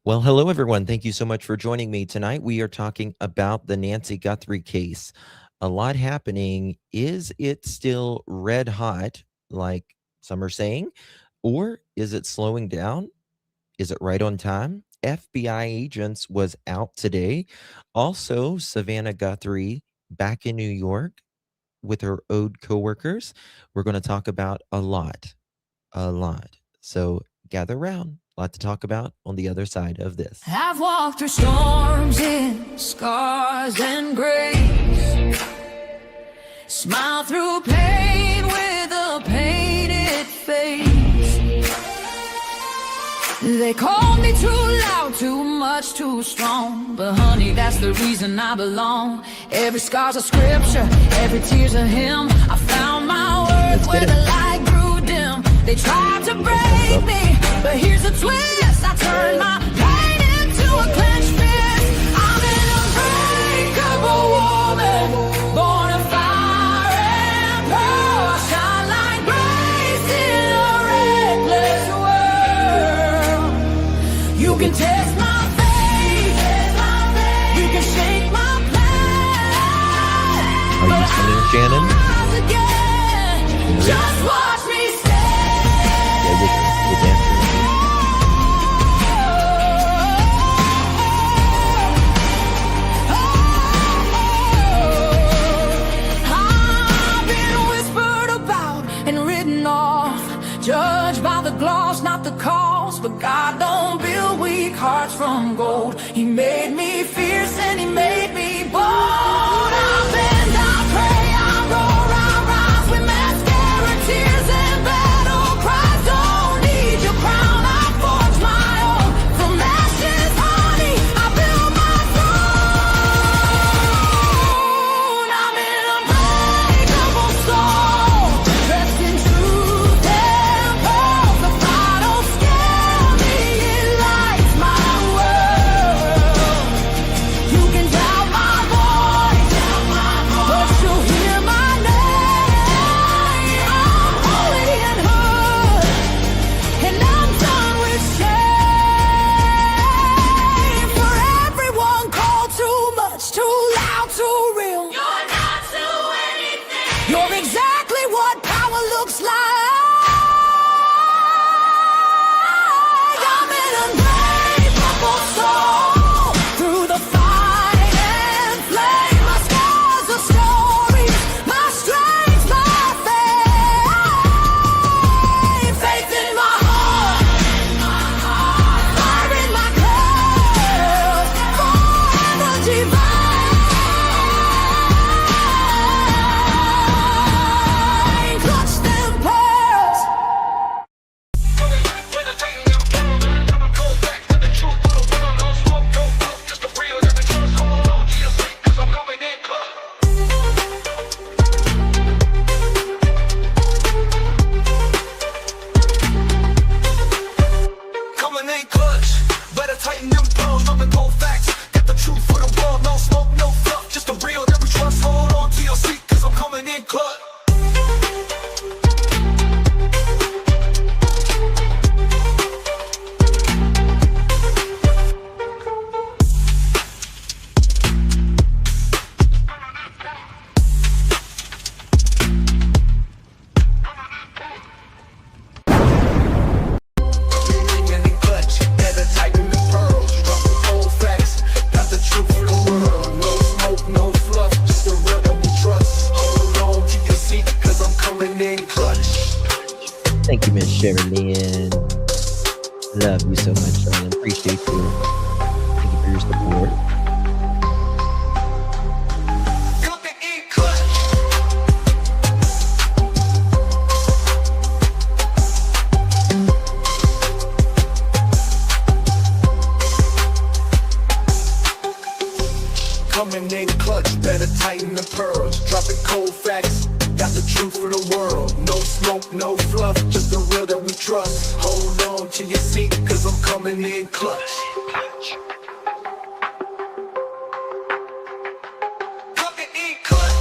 Well, hello, everyone. Thank you so much for joining me tonight. We are talking about the Nancy Guthrie case. A lot happening. Is it still red hot, like some are saying, or is it slowing down? Is it right on time? FBI agents was out today. Also, Savannah Guthrie back in New York with her ode coworkers. We're going to talk about a lot. So gather around. A lot to talk about on the other side of this. I've walked through storms in scars and grace. Smile through pain with a painted face. They called me too loud, too much, too strong. But honey, that's the reason I belong. Every scar's a scripture, every tear's a hymn. I found my worth where the light grew dim. They tried to break me, but here's a twist. I turned my pain into a clenched fist. I'm an unbreakable woman, born of fire and pearl. I shine like grace in a reckless world. You can test my faith, you can shake my plan. Are you listening, Shannon? Just watch me stay. I've been whispered about and written off, judged by the gloss, not the cause. But God don't build weak hearts from gold. He made me fierce and he made me bold. I bend, I pray, I roar, I rise with mascara, tears and battle cries. Don't need your crown, I forge my own. From ashes, honey, I build my throne. I'm an unbreakable soul, dressed in truth and pearls. The fire don't scare me, it lights my world. You can doubt my voice, but you'll hear my name. I'm holy and hood, and I'm done with shame. For everyone called too much, too loud, too real. You're not to anything. You're exactly what power looks like. I'm an unbreakable soul, through the fight and flame. My scars are stories, my strength, my faith. Faith in my heart, fire in my blood, forever divine. Clutch them pearls. Coming in clutch, better tighten them pearls, dropping cold facts. Got the truth for the world, no smoke, no fluff, just the real that we trust. Hold on to your seat, cause I'm coming in clutch. Coming in clutch, better tighten the pearls, dropping cold facts. Got the truth for the world, no smoke, no fluff, just the real that we trust. Hold on to your seat, cause I'm coming in clutch. Thank you, Miss Sherilyn. Love you so much, darling. Appreciate you. Thank you for your support. Coming in clutch. Coming in clutch, better tighten the pearls, dropping cold facts. Got the truth for the world, no smoke, no fluff, just the real that we trust. Hold on to your seat, cause I'm coming in clutch. Coming in clutch.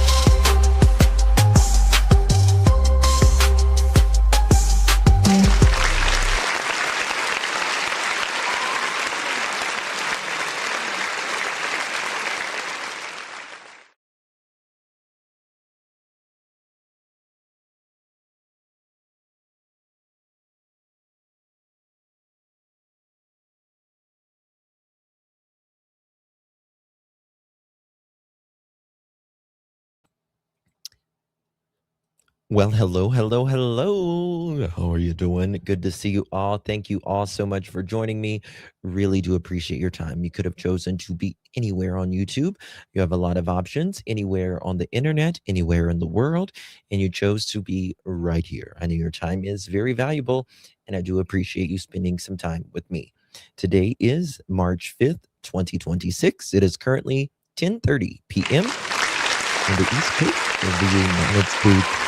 Well, hello, hello, hello. How are you doing? Good to see you all. Thank you all so much for joining me. Really do appreciate your time. You could have chosen to be anywhere on YouTube. You have a lot of options, anywhere on the internet, anywhere in the world, and you chose to be right here. I know your time is very valuable, and I do appreciate you spending some time with me. Today is March 5th, 2026. It is currently 10:30 p.m. on the East Coast of the United States.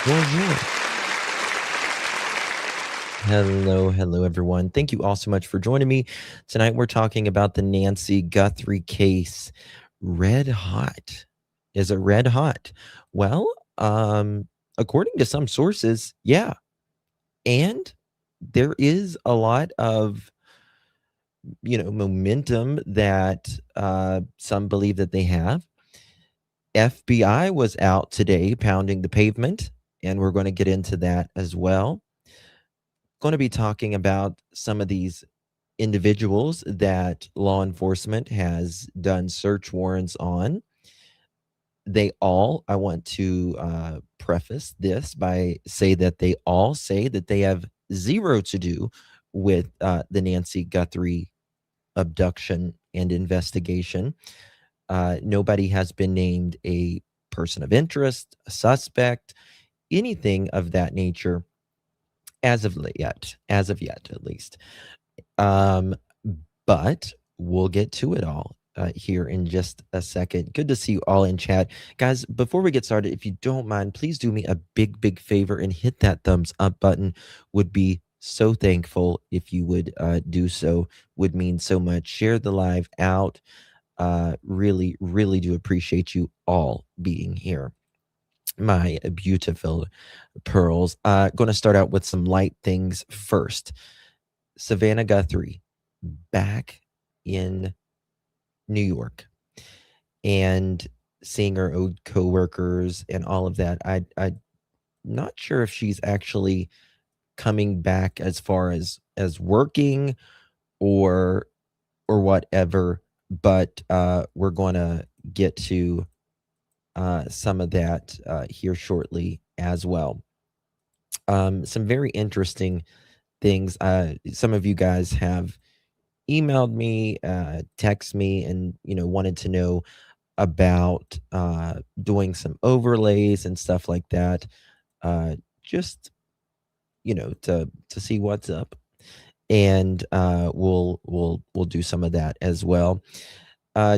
Bonjour. Hello, hello, everyone. Thank you all so much for joining me. Tonight, we're talking about the Nancy Guthrie case. Red hot. Is it red hot? Well, according to some sources, yeah. And there is a lot of, momentum that some believe that they have. FBI was out today pounding the pavement, and we're going to get into that as well. Going to be talking about some of these individuals that law enforcement has done search warrants on. I want to preface this by say that they all say that they have zero to do with the Nancy Guthrie abduction and investigation. Nobody has been named a person of interest, a suspect, anything of that nature as of yet, at least. But we'll get to it all here in just a second. Good to see you all in chat. Guys, before we get started, if you don't mind, please do me a big, big favor and hit that thumbs up button. Would be so thankful if you would do so. Would mean so much. Share the live out. Really, really do appreciate you all being here. My beautiful pearls. Going to start out with some light things first. Savannah Guthrie back in New York and seeing her old coworkers and all of that. I'm not sure if she's actually coming back as far as working or whatever, but we're going to get to some of that here shortly as well. Some very interesting things. Some of you guys have emailed me, text me, and wanted to know about doing some overlays and stuff like that. Just to see what's up, and we'll do some of that as well.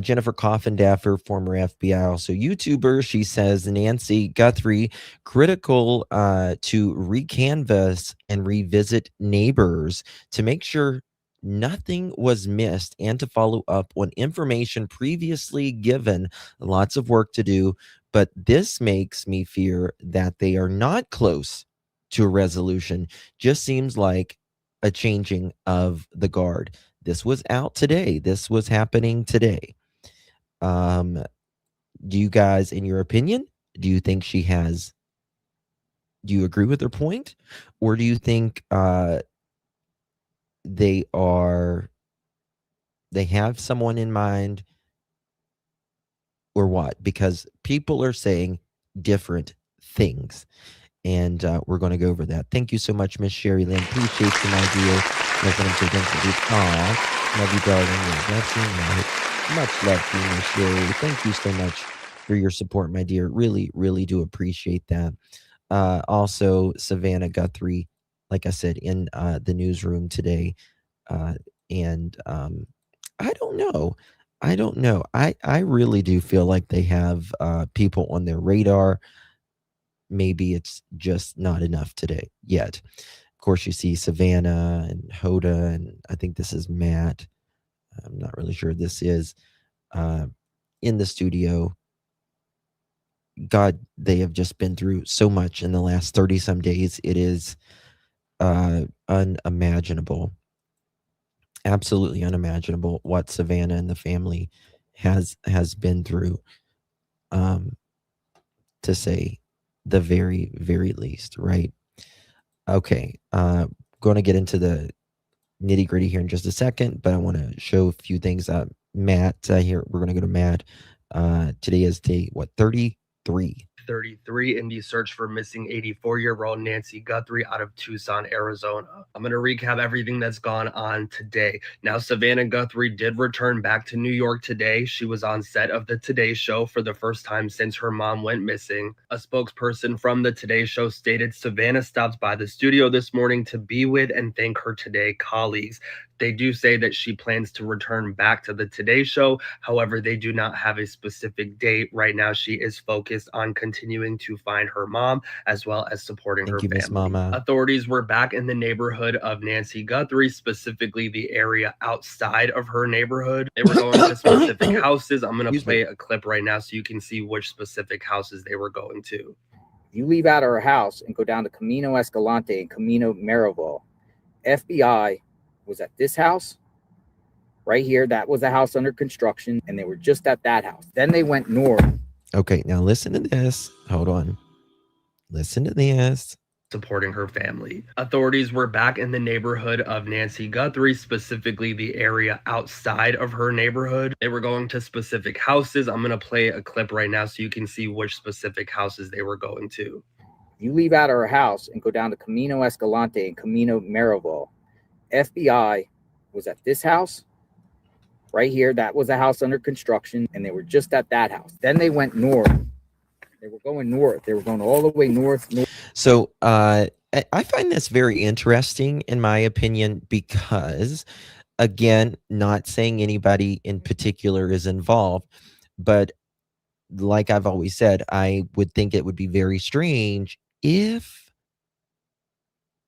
Jennifer Coffindaffer, former FBI, also YouTuber. She says Nancy Guthrie critical to recanvass and revisit neighbors to make sure nothing was missed and to follow up on information previously given. Lots of work to do, but this makes me fear that they are not close to a resolution. Just seems like a changing of the guard. This was out today. This was happening today. Do you guys, in your opinion, do you think do you agree with her point? Or do you think they have someone in mind or what? Because people are saying different things. And we're going to go over that. Thank you so much, Miss Sherry Lynn. Appreciate you, my dear. Aw, love you, darling. Yeah, that's right. Much love to you, Miss Sherry. Thank you so much for your support, my dear. Really, really do appreciate that. Also, Savannah Guthrie, like I said, in the newsroom today. And I don't know. I really do feel like they have people on their radar. Maybe it's just not enough today yet. Of course, you see Savannah and Hoda, and I think this is Matt. I'm not really sure this is in the studio. God, they have just been through so much in the last 30 some days. It is unimaginable, absolutely unimaginable what Savannah and the family has been through, to say the very, very least, right? Okay, going to get into the nitty gritty here in just a second, but I want to show a few things. Matt, here we're going to go to Matt. Today is day 33. 5:33 in the search for missing 84-year-old Nancy Guthrie out of Tucson, Arizona. I'm going to recap everything that's gone on today. Now, Savannah Guthrie did return back to New York today. She was on set of the Today Show for the first time since her mom went missing. A spokesperson from the Today Show stated Savannah stopped by the studio this morning to be with and thank her Today colleagues. They do say that she plans to return back to the Today Show. However, they do not have a specific date. Right now, she is focused on continuing to find her mom as well as supporting her Miss family. Mama. Authorities were back in the neighborhood of Nancy Guthrie, specifically the area outside of her neighborhood. They were going to specific houses. I'm going to play a clip right now so you can see which specific houses they were going to. You leave out of her house and go down to Camino Escalante and Camino Marival. FBI was at this house right here. That was a house under construction, and they were just at that house. Then they went north. Okay, now listen to this. Hold on. Listen to this. Supporting her family. Authorities were back in the neighborhood of Nancy Guthrie, specifically the area outside of her neighborhood. They were going to specific houses. I'm going to play a clip right now so you can see which specific houses they were going to. You leave out of her house and go down to Camino Escalante and Camino Marival. FBI was at this house right here. That was a house under construction, and they were just at that house. Then they went north. They were going north. They were going all the way north. So I find this very interesting, in my opinion, because, again, not saying anybody in particular is involved, but like I've always said, I would think it would be very strange if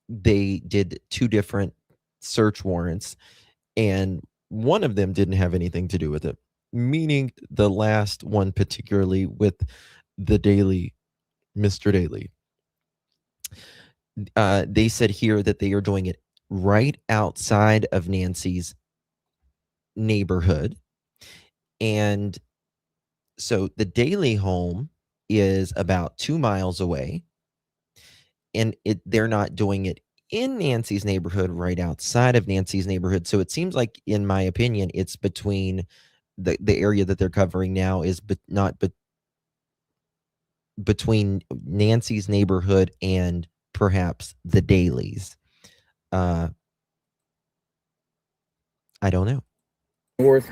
they did two different search warrants and one of them didn't have anything to do with it, meaning the last one, particularly with the Daily, Mr. Daily. They said here that they are doing it right outside of Nancy's neighborhood. And so the Daily home is about 2 miles away. And they're not doing it in Nancy's neighborhood, right outside of Nancy's neighborhood. So it seems like, in my opinion, it's between the area that they're covering now is between Nancy's neighborhood and perhaps the Dailies. I don't know. North.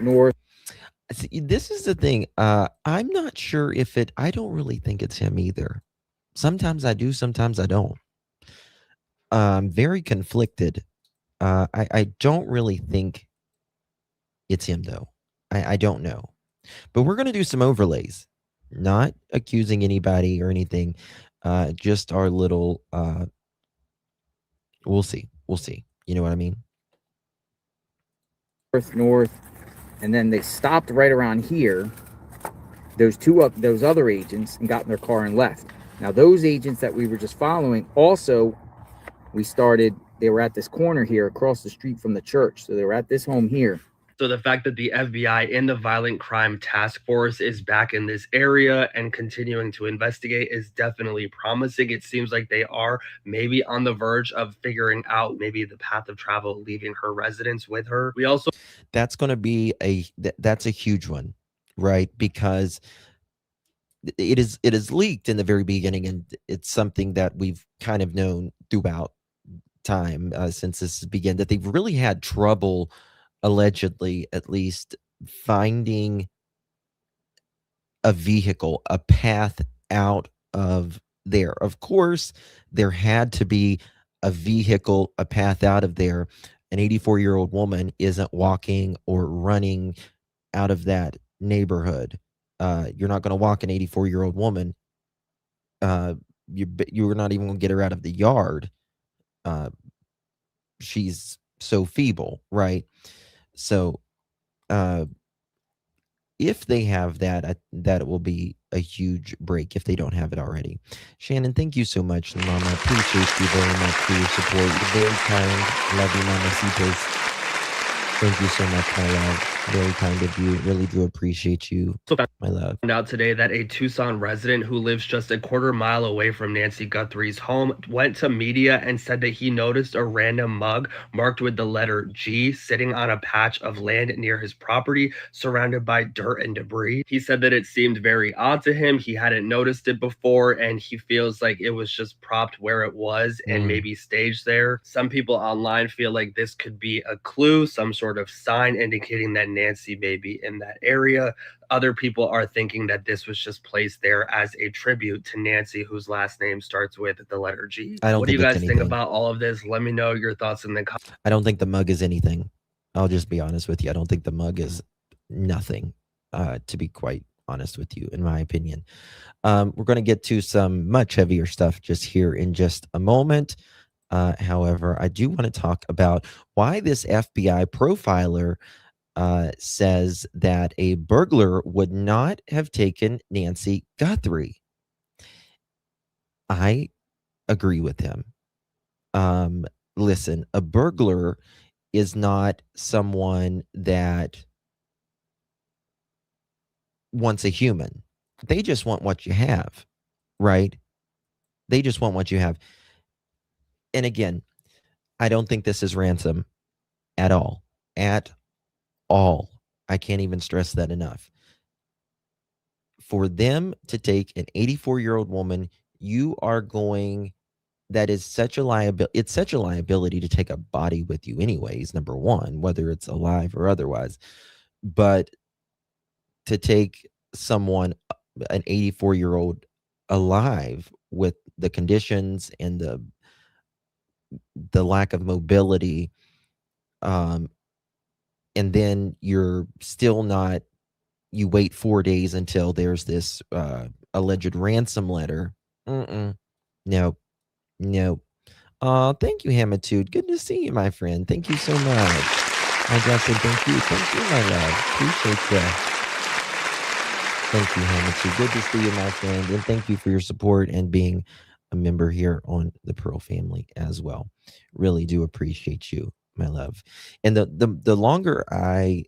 See, this is the thing. I'm not sure if I don't really think it's him either. Sometimes I do, sometimes I don't. I'm very conflicted. I don't really think it's him, though. I don't know. But we're going to do some overlays. Not accusing anybody or anything. Just our little... we'll see. We'll see. You know what I mean? North. And then they stopped right around here. Those other agents, and got in their car and left. Now, those agents that we were just following, also, they were at this corner here across the street from the church. So they were at this home here. So the fact that the FBI and the Violent Crime Task Force is back in this area and continuing to investigate is definitely promising. It seems like they are maybe on the verge of figuring out maybe the path of travel leaving her residence with her. We also... That's going to be that's a huge one, right? Because it is leaked in the very beginning, and it's something that we've kind of known throughout time since this began, that they've really had trouble, allegedly at least, finding a vehicle, a path out of there. Of course, there had to be a vehicle, a path out of there. An 84-year-old woman isn't walking or running out of that neighborhood. You're not going to walk an 84-year-old woman. You're not even going to get her out of the yard. She's so feeble, right? So if they have that, that will be a huge break if they don't have it already. Shannon, thank you so much, Mama. Appreciate you very much for your support. You're very kind. Love you, Mama Citas. Thank you so much, my love. Very kind of you. Really do appreciate you, So my love. found out today that a Tucson resident who lives just a quarter mile away from Nancy Guthrie's home went to media and said that he noticed a random mug marked with the letter G sitting on a patch of land near his property, surrounded by dirt and debris. He said that it seemed very odd to him. He hadn't noticed it before, and he feels like it was just propped where it was and maybe staged there. Some people online feel like this could be a clue, some sort of sign indicating that Nancy may be in that area. Other people are thinking that this was just placed there as a tribute to Nancy, whose last name starts with the letter G. I don't What do think you it's guys think anything. about all of this? Let me know your thoughts in the comments. I don't think the mug is anything. I'll just be honest with you. I don't think the mug is nothing, to be quite honest with you, in my opinion. We're going to get to some much heavier stuff just here in just a moment. However, I do want to talk about why this FBI profiler says that a burglar would not have taken Nancy Guthrie. I agree with him. Listen, a burglar is not someone that wants a human. They just want what you have, right? They just want what you have. And again, I don't think this is Ransom at all. At all. I can't even stress that enough. For them to take an 84-year-old woman, you are going, that is such a liability. It's such a liability to take a body with you anyways, number one, whether it's alive or otherwise. But to take someone, an 84-year-old alive with the conditions and the lack of mobility, and then you're still not, you wait 4 days until there's this alleged ransom letter. No. Thank you, Hamitude. Good to see you, my friend. Thank you so much. Hi, Justin. Thank you, my love. Appreciate that. Thank you, Hamitude. Good to see you, my friend. And thank you for your support and being a member here on the Pearl family as well. Really do appreciate you, my love. And the longer I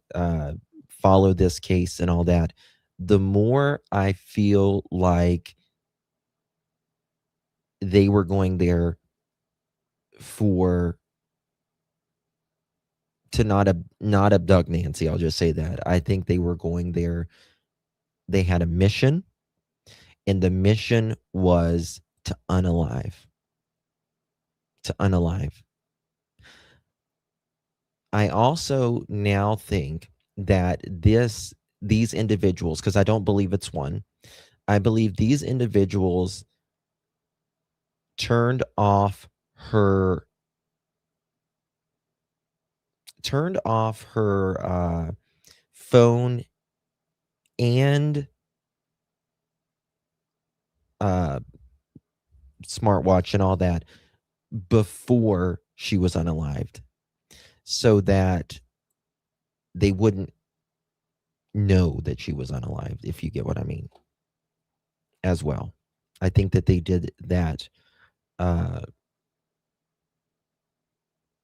follow this case and all that, the more I feel like they were going there to not abduct Nancy. I'll just say that. I think they were going there. They had a mission, and the mission was to unalive. I also now think that these individuals, because I don't believe it's one, I believe these individuals turned off her phone and smartwatch and all that before she was unalived, so that they wouldn't know that she was unalived, if you get what I mean, as well. I think that they did that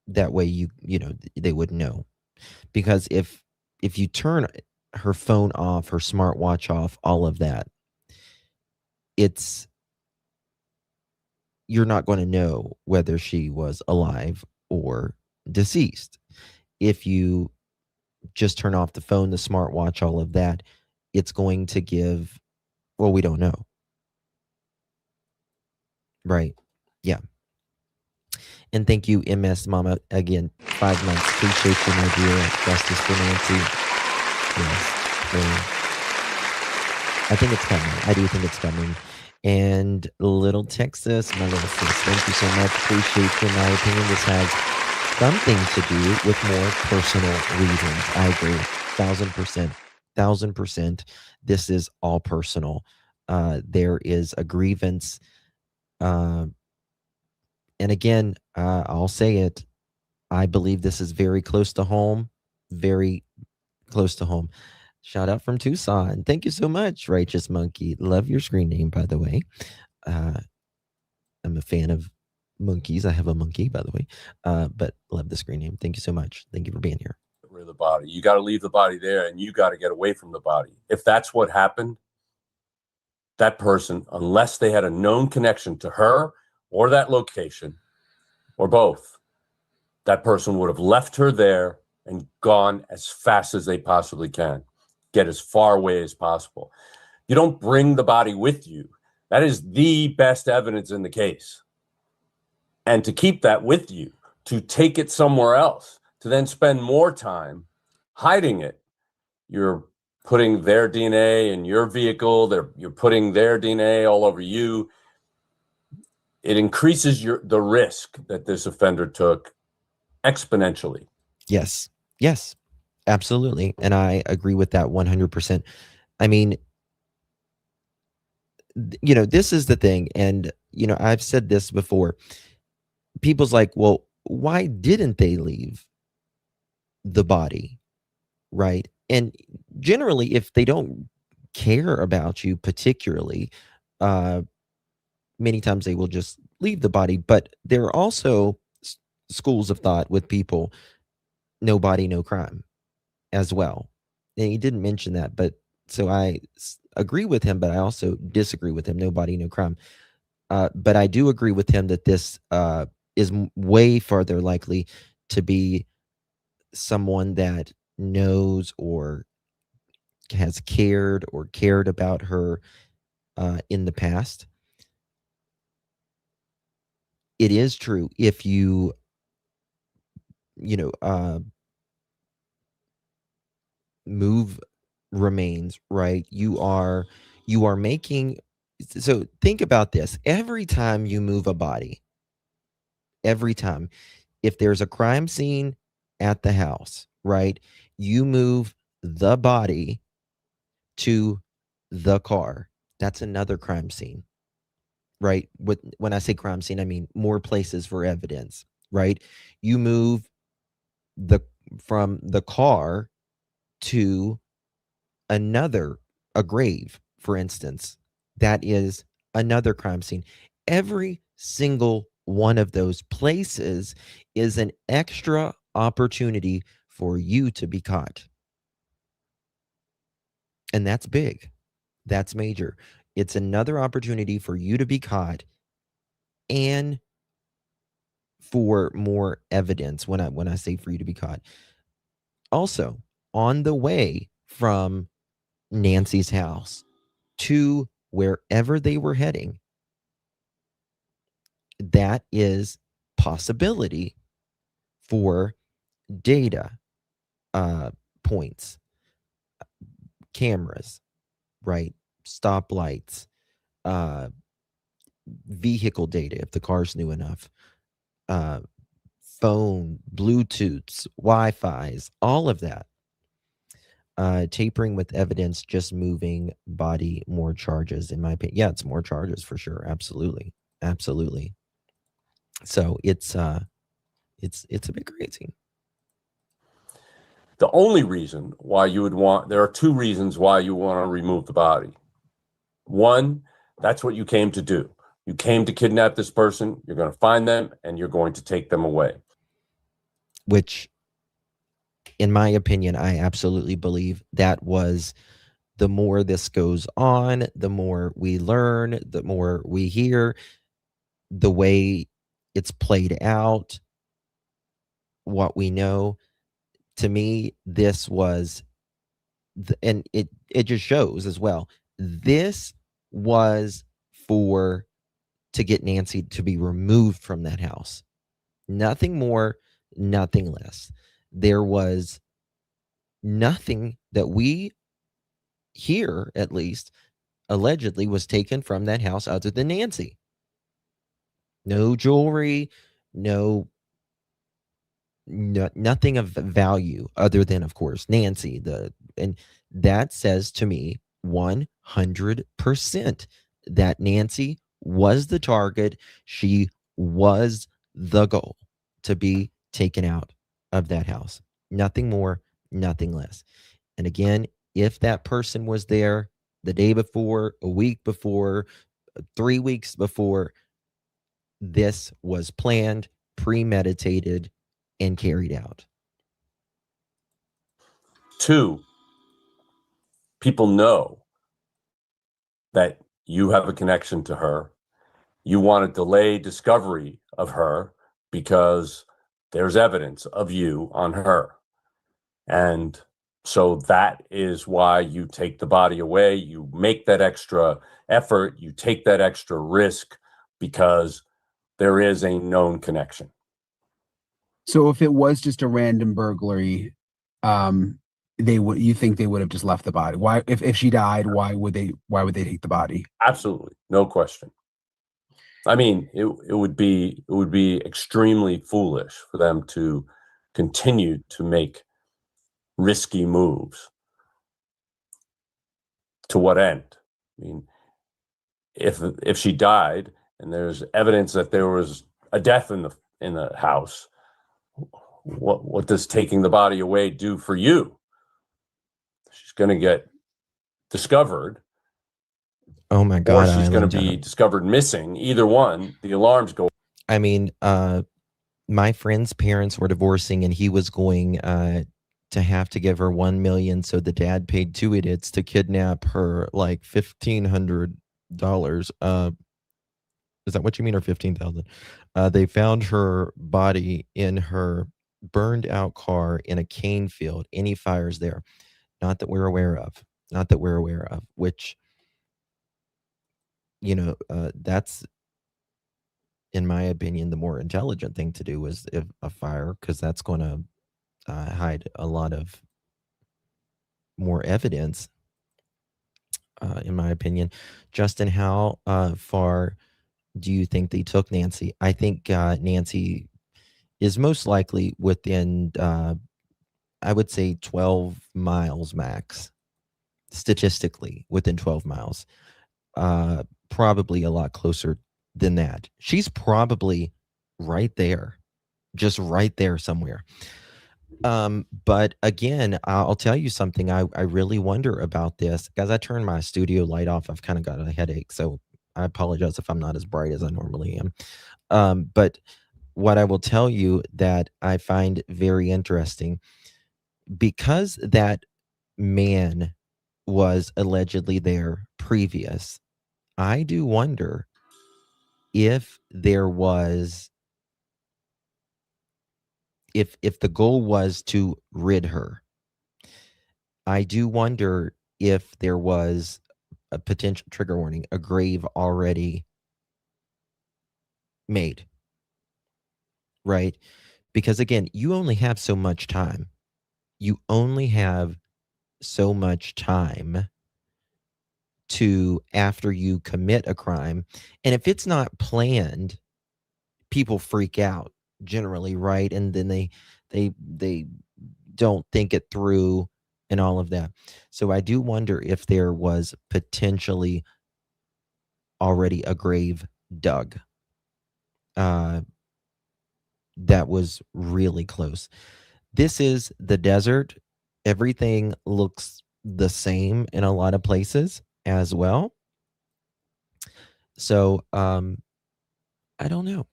that way you know they would know, because if you turn her phone off, her smartwatch off, all of that, you're not going to know whether she was alive or deceased. If you just turn off the phone, the smartwatch, all of that, it's going to give, well, we don't know. Right. Yeah. And thank you, MS Mama, again, 5 months. Appreciate you, my dear. Justice for Nancy. Yes. I think it's coming. I do think it's coming. And Little Texas, my little sis, thank you so much. Appreciate you. In my opinion, this has something to do with more personal reasons. I agree. 1,000%. 1,000%. This is all personal. There is a grievance. And again, I'll say it. I believe this is very close to home. Very close to home. Shout out from Tucson. Thank you so much, Righteous Monkey. Love your screen name, by the way. I'm a fan of monkeys. I have a monkey, by the way. But love the screen name. Thank you so much. Thank you for being here. rid of the body. You got to leave the body there, and you got to get away from the body. If that's what happened, that person, unless they had a known connection to her or that location or both, that person would have left her there and gone as fast as they possibly can, get as far away as possible. You don't bring the body with you. That is the best evidence in the case. And to keep that with you, to take it somewhere else, to then spend more time hiding it, you're putting their DNA in your vehicle, you're putting their DNA all over you. It increases the risk that this offender took exponentially. Yes. Yes. Absolutely. And I agree with that 100%. I mean, this is the thing. And, I've said this before. People's like, well, why didn't they leave the body? Right. And generally, if they don't care about you particularly, many times they will just leave the body. But there are also schools of thought with people, no body, no crime as well. And he didn't mention that, but so I agree with him, but I also disagree with him. No body, no crime. But I do agree with him that this is way farther likely to be someone that knows or has cared about her in the past. It is true if you move remains, right? You are making, so think about this. Every time you move a body, every time, if there's a crime scene at the house, right? You move the body to the car. That's another crime scene, right? When I say crime scene, I mean more places for evidence, right? You move from the car to a grave, for instance. That is another crime scene. Every single one of those places is an extra opportunity for you to be caught. And that's big. That's major. It's another opportunity for you to be caught and for more evidence when I say for you to be caught. Also, on the way from Nancy's house to wherever they were heading, that is possibility for data points, cameras, right? Stoplights, vehicle data if the car's new enough, phone, Bluetooths, Wi-Fi's, all of that. Tapering with evidence, just moving body, more charges, in my opinion. Yeah, it's more charges for sure. Absolutely. So it's a bit crazy. The only reason why you would there are two reasons why you want to remove the body. One, that's what you came to do. You came to kidnap this person. You're going to find them and you're going to take them away. Which, in my opinion, I absolutely believe that was, the more this goes on, the more we learn, the more we hear, the way it's played out, what we know. To me, this was, and it just shows as well, this was to get Nancy to be removed from that house. Nothing more, nothing less. There was nothing that we hear, at least, allegedly was taken from that house other than Nancy. No jewelry, nothing of value other than, of course, Nancy. And that says to me 100% that Nancy was the target. She was the goal to be taken out of that house. Nothing more, nothing less. And again, if that person was there the day before, a week before, 3 weeks before, this was planned, premeditated, and carried out. Two, people know that you have a connection to her. You want to delay discovery of her because there's evidence of you on her. And so that is why you take the body away. You make that extra effort. You take that extra risk because there is a known connection. So if it was just a random burglary, you think they would have just left the body? Why, if she died, why would they take the body? Absolutely, no question. I mean, it would be extremely foolish for them to continue to make risky moves. To what end? I mean, if she died and there's evidence that there was a death in the house, what does taking the body away do for you? She's going to get discovered. Oh my God. Or she's going to be discovered missing. Either one, the alarms go. I mean, my friend's parents were divorcing, and he was going to have to give her $1 million. So the dad paid two idiots to kidnap her, like $1,500. Is that what you mean, or 15,000? They found her body in her burned out car in a cane field. Any fires there? Not that we're aware of. Not that we're aware of. Which, that's, in my opinion, the more intelligent thing to do is if a fire, because that's going to hide a lot of more evidence, in my opinion. Justin, how far do you think they took Nancy? I think Nancy is most likely within, I would say, 12 miles max, statistically, within 12 miles. Probably a lot closer than that. She's probably right there, just right there somewhere. But again, I'll tell you something. I really wonder about this. As I turn my studio light off, I've kind of got a headache, so I apologize if I'm not as bright as I normally am. But what I will tell you that I find very interesting, because that man was allegedly there previous, I do wonder if there was, if the goal was to rid her. I do wonder if there was a potential trigger warning, a grave already made, right? Because again, you only have so much time. You only have so much time to, after you commit a crime. And if it's not planned, people freak out generally, right? And then they don't think it through and all of that. So I do wonder if there was potentially already a grave dug that was really close. This is the desert. Everything looks the same in a lot of places as well. So I don't know.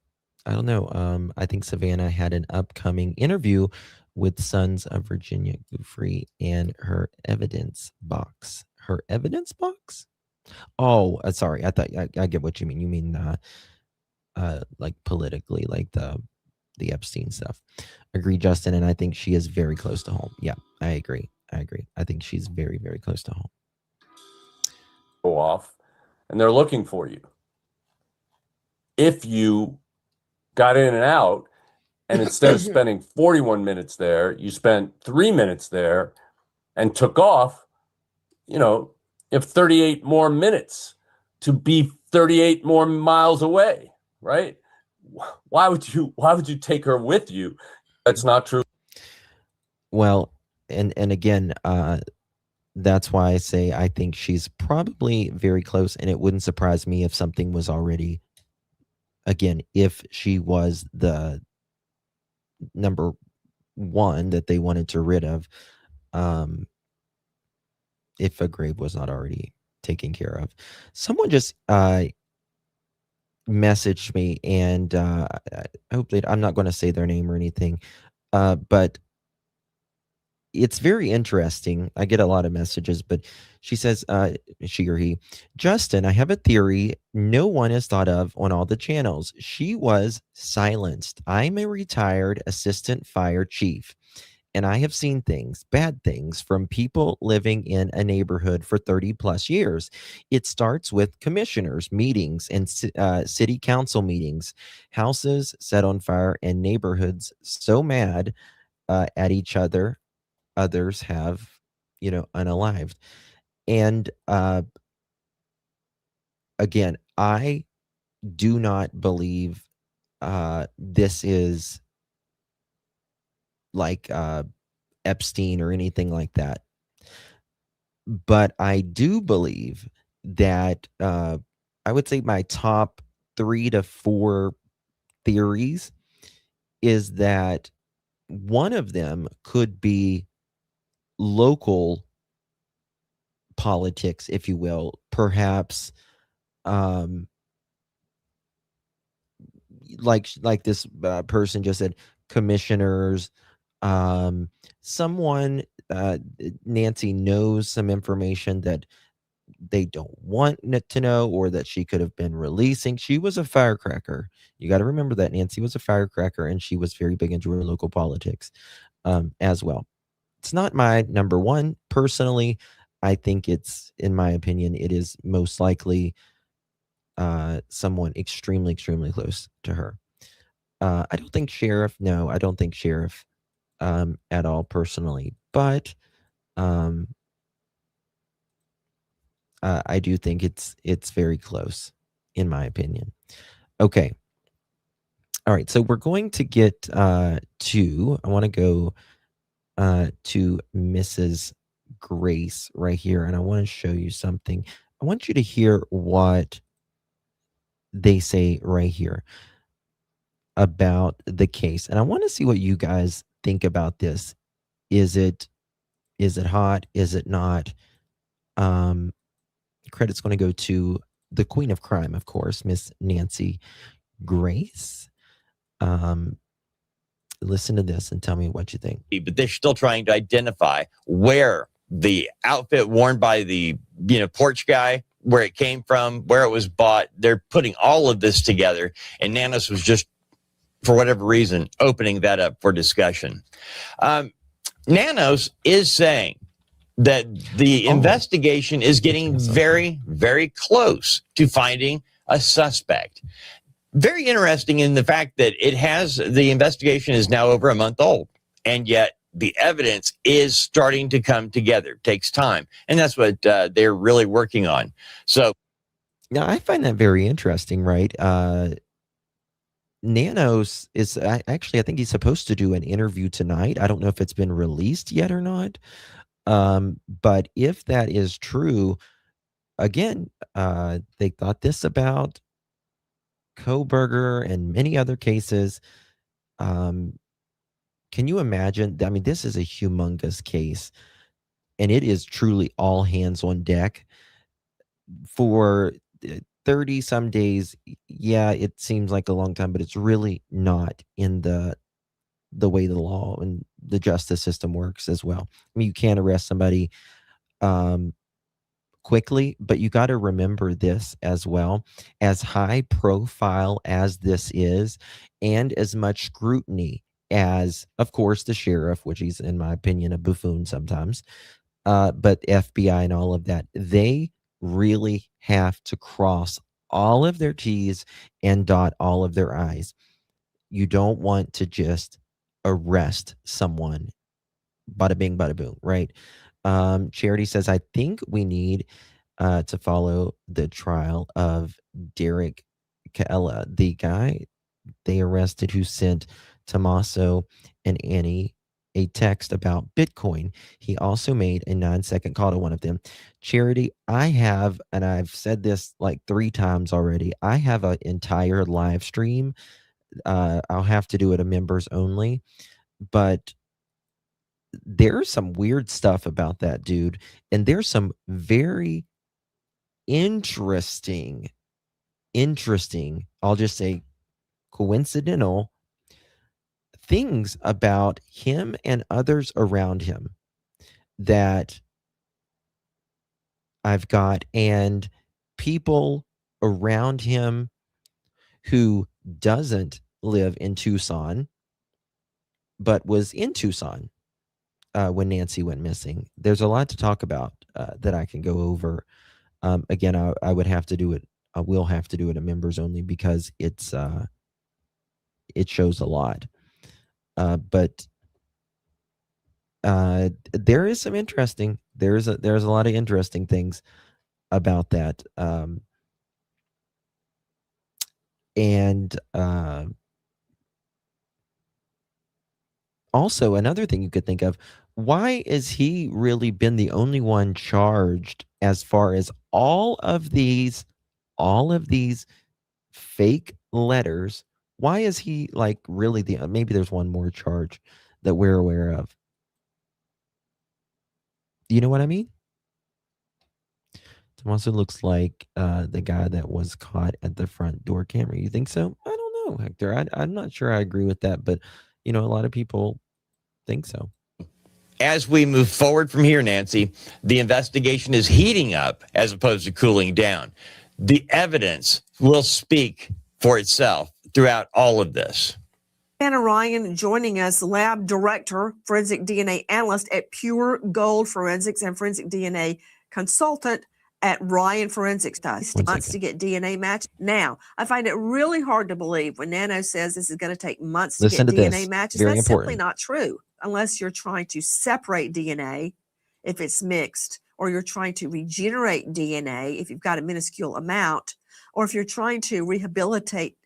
I think Savannah had an upcoming interview with Sons of Virginia Guthrie and her evidence box. Her evidence box? Oh, sorry. I thought I get what you mean. You mean like politically, like the Epstein stuff. Agree, Justin, and I think she is very close to home. Yeah, I agree. I think she's very, very close to home. Go off, and they're looking for you. If you got in and out, and instead of spending 41 minutes there, you spent 3 minutes there and took off, you have 38 more minutes to be 38 more miles away, right? Why would you take her with you? That's not true. Well, and again, that's why I say I think she's probably very close, and it wouldn't surprise me if something was already, again, if she was the number one that they wanted to rid of, if a grave was not already taken care of. Someone just messaged me, and I hope I'm not going to say their name or anything, but it's very interesting. I get a lot of messages, but she says, she or he, Justin, I have a theory no one has thought of on all the channels. She was silenced. I'm a retired assistant fire chief, and I have seen things, bad things, from people living in a neighborhood for 30 plus years. It starts with commissioners, meetings, and city council meetings, houses set on fire, and neighborhoods so mad at each other, others have, unalived. And again, I do not believe this is like Epstein or anything like that. But I do believe that I would say my top 3 to 4 theories is that one of them could be local politics, if you will, perhaps like this person just said, commissioners, someone Nancy knows some information that they don't want to know, or that she could have been releasing. She was a firecracker. You got to remember that Nancy was a firecracker, and she was very big into her local politics as well. It's not my number one personally. I think it's, in my opinion, it is most likely someone extremely, extremely close to her. I don't think sheriff. No, I don't think sheriff at all personally. But I do think it's very close, in my opinion. Okay. All right. So we're going to get I want to go to Mrs. Grace right here, and I want to show you something. I want you to hear what they say right here about the case, and I want to see what you guys think about this. Is it hot? Is it not? Credit's going to go to the queen of crime, of course, Miss Nancy Grace. Listen to this and tell me what you think. But they're still trying to identify where the outfit worn by the porch guy, where it came from, where it was bought. They're putting all of this together, and Nanos was just, for whatever reason, opening that up for discussion. Nanos is saying that the investigation is getting very, very close to finding a suspect. Very interesting in the fact that the investigation is now over a month old, and yet the evidence is starting to come together. It takes time, and that's what they're really working on. So now I find that very interesting, right? Nanos is actually, I think he's supposed to do an interview tonight. I don't know if it's been released yet or not. But if that is true, again, they thought this about Koberger and many other cases. Can you imagine? I mean, this is a humongous case, and it is truly all hands on deck for 30 some days. Yeah, it seems like a long time, but it's really not in the way the law and the justice system works as well. I mean, you can't arrest somebody quickly, but you got to remember this as well. As high profile as this is, and as much scrutiny as, of course, the sheriff, which he's, in my opinion, a buffoon sometimes, but FBI and all of that, they really have to cross all of their T's and dot all of their I's. You don't want to just arrest someone, bada bing, bada boom, right? Charity says, I think we need to follow the trial of Derek Kaella, the guy they arrested who sent Tommaso and Annie a text about Bitcoin. He also made a 9-second call to one of them. Charity, I have, and I've said this like 3 times already, I have an entire live stream. I'll have to do it a members only, but there's some weird stuff about that dude, and there's some very interesting, I'll just say coincidental things about him and others around him. that I've got, and people around him who doesn't live in Tucson, but was in Tucson when Nancy went missing. There's a lot to talk about that I can go over. Again, I would have to do it. I will have to do it a members only because it shows a lot. But there is some interesting. There's a lot of interesting things about that. And also another thing you could think of, why is he really been the only one charged as far as all of these fake letters? Why is he like really the maybe there's one more charge that we're aware of? Do you know what I mean? It also looks like the guy that was caught at the front door camera. You think so? I don't know, Hector. I'm not sure I agree with that, but a lot of people think so. As we move forward from here, Nancy, the investigation is heating up as opposed to cooling down. The evidence will speak for itself throughout all of this. Savannah Ryan joining us, lab director, forensic DNA analyst at Pure Gold Forensics and forensic DNA consultant at Ryan Forensics. Months to get DNA match. Now, I find it really hard to believe when Nano says this is going to take months to get DNA matches. Very That's important. simply not true, unless you're trying to separate DNA if it's mixed, or you're trying to regenerate DNA if you've got a minuscule amount, or if you're trying to rehabilitate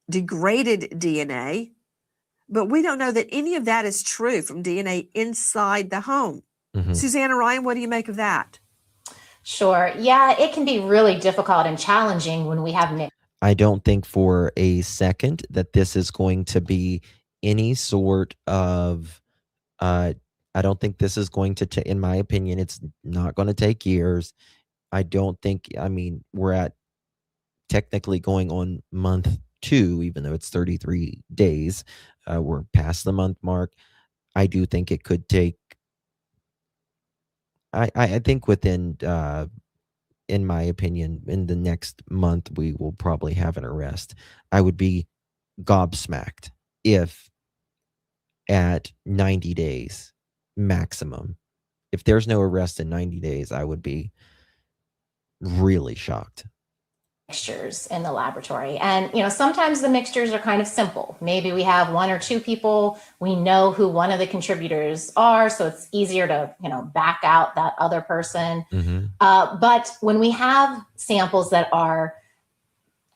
degraded DNA. But we don't know that any of that is true from DNA inside the home. Susanna Ryan, what do you make of that? Sure. Yeah, it can be really difficult and challenging when we have mixed. I don't think for a second that this is going to be any sort of I don't think this is going to in my opinion, it's not going to take years. I don't think, we're at technically going on month 2, even though it's 33 days. We're past the month mark. I do think it could take, I think within, in my opinion, in the next month, we will probably have an arrest. I would be gobsmacked if at 90 days maximum, if there's no arrest in 90 days, I would be really shocked. Mixtures in the laboratory. And, sometimes the mixtures are kind of simple. Maybe we have 1 or 2 people. We know who one of the contributors are, so it's easier to, back out that other person. But when we have samples that are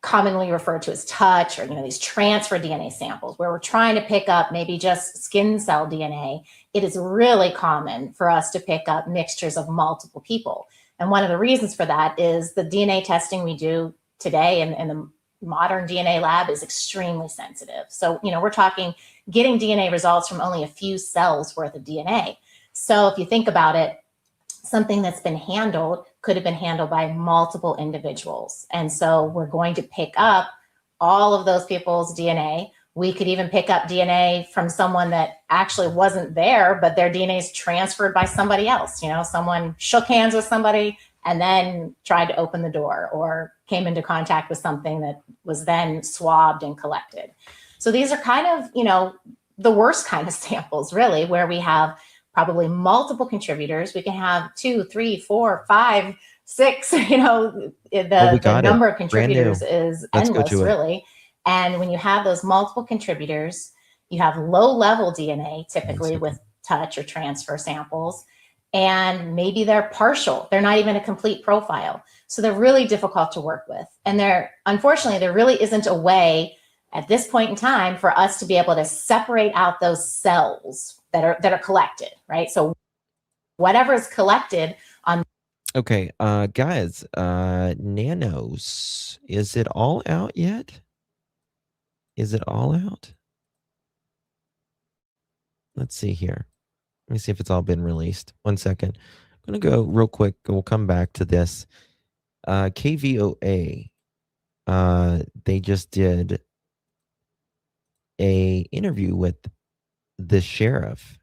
commonly referred to as touch, or, these transfer DNA samples where we're trying to pick up maybe just skin cell DNA, it is really common for us to pick up mixtures of multiple people. And one of the reasons for that is the DNA testing we do today in the modern DNA lab is extremely sensitive. So, we're talking getting DNA results from only a few cells worth of DNA. So if you think about it, something that's been handled could have been handled by multiple individuals. And so we're going to pick up all of those people's DNA. We could even pick up DNA from someone that actually wasn't there, but their DNA is transferred by somebody else. Someone shook hands with somebody and then tried to open the door, or came into contact with something that was then swabbed and collected. So these are kind of, the worst kind of samples, really, where we have probably multiple contributors. We can have 2, 3, 4, 5, 6, the number of contributors is endless, really. And when you have those multiple contributors, you have low-level DNA, typically with touch or transfer samples, and maybe they're partial. They're not even a complete profile. So they're really difficult to work with. And unfortunately, there really isn't a way at this point in time for us to be able to separate out those cells that are collected, right? So whatever is collected on. Okay, guys, nanos, is it all out yet? Is it all out? Let's see here. Let me see if it's all been released. 1 second. I'm going to go real quick. We'll come back to this. KVOA, they just did a interview with the sheriff.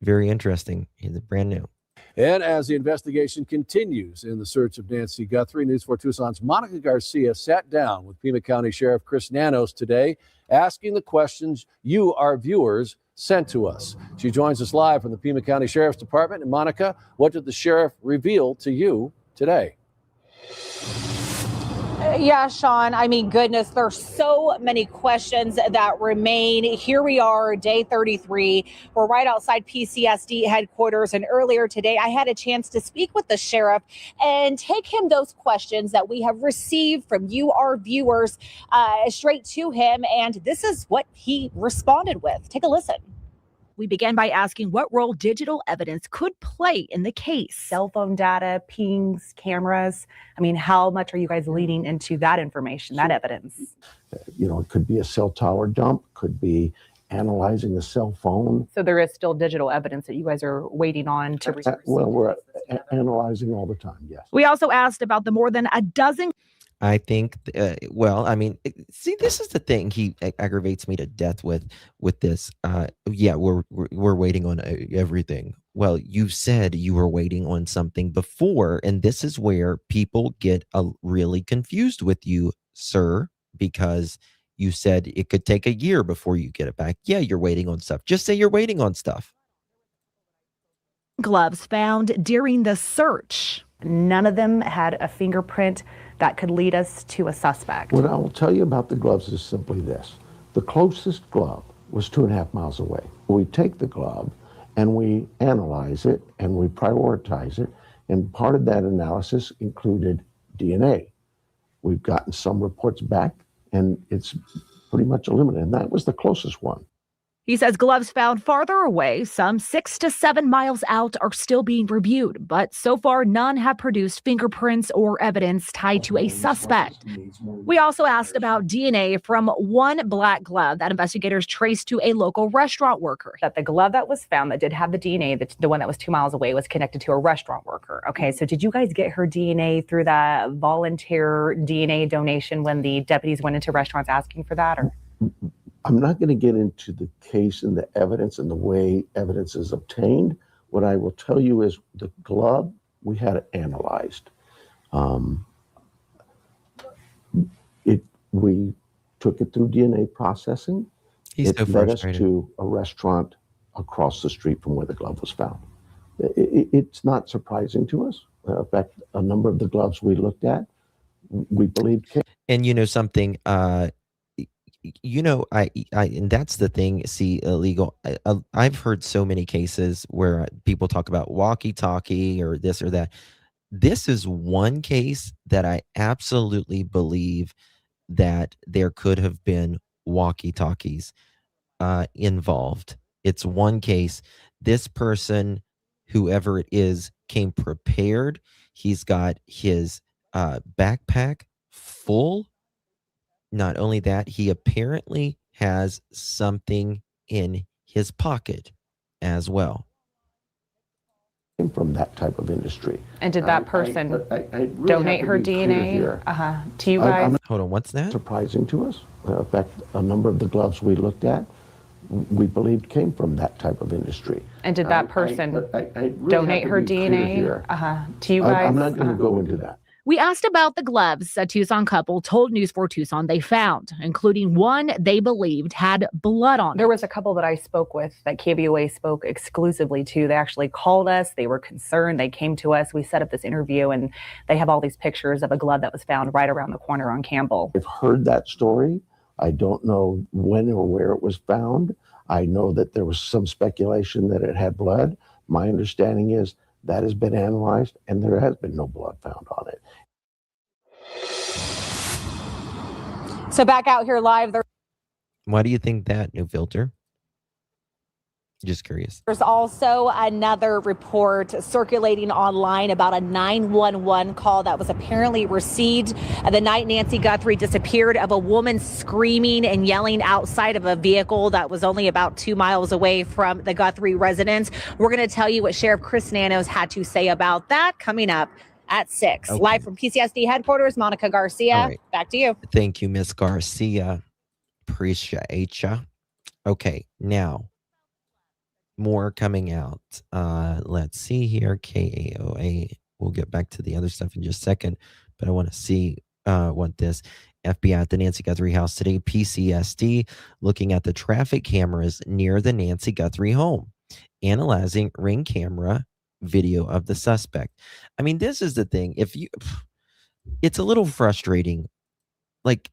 Very interesting. He's brand new. And as the investigation continues in the search of Nancy Guthrie, News 4 Tucson's Monica Garcia sat down with Pima County Sheriff Chris Nanos today, asking the questions you, our viewers, sent to us. She joins us live from the Pima County Sheriff's Department. And Monica, what did the sheriff reveal to you today? Yeah, Sean, I mean, goodness, there's so many questions that remain. Here we are, day 33. We're right outside PCSD headquarters. And earlier today, I had a chance to speak with the sheriff and take him those questions that we have received from you, our viewers, straight to him. And this is what he responded with. Take a listen. We began by asking what role digital evidence could play in the case. Cell phone data, pings, cameras. I mean, how much are you guys leaning into that information, that evidence? You know, it could be a cell tower dump, could be analyzing a cell phone. So there is still digital evidence that you guys are waiting on to receive. Well, we're analyzing all the time, yes. We also asked about the more than a dozen. I think, well, I mean, see, this is the thing he aggravates me to death with this. Yeah, we're waiting on everything. Well, you said you were waiting on something before, and this is where people get really confused with you, sir, because you said it could take a year before you get it back. Yeah, you're waiting on stuff. Just say you're waiting on stuff. Gloves found during the search. None of them had a fingerprint that could lead us to a suspect. What I will tell you about the gloves is simply this. The closest glove was 2.5 miles away. We take the glove and we analyze it and we prioritize it. And part of that analysis included DNA. We've gotten some reports back and it's pretty much eliminated. And that was the closest one. He says gloves found farther away, some 6 to 7 miles out, are still being reviewed, but so far none have produced fingerprints or evidence tied to a suspect. We also asked about DNA from one black glove that investigators traced to a local restaurant worker. That the glove that was found that did have the DNA, the one that was 2 miles away, was connected to a restaurant worker. Okay, so did you guys get her DNA through that volunteer DNA donation when the deputies went into restaurants asking for that? Or? I'm not going to get into the case and the evidence and the way evidence is obtained. What I will tell you is the glove, we had it analyzed. We took it through DNA processing. It led us to a restaurant across the street from where the glove was found. It's not surprising to us. In fact, a number of the gloves we looked at, we believed came. And you know something, you know, and that's the thing. See, illegal. I've heard so many cases where people talk about walkie-talkie or this or that. This is one case that I absolutely believe that there could have been walkie-talkies involved. It's one case. This person, whoever it is, came prepared. He's got his backpack full. Not only that, he apparently has something in his pocket as well. From that type of industry. And did that person really donate her DNA to you guys? Hold on, what's that? Surprising to us. In fact, a number of the gloves we looked at, we believed came from that type of industry. And did that person really donate her DNA to you guys? I'm not going to go into that. We asked about the gloves a Tucson couple told News 4 Tucson they found, including one they believed had blood on it. There was a couple that I spoke with that KBOA spoke exclusively to. They actually called us. They were concerned. They came to us. We set up this interview, and they have all these pictures of a glove that was found right around the corner on Campbell. I've heard that story. I don't know when or where it was found. I know that there was some speculation that it had blood. My understanding is that has been analyzed, and there has been no blood found on it. So back out here live, Why do you think that, New Filter? Just curious. there's also another report circulating online about a 911 call that was apparently received the night Nancy Guthrie disappeared, of a woman screaming and yelling outside of a vehicle that was only about 2 miles away from the Guthrie residence. We're going to tell you what Sheriff Chris Nanos had to say about that coming up at 6. Okay. Live from PCSD headquarters, Monica Garcia. All right. Back to you. Thank you, Miss Garcia. Appreciate ya. Okay, now, more coming out. Let's see here. KAOA. We'll get back to the other stuff in just a second, but I want to see what this FBI at the Nancy Guthrie house today. PCSD looking at the traffic cameras near the Nancy Guthrie home, analyzing ring camera video of the suspect. I mean, this is the thing. It's a little frustrating. Like,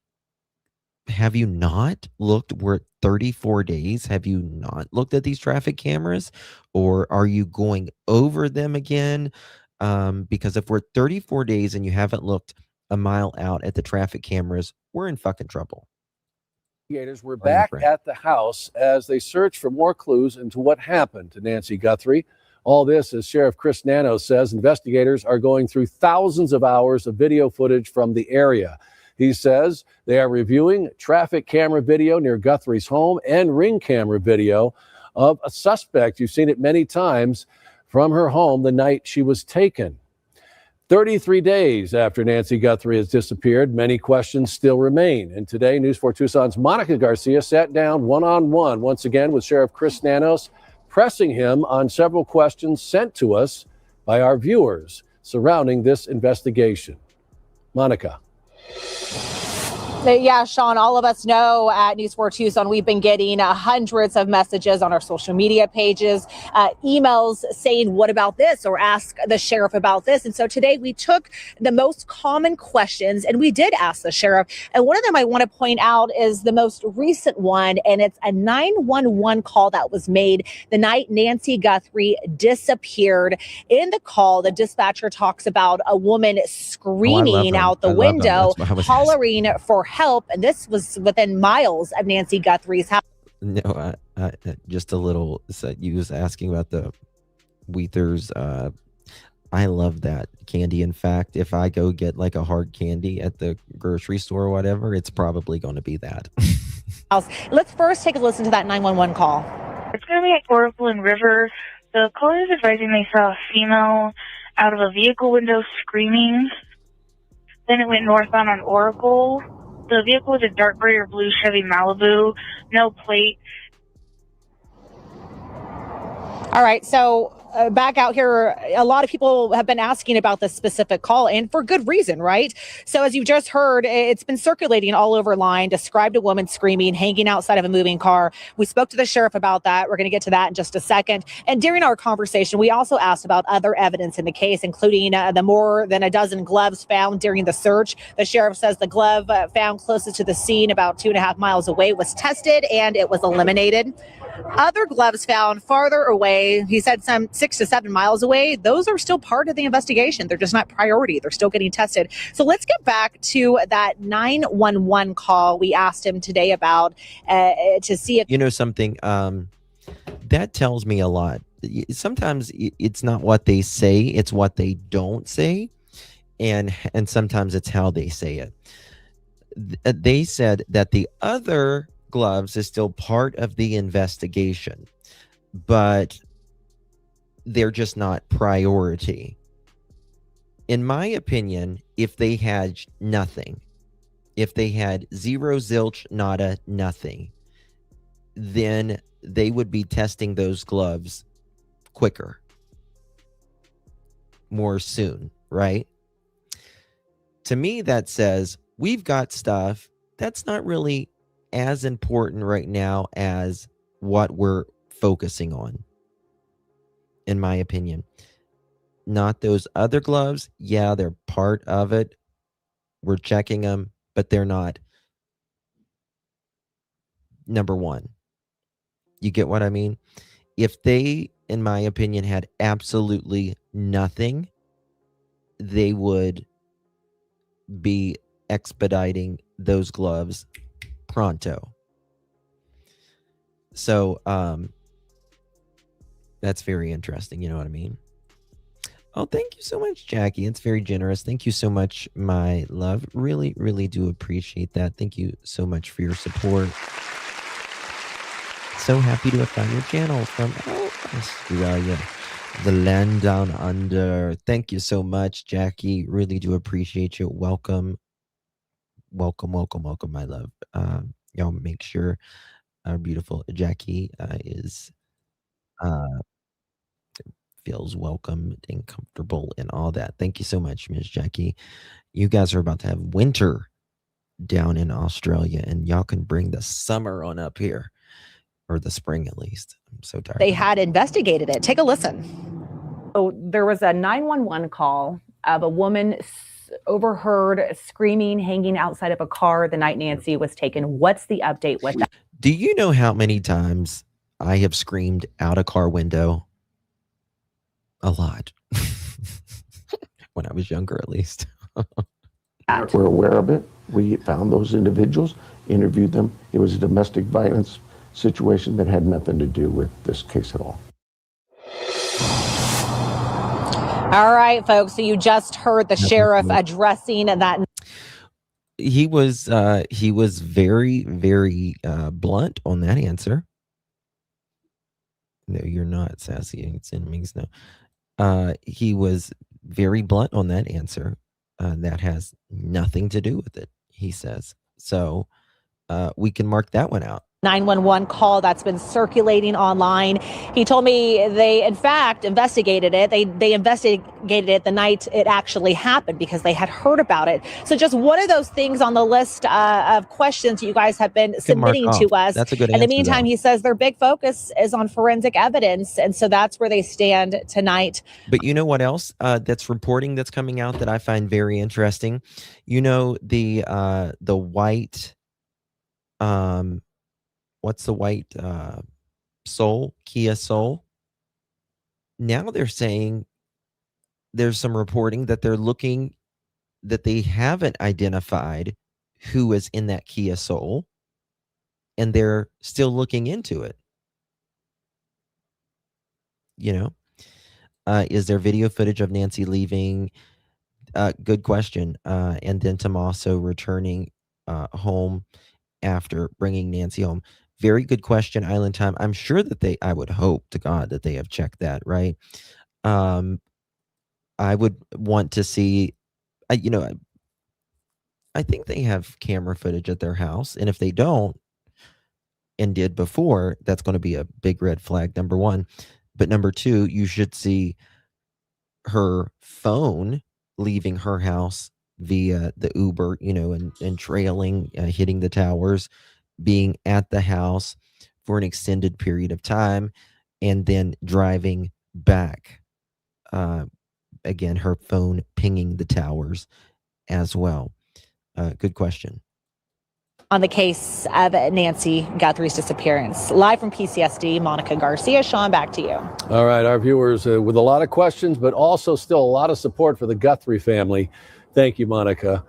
have you not looked? We're 34 days. Have you not looked at these traffic cameras, or are you going over them again? Because if we're 34 days and you haven't looked a mile out at the traffic cameras, we're in fucking trouble. Investigators were back at the house as they search for more clues into what happened to Nancy Guthrie. All this, as Sheriff Chris Nanos says, investigators are going through thousands of hours of video footage from the area. He says they are reviewing traffic camera video near Guthrie's home and ring camera video of a suspect. You've seen it many times from her home the night she was taken. 33 days after Nancy Guthrie has disappeared, many questions still remain. And today, News 4 Tucson's Monica Garcia sat down one-on-one once again with Sheriff Chris Nanos, pressing him on several questions sent to us by our viewers surrounding this investigation. Monica. Yeah, Sean, all of us know at News 4 Tucson, we've been getting hundreds of messages on our social media pages, emails saying, what about this? Or ask the sheriff about this. And so today we took the most common questions and we did ask the sheriff. And one of them I want to point out is the most recent one. And it's a 911 call that was made the night Nancy Guthrie disappeared. In the call, the dispatcher talks about a woman screaming out the window, hollering for help, and this was within miles of Nancy Guthrie's house. No, just a little. So you was asking about the Wheathers. I love that candy. In fact, if I go get like a hard candy at the grocery store or whatever, it's probably going to be that. Let's first take a listen to that 911 call. It's going to be at Oracle and River. The caller is advising they saw a female out of a vehicle window screaming. Then it went northbound on Oracle. The vehicle was a dark gray or blue Chevy Malibu, no plate. All right, so back out here, a lot of people have been asking about this specific call, and for good reason, right? So as you just heard, it's been circulating all over line, described a woman screaming, hanging outside of a moving car. We spoke to the sheriff about that. We're going to get to that in just a second. And during our conversation, we also asked about other evidence in the case, including the more than a dozen gloves found during the search. The sheriff says the glove found closest to the scene, about 2.5 miles away, was tested and it was eliminated. Other gloves found farther away, he said some 6 to 7 miles away, those are still part of the investigation. They're just not priority. They're still getting tested. So let's get back to that 911 call we asked him today about to see if... You know something, that tells me a lot. Sometimes it's not what they say, it's what they don't say. And sometimes it's how they say it. They said that the other gloves is still part of the investigation, but they're just not priority. In my opinion, if they had nothing, if they had zero, zilch, nada, nothing, then they would be testing those gloves quicker, more soon, right? To me, that says we've got stuff that's not really as important right now as what we're focusing on, in my opinion. Not those other gloves. Yeah, they're part of it. We're checking them, but they're not number one. You get what I mean? If they, in my opinion, had absolutely nothing, they would be expediting those gloves pronto. So that's very interesting, you know what I mean? Oh, thank you so much, Jackie. It's very generous. Thank you so much, my love. Really, really do appreciate that. Thank you so much for your support. So happy to have found your channel from Australia, the land down under. Thank you so much, Jackie. Really do appreciate you. Welcome, my love. Y'all make sure our beautiful Jackie is Feels welcome and comfortable and all that. Thank you so much, Ms. Jackie. You guys are about to have winter down in Australia, and y'all can bring the summer on up here, or the spring at least. I'm so tired. They had investigated it. Take a listen. So there was a 911 call of a woman overheard screaming, hanging outside of a car the night Nancy was taken. What's the update with that? Do you know how many times I have screamed out a car window? A lot. When I was younger, at least. We're aware of it. We found those individuals, interviewed them. It was a domestic violence situation that had nothing to do with this case at all. All right, folks. So you just heard the sheriff addressing that. He was very, very blunt on that answer. No, you're not, Sassy. It's enemies. No. He was very blunt on that answer. That has nothing to do with it, he says. So we can mark that one out. 911 call that's been circulating online. He told me they, in fact, investigated it. They investigated it the night it actually happened because they had heard about it. So just one of those things on the list of questions you guys have been submitting to us. That's a good In the answer, meantime, though. he says their big focus is on forensic evidence. And so that's where they stand tonight. But you know what else that's reporting that's coming out that I find very interesting? You know, the white, what's the white Soul, Kia Soul? Now they're saying there's some reporting that they're looking, that they haven't identified who is in that Kia Soul, and they're still looking into it. You know, is there video footage of Nancy leaving? Good question. And then Tommaso returning home after bringing Nancy home. Very good question, Island Time. I'm sure that I would hope to God that they have checked that, right? I would want to see, I think they have camera footage at their house. And if they don't, and did before, that's going to be a big red flag, number one. But number two, you should see her phone leaving her house via the Uber, and trailing, hitting the towers, being at the house for an extended period of time, and then driving back. Again, her phone pinging the towers as well. Good question. On the case of Nancy Guthrie's disappearance. Live from PCSD, Monica Garcia. Sean, back to you. All right, our viewers with a lot of questions, but also still a lot of support for the Guthrie family. Thank you, Monica.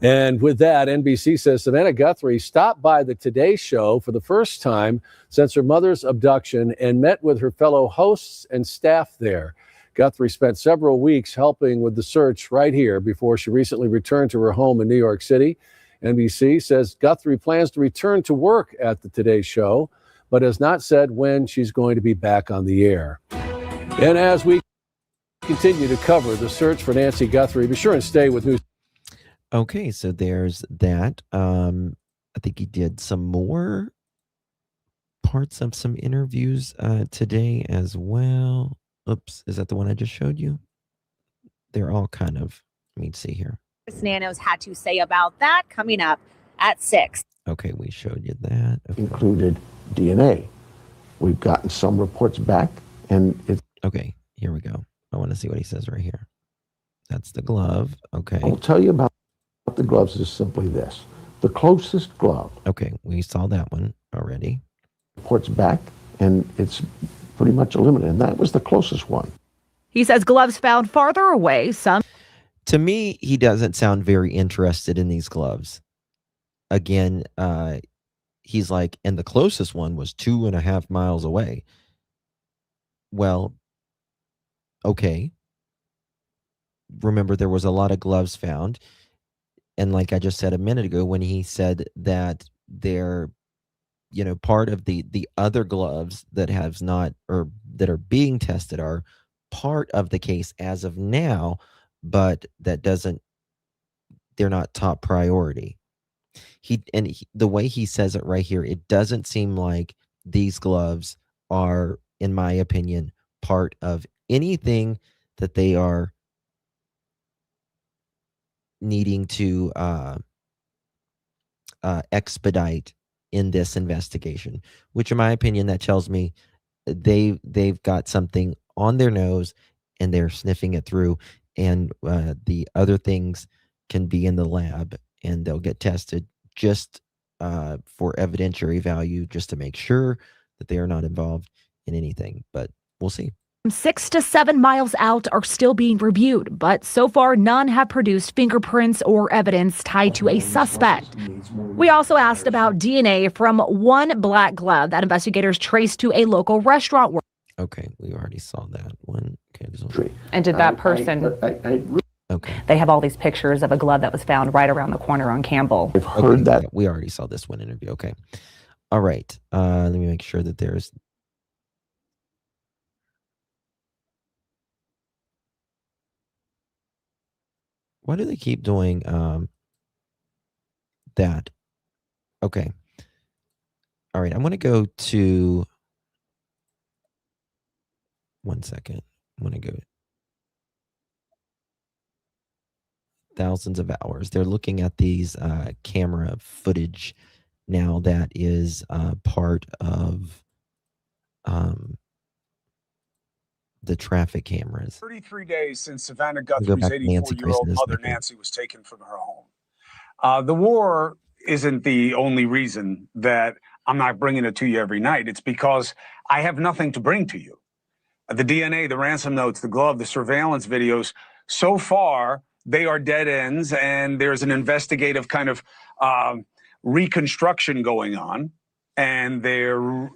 And with that, NBC says Savannah Guthrie stopped by the Today Show for the first time since her mother's abduction and met with her fellow hosts and staff there. Guthrie spent several weeks helping with the search right here before she recently returned to her home in New York City. NBC says Guthrie plans to return to work at the Today Show, but has not said when she's going to be back on the air. And as we continue to cover the search for Nancy Guthrie, be sure and stay with News. Okay, so there's that. I think he did some more parts of some interviews today as well. Oops, is that the one I just showed you? They're all kind of, let me see here. Chris Nanos had to say about that coming up at 6. Okay, we showed you that. Okay. Included DNA. We've gotten some reports back, and it's... Okay, here we go. I want to see what he says right here. That's the glove. Okay. I'll tell you about the gloves is simply this. The closest glove. Okay, we saw that one already. Reports back, and it's pretty much eliminated. And that was the closest one. He says gloves found farther away. To me, he doesn't sound very interested in these gloves. Again, he's like, and the closest one was 2.5 miles away. Well, okay. Remember, there was a lot of gloves found. And like I just said a minute ago, when he said that they're, part of the other gloves that have not, or that are being tested, are part of the case as of now, but that doesn't, they're not top priority. The way he says it right here, it doesn't seem like these gloves are in my opinion, part of anything that they are needing to expedite in this investigation, which in my opinion, that tells me they've got something on their nose and they're sniffing it through, and the other things can be in the lab and they'll get tested just for evidentiary value, just to make sure that they are not involved in anything. But we'll see. 6 to 7 miles out are still being reviewed, but so far none have produced fingerprints or evidence tied to a suspect. We also asked about DNA from one black glove that investigators traced to a local restaurant worker. Okay, we already saw that one. And did that person? Okay. They have all these pictures of a glove that was found right around the corner on Campbell. I've heard that. Yeah, we already saw this one interview. Okay. All right. Let me make sure that there's. Why do they keep doing that? Okay. All right. I'm going to go to. One second. I'm going to go. Thousands of hours. They're looking at these camera footage now that is part of the traffic cameras. 33 days since Savannah We'll go Guthrie's back to Nancy Grace 84-year-old in a mother, second. Nancy, was taken from her home. The war isn't the only reason that I'm not bringing it to you every night. It's because I have nothing to bring to you. The DNA, the ransom notes, the glove, the surveillance videos, so far, they are dead ends, and there's an investigative kind of reconstruction going on, and they're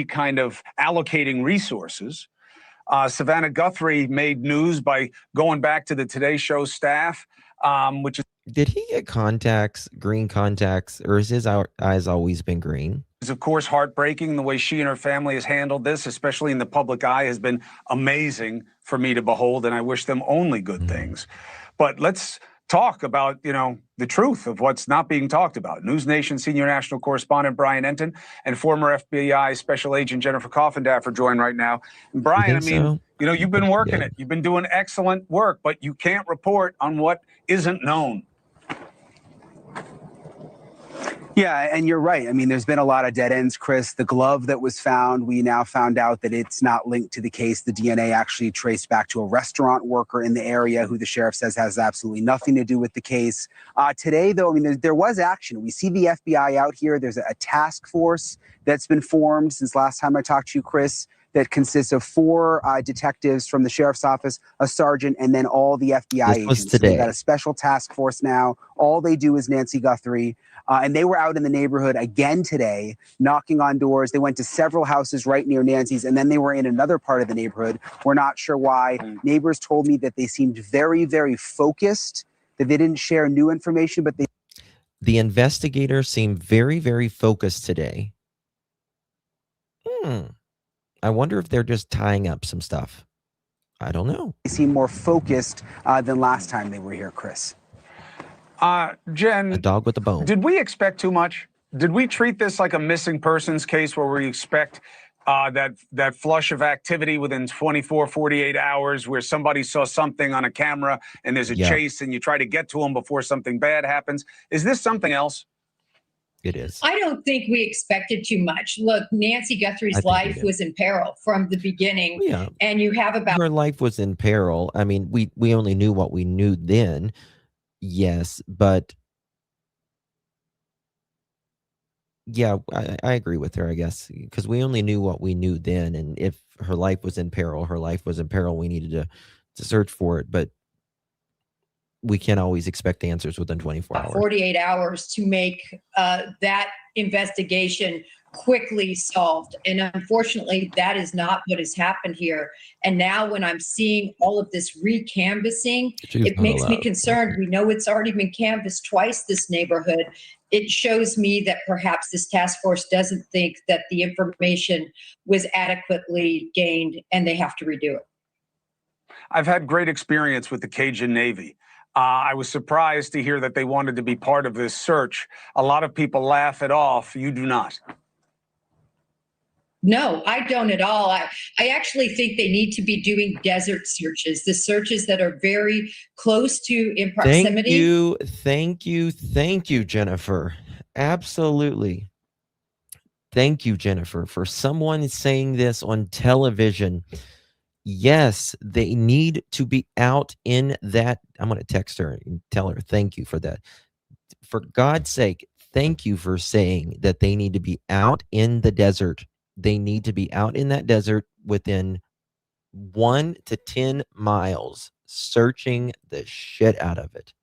kind of allocating resources. Savannah Guthrie made news by going back to the Today Show staff, which is. Did he get contacts, green contacts, or has his eyes always been green? It's of course heartbreaking. The way she and her family has handled this, especially in the public eye, has been amazing for me to behold, and I wish them only good things. But let's talk about, the truth of what's not being talked about. News Nation senior national correspondent Brian Enton and former FBI Special Agent Jennifer Coffindaffer join right now. And Brian, so? You've been working it. You've been doing excellent work, but you can't report on what isn't known. Yeah, and you're right. There's been a lot of dead ends, Chris. The glove that was found, we now found out that it's not linked to the case. The DNA actually traced back to a restaurant worker in the area who the sheriff says has absolutely nothing to do with the case. Today, though, there was action. We see the FBI out here. There's a task force that's been formed since last time I talked to you, Chris, that consists of 4 detectives from the sheriff's office, a sergeant, and then all the FBI This was agents. So today. they've got a special task force now. All they do is Nancy Guthrie. And they were out in the neighborhood again today, knocking on doors. They went to several houses right near Nancy's, and then they were in another part of the neighborhood. We're not sure why. Neighbors told me that they seemed very, very focused, that they didn't share new information, but The investigators seem very, very focused today. I wonder if they're just tying up some stuff. I don't know. they seem more focused than last time they were here, Chris. Jen, A dog with a bone. did we expect too much? Did we treat this like a missing persons case where we expect that flush of activity within 24, 48 hours where somebody saw something on a camera and there's a chase and you try to get to them before something bad happens? Is this something else? It is. I don't think we expected too much. Look, Nancy Guthrie's life was in peril from the beginning. Yeah. And you have about Her life was in peril. We only knew what we knew then. Yes, but yeah, I agree with her, I guess, because we only knew what we knew then. And if her life was in peril, her life was in peril. We needed to search for it. But we can't always expect answers within 24 hours. 48 hours to make that investigation quickly solved. And unfortunately, that is not what has happened here. And now when I'm seeing all of this re-canvassing, it makes me concerned. We know it's already been canvassed twice, this neighborhood. It shows me that perhaps this task force doesn't think that the information was adequately gained and they have to redo it. I've had great experience with the Cajun Navy. I was surprised to hear that they wanted to be part of this search. A lot of people laugh it off. You do not. No, I don't at all. I actually think they need to be doing desert searches, the searches that are very close to in proximity. Thank you, Jennifer. Absolutely. Thank you, Jennifer, for someone saying this on television. Yes, they need to be out in that. I'm going to text her and tell her, thank you for that. For God's sake, thank you for saying that they need to be out in the desert. They need to be out in that desert within 1 to 10 miles, searching the shit out of it.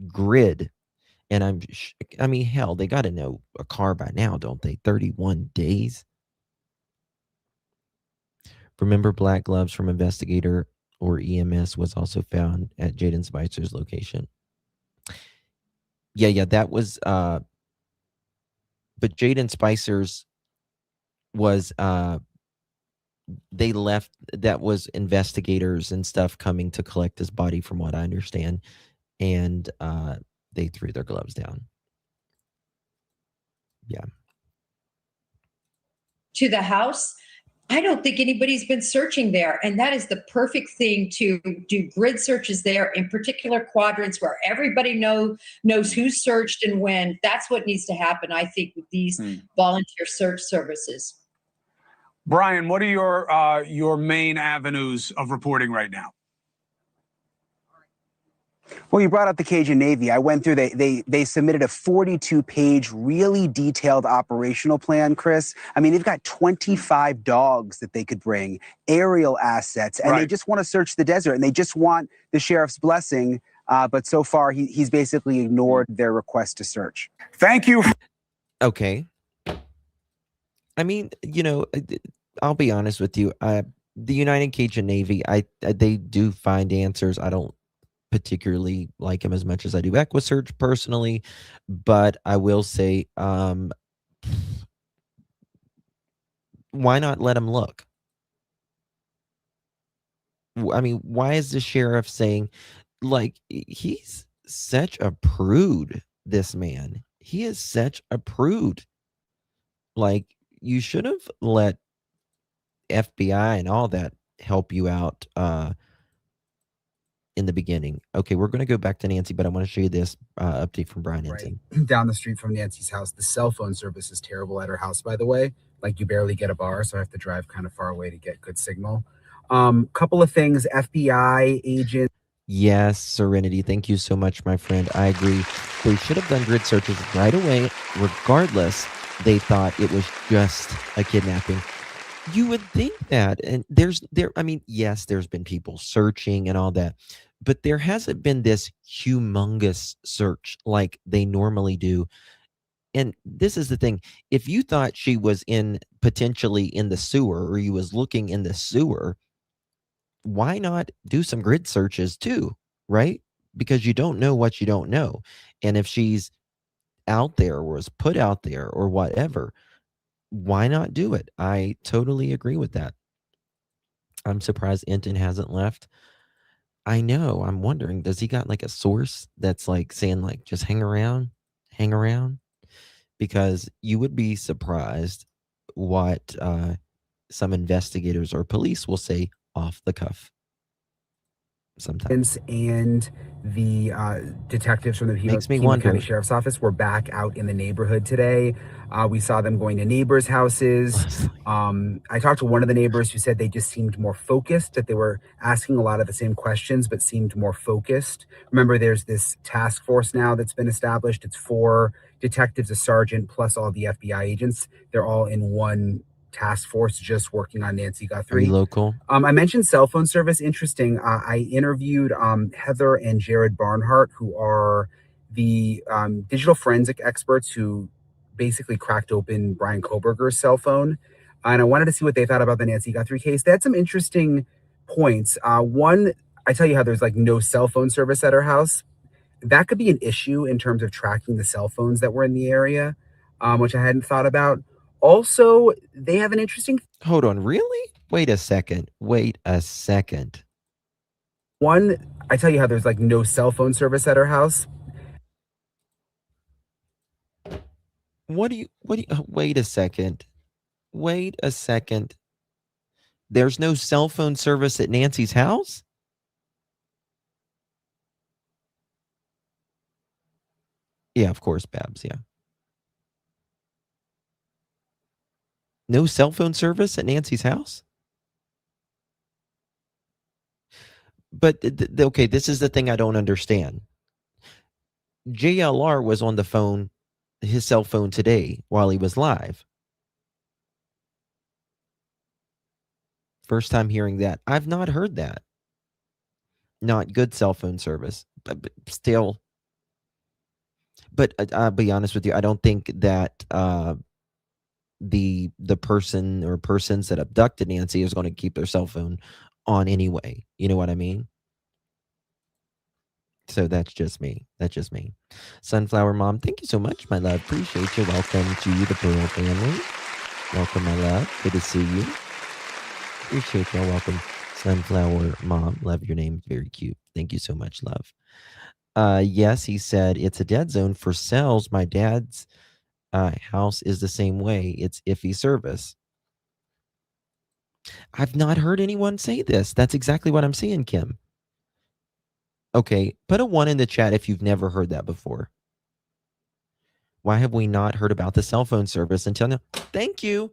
Grid. And I mean, hell, they got to know a car by now, don't they? 31 days. Remember, black gloves from investigator or EMS was also found at Jaden Spicer's location. Yeah, that was but Jaden Spicer's was they left, that was investigators and stuff coming to collect his body from what I understand, and they threw their gloves down. Yeah. To the house, I don't think anybody's been searching there. And that is the perfect thing to do grid searches there in particular quadrants where everybody knows who's searched and when. That's what needs to happen, I think, with these volunteer search services. Brian, what are your main avenues of reporting right now? Well, you brought up the Cajun Navy. I went through, they submitted a 42-page, really detailed operational plan, Chris. I mean, they've got 25 dogs that they could bring, aerial assets, and they just want to search the desert, and they just want the sheriff's blessing. But so far, he's basically ignored their request to search. Thank you. Okay. I mean, I'll be honest with you. The United Cajun Navy, they do find answers. I don't particularly like him as much as I do EquiSearch personally, but I will say, why not let him look? I mean, why is the sheriff saying, like, he's such a prude, this man. He is such a prude. Like, you should have let FBI and all that help you out in the beginning. Okay, we're going to go back to Nancy, but I want to show you this update from Brian Ensign. Down the street from Nancy's house, the cell phone service is terrible at her house, by the way. Like, you barely get a bar, so I have to drive kind of far away to get good signal. Couple of things, FBI agent. Yes, Serenity, thank you so much, my friend. I agree. They should have done grid searches right away. Regardless, they thought it was just a kidnapping. You would think that, and I mean, yes, there's been people searching and all that, but there hasn't been this humongous search like they normally do. And this is the thing. If you thought she was potentially in the sewer, or you was looking in the sewer, why not do some grid searches too, right? Because you don't know what you don't know. And if she's out there or was put out there or whatever, why not do it? I totally agree with that. I'm surprised Enton hasn't left. I know. I'm wondering, does he got like a source that's like saying like, just hang around? Because you would be surprised what some investigators or police will say off the cuff sometimes. And the detectives from the Pima County Sheriff's Office were back out in the neighborhood today. We saw them going to neighbors' houses. I talked to one of the neighbors who said they just seemed more focused, that they were asking a lot of the same questions, but seemed more focused. Remember, there's this task force now that's been established. It's 4 detectives, a sergeant, plus all the FBI agents. They're all in one task force just working on Nancy Guthrie. Local. I mentioned cell phone service. Interesting. I interviewed Heather and Jared Barnhart, who are the digital forensic experts who basically cracked open Brian Koberger's cell phone. And I wanted to see what they thought about the Nancy Guthrie case. They had some interesting points. One, I tell you how there's like no cell phone service at her house. That could be an issue in terms of tracking the cell phones that were in the area, which I hadn't thought about. Also, they have an interesting... Hold on, really? Wait a second. One, I tell you how there's like no cell phone service at her house. What do you, wait a second. Wait a second. There's no cell phone service at Nancy's house? Yeah, of course, Babs. Yeah. No cell phone service at Nancy's house? But okay, this is the thing I don't understand. JLR was on the phone, his cell phone today while he was live. First time hearing that. I've not heard that. Not good cell phone service, but still. But I'll be honest with you, I don't think that the person or persons that abducted Nancy is going to keep their cell phone on anyway. You know what I mean? So that's just me. That's just me. Sunflower Mom, thank you so much, my love. Appreciate you. Welcome to the Pearl family. Welcome, my love. Good to see you. Appreciate y'all. Welcome, Sunflower Mom. Love your name. Very cute. Thank you so much, love. Yes, he said it's a dead zone for cells. My dad's house is the same way. It's iffy service. I've not heard anyone say this. That's exactly what I'm saying, Kim. Okay, put a 1 in the chat if you've never heard that before. Why have we not heard about the cell phone service until now? Thank you.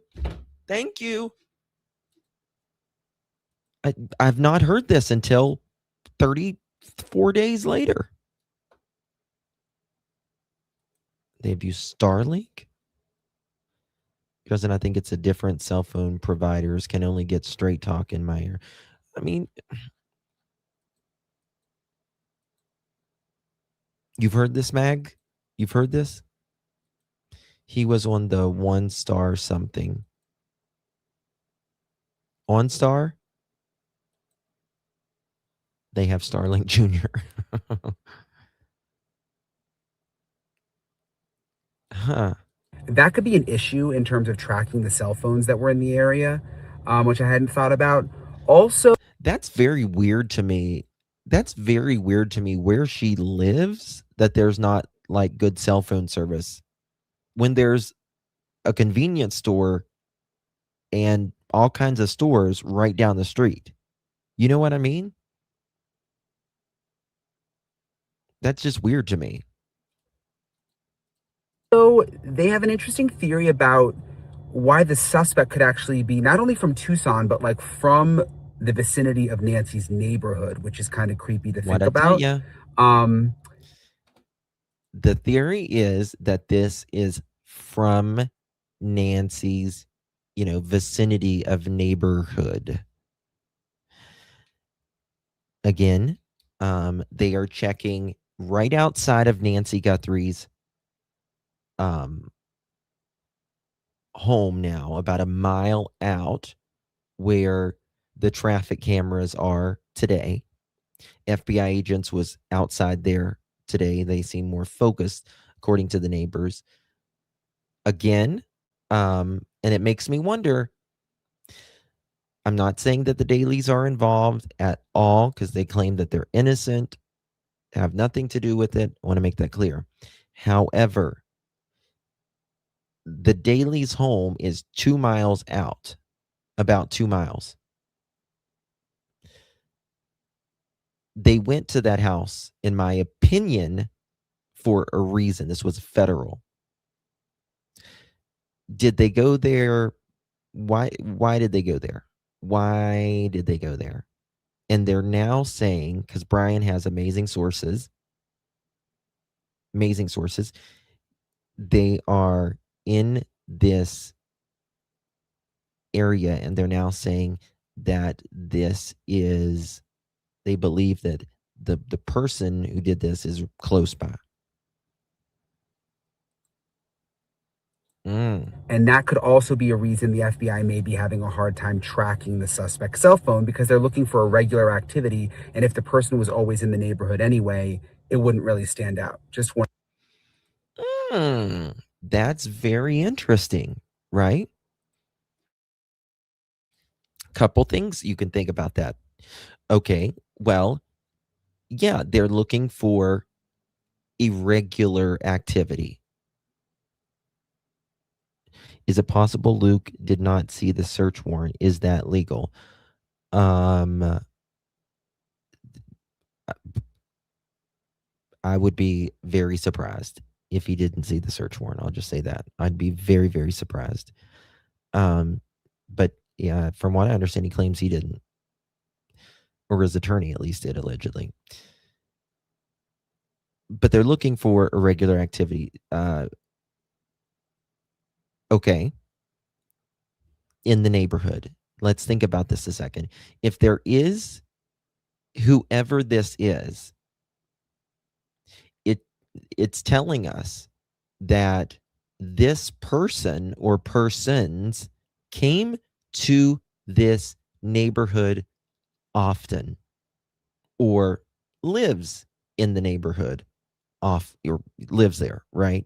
Thank you. I've not heard this until 34 days later. They've used Starlink? Because I think it's a different cell phone providers can only get straight talk in my ear. I mean, you've heard this, Mag? You've heard this? He was on the OneStar something. OnStar? They have Starlink Jr. Huh. That could be an issue in terms of tracking the cell phones that were in the area, which I hadn't thought about. Also, that's very weird to me. That's very weird to me where she lives, that there's not like good cell phone service when there's a convenience store and all kinds of stores right down the street. You know what I mean? That's just weird to me. So they have an interesting theory about why the suspect could actually be not only from Tucson, but like from the vicinity of Nancy's neighborhood, which is kind of creepy to think about. The theory is that this is from Nancy's, vicinity of neighborhood. Again, they are checking right outside of Nancy Guthrie's home now, about a mile out where the traffic cameras are today. FBI agents was outside there today. They seem more focused, according to the neighbors. Again, and it makes me wonder. I'm not saying that the Dailies are involved at all because they claim that they're innocent, have nothing to do with it. I want to make that clear. However, the Dailies' home is 2 miles out, about 2 miles. They went to that house, in my opinion, for a reason. This was federal. Did they go there? Why did they go there? Why did they go there? And they're now saying, because Brian has amazing sources, they are in this area and they're now saying that they believe that the person who did this is close by. And that could also be a reason the FBI may be having a hard time tracking the suspect's cell phone, because they're looking for a regular activity. And if the person was always in the neighborhood anyway, it wouldn't really stand out. Just one. That's very interesting, right? Couple things you can think about that. Okay, well, yeah, they're looking for irregular activity. Is it possible Luke did not see the search warrant? Is that legal? I would be very surprised if he didn't see the search warrant. I'll just say that. I'd be very, very surprised. But yeah, from what I understand, he claims he didn't. Or his attorney at least did, allegedly. But they're looking for irregular activity. Okay. In the neighborhood. Let's think about this a second. If there is, whoever this is, it's telling us that this person or persons came to this neighborhood often or lives in the neighborhood or lives there, right?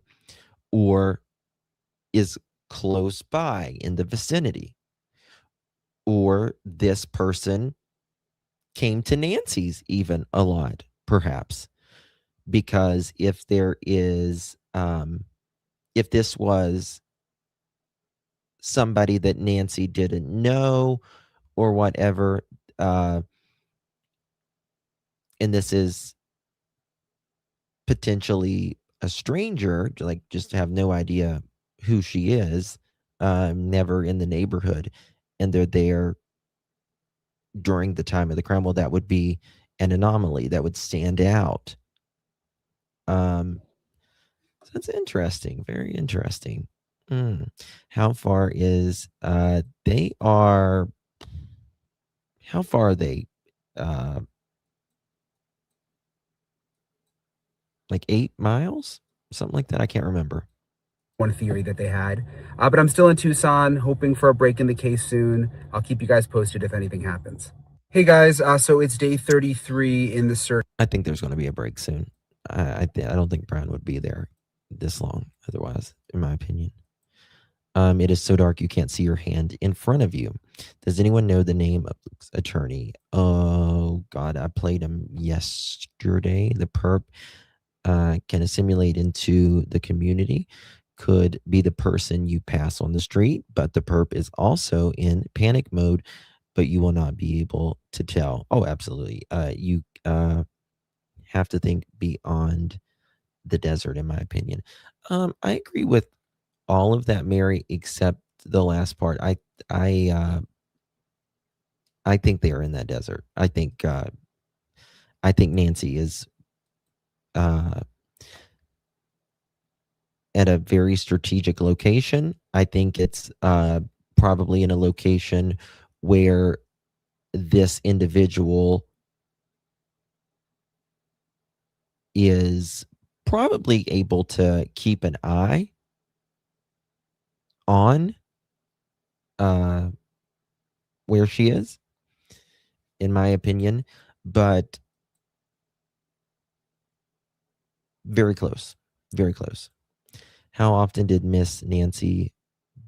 Or is close by in the vicinity. Or this person came to Nancy's even a lot, perhaps. Because if there is, if this was somebody that Nancy didn't know or whatever, and this is potentially a stranger, like just have no idea who she is, never in the neighborhood, and they're there during the time of the crime, well, that would be an anomaly that would stand out. So that's interesting. Very interesting. How far is they are? How far are they? Like 8 miles, something like that. I can't remember. One theory that they had, but I'm still in Tucson, hoping for a break in the case soon. I'll keep you guys posted if anything happens. Hey guys, so it's day 33 in the search. I think there's going to be a break soon. I don't think Brown would be there this long otherwise, in my opinion. It is so dark you can't see your hand in front of you. Does anyone know the name of Luke's attorney? Oh God, I played him yesterday. The perp can assimilate into the community. Could be the person you pass on the street, but the perp is also in panic mode, but you will not be able to tell. Oh, absolutely. You have to think beyond the desert, in my opinion. I agree with all of that, Mary, except the last part. I think they are in that desert. I think Nancy is at a very strategic location. I think it's probably in a location where this individual is probably able to keep an eye on where she is, in my opinion, but very close. Very close. How often did Miss Nancy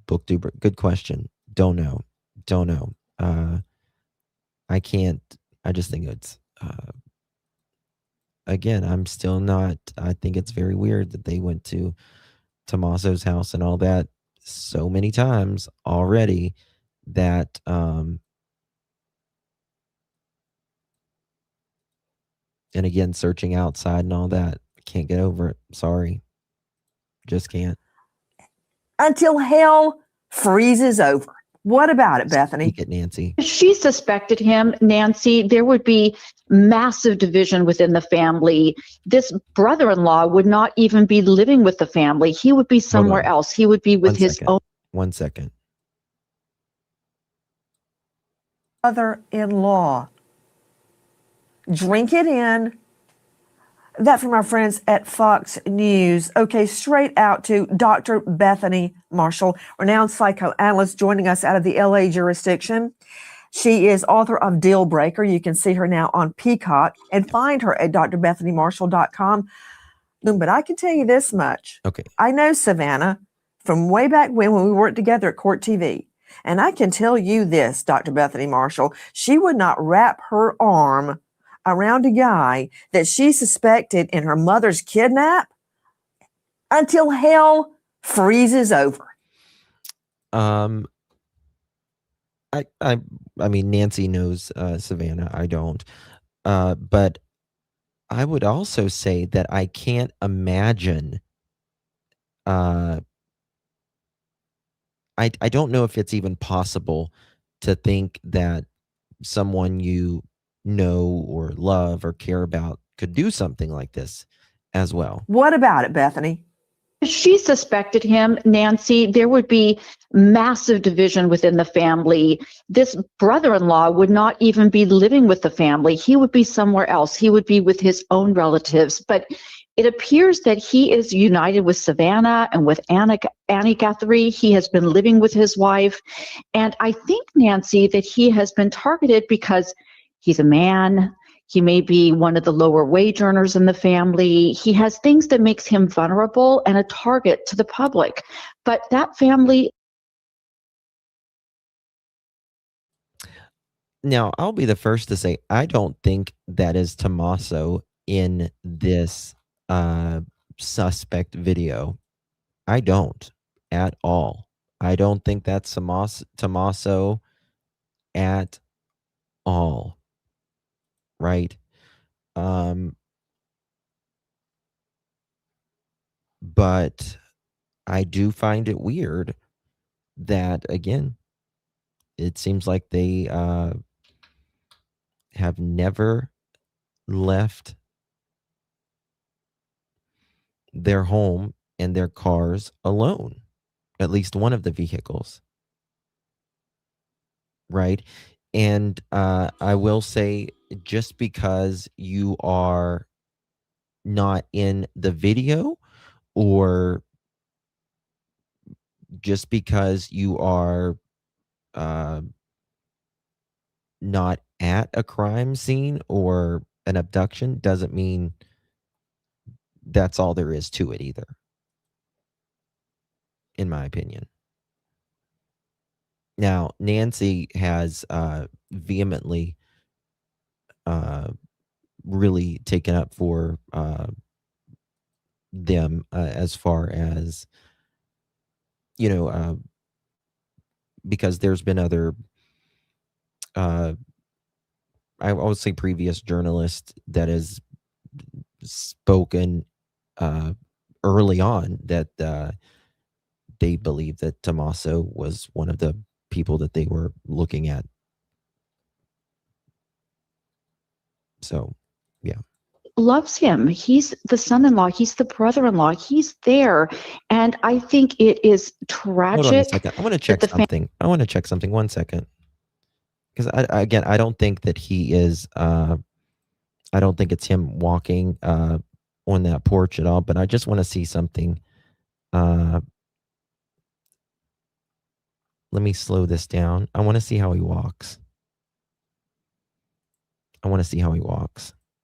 book do? Good question. Don't know. I can't. I just think it's again, I'm still not. I think it's very weird that they went to Tommaso's house and all that so many times already that and again, searching outside and all that. Can't get over it. Sorry. Just can't. Until hell freezes over. What about it, Bethany? Speak it, Nancy. If she suspected him, Nancy, there would be massive division within the family. This brother-in-law would not even be living with the family. He would be somewhere else. He would be with his own. 1 second. Brother-in-law. Drink it in. That from our friends at Fox News. Okay, straight out to Dr. Bethany Marshall, renowned psychoanalyst, joining us out of the LA jurisdiction. She is author of Deal Breaker. You can see her now on Peacock and find her at drbethanymarshall.com. But I can tell you this much. Okay. I know Savannah from way back when we worked together at Court TV. And I can tell you this, Dr. Bethany Marshall, she would not wrap her arm around a guy that she suspected in her mother's kidnap until hell freezes over. Um, I mean, Nancy knows Savannah. I don't. But I would also say that I can't imagine. I don't know if it's even possible to think that someone you know or love or care about could do something like this as well. What about it, Bethany? If she suspected him, Nancy, there would be massive division within the family. This brother-in-law would not even be living with the family. He would be somewhere else. He would be with his own relatives. But it appears that he is united with Savannah and with Annie Guthrie. He has been living with his wife. And I think, Nancy, that he has been targeted because he's a man. He may be one of the lower wage earners in the family. He has things that makes him vulnerable and a target to the public. But that family. Now, I'll be the first to say I don't think that is Tommaso in this suspect video. I don't at all. I don't think that's Tommaso at all. Right? But I do find it weird that, again, it seems like they have never left their home and their cars alone, at least one of the vehicles. Right? And I will say, just because you are not in the video, or just because you are not at a crime scene or an abduction, doesn't mean that's all there is to it either, in my opinion. Now, Nancy has vehemently really taken up for them as far as, because there's been other, I would say, previous journalists that has spoken early on that they believe that Tommaso was one of the people that they were looking at. So, yeah. Loves him. He's the son-in-law. He's the brother-in-law. He's there. And I think it is tragic. Hold on a second. I want to check something. I want to check something. 1 second. Because, again, I don't think that he is, I don't think it's him walking on that porch at all, but I just want to see something. Let me slow this down. I want to see how he walks.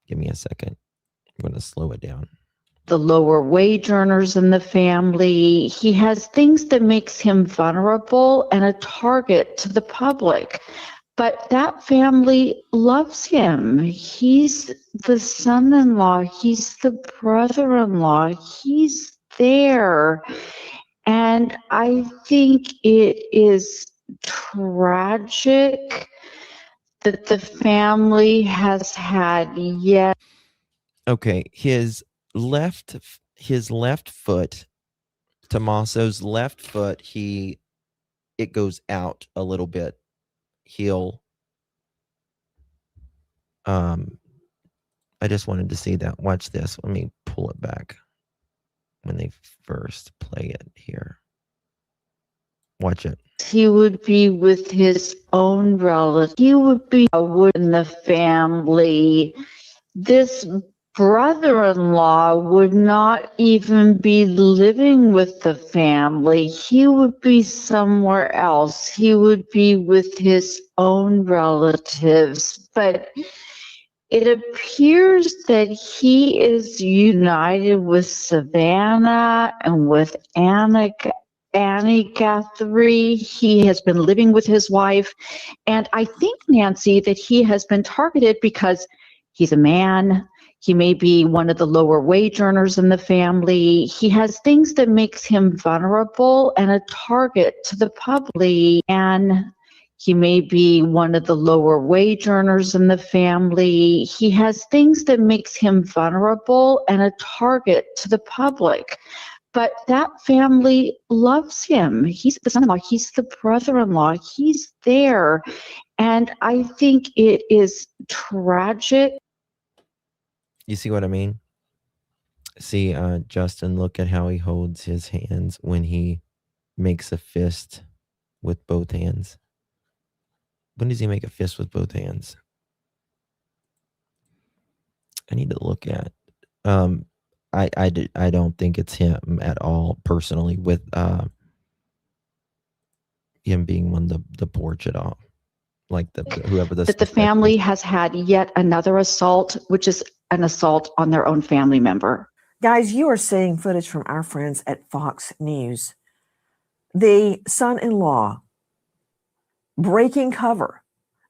Give me a second. I'm going to slow it down. The lower wage earners in the family. He has things that makes him vulnerable and a target to the public. But that family loves him. He's the son-in-law. He's the brother-in-law. He's there. And I think it is tragic that the family has had yet. Okay, his left foot, Tommaso's left foot, it goes out a little bit. I just wanted to see that. Watch this. Let me pull it back when they first play it here. Watch it. He would be with his own relative. He would be in the family. This brother-in-law would not even be living with the family. He would be somewhere else. He would be with his own relatives. But it appears that he is united with Savannah and with Annie Guthrie. He has been living with his wife. And I think, Nancy, that he has been targeted because he's a man. He may be one of the lower wage earners in the family. He has things that makes him vulnerable and a target to the public. And he may be one of the lower wage earners in the family. He has things that makes him vulnerable and a target to the public. But that family loves him. He's the son-in-law. He's the brother-in-law. He's there. And I think it is tragic. You see what I mean? See, Justin, look at how he holds his hands when he makes a fist with both hands. When does he make a fist with both hands? I need to look at. I don't think it's him at all personally, with him being on the porch at all. Like whoever the That the family has had yet another assault, which is an assault on their own family member. Guys, you are seeing footage from our friends at Fox News. The son-in-law breaking cover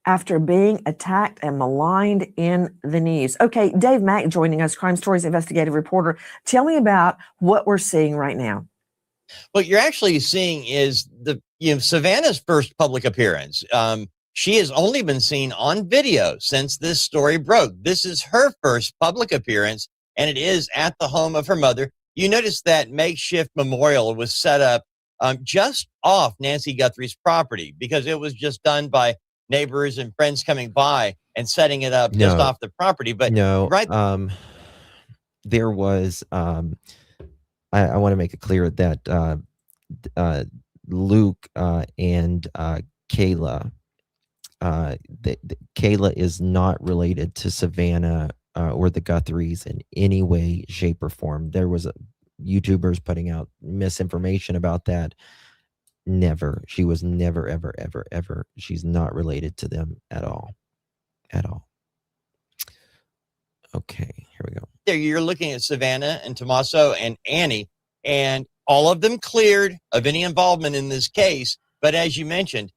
after being attacked and maligned in the news. Okay, Dave Mack joining us, Crime Stories investigative reporter. Tell me about what we're seeing right now. What you're actually seeing is Savannah's first public appearance. She has only been seen on video since this story broke. This is her first public appearance, and it is at the home of her mother. You notice that makeshift memorial was set up just off Nancy Guthrie's property because it was just done by neighbors and friends coming by and setting it up just off the property. But right, there was. I want to make it clear that Luke and Kayla. Kayla is not related to Savannah or the Guthries in any way, shape, or form. There was YouTubers putting out misinformation about that. Never. She was never, ever, ever, ever. She's not related to them at all. At all. Okay, here we go. There you're looking at Savannah and Tommaso and Annie, and all of them cleared of any involvement in this case. But as you mentioned,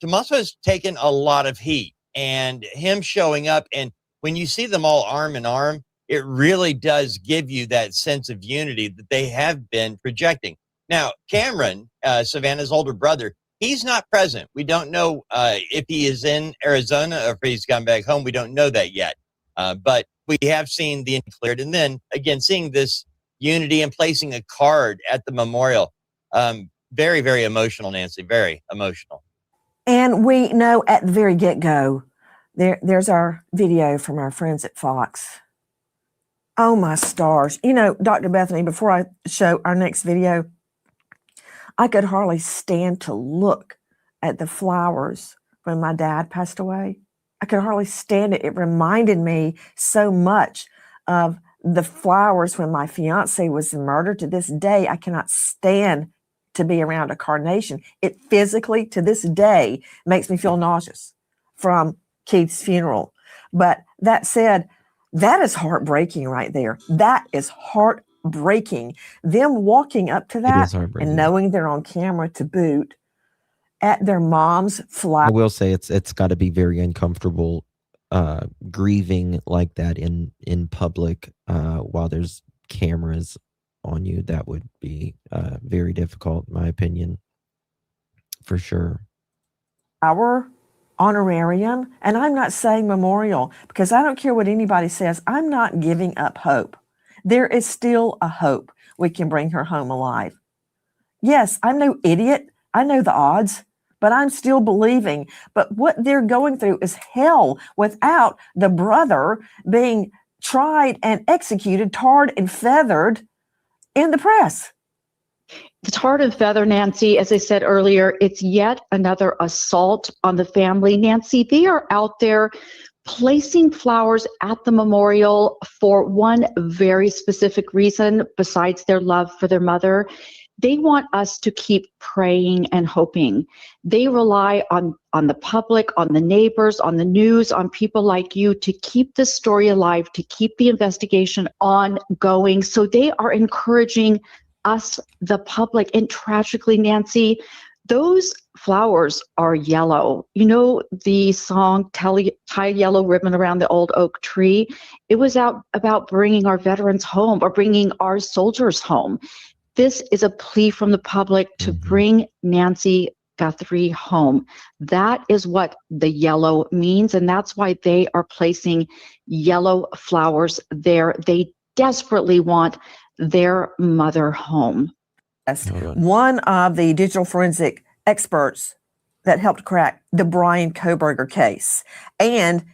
Tommaso has taken a lot of heat, and him showing up, and when you see them all arm in arm, it really does give you that sense of unity that they have been projecting. Now, Cameron, Savannah's older brother, he's not present. We don't know if he is in Arizona or if he's gone back home. We don't know that yet. But we have seen the cleared. And then, again, seeing this unity and placing a card at the memorial. Very, very emotional, Nancy. Very emotional. And we know at the very get-go, there's our video from our friends at Fox. Oh, my stars. Dr. Bethany, before I show our next video, I could hardly stand to look at the flowers when my dad passed away. I could hardly stand it. It reminded me so much of the flowers when my fiance was murdered. To this day, I cannot stand to be around a carnation. It physically, to this day, makes me feel nauseous from Keith's funeral. But that said, that is heartbreaking right there. That is heartbreaking. Them walking up to that and knowing they're on camera to boot at their mom's flat. I will say it's got to be very uncomfortable grieving like that in public while there's cameras on you. That would be very difficult, in my opinion, for sure. Our honorarium, and I'm not saying memorial because I don't care what anybody says. I'm not giving up hope. There is still a hope we can bring her home alive. Yes, I'm no idiot. I know the odds, but I'm still believing. But what they're going through is hell without the brother being tried and executed, tarred and feathered in the press. The tarred and feather, Nancy, as I said earlier, it's yet another assault on the family. Nancy, they are out there placing flowers at the memorial for one very specific reason besides their love for their mother. They want us to keep praying and hoping. They rely on the public, on the neighbors, on the news, on people like you to keep the story alive, to keep the investigation ongoing. So they are encouraging us, the public. And tragically, Nancy, Those flowers are yellow. You know the song Tie a Yellow Ribbon Around the Old Oak Tree? It was about bringing our veterans home or bringing our soldiers home. This is a plea from the public to bring Nancy Guthrie home. That is what the yellow means, and that's why they are placing yellow flowers there. They desperately want their mother home. One of the digital forensic experts that helped crack the Brian Kohberger case. And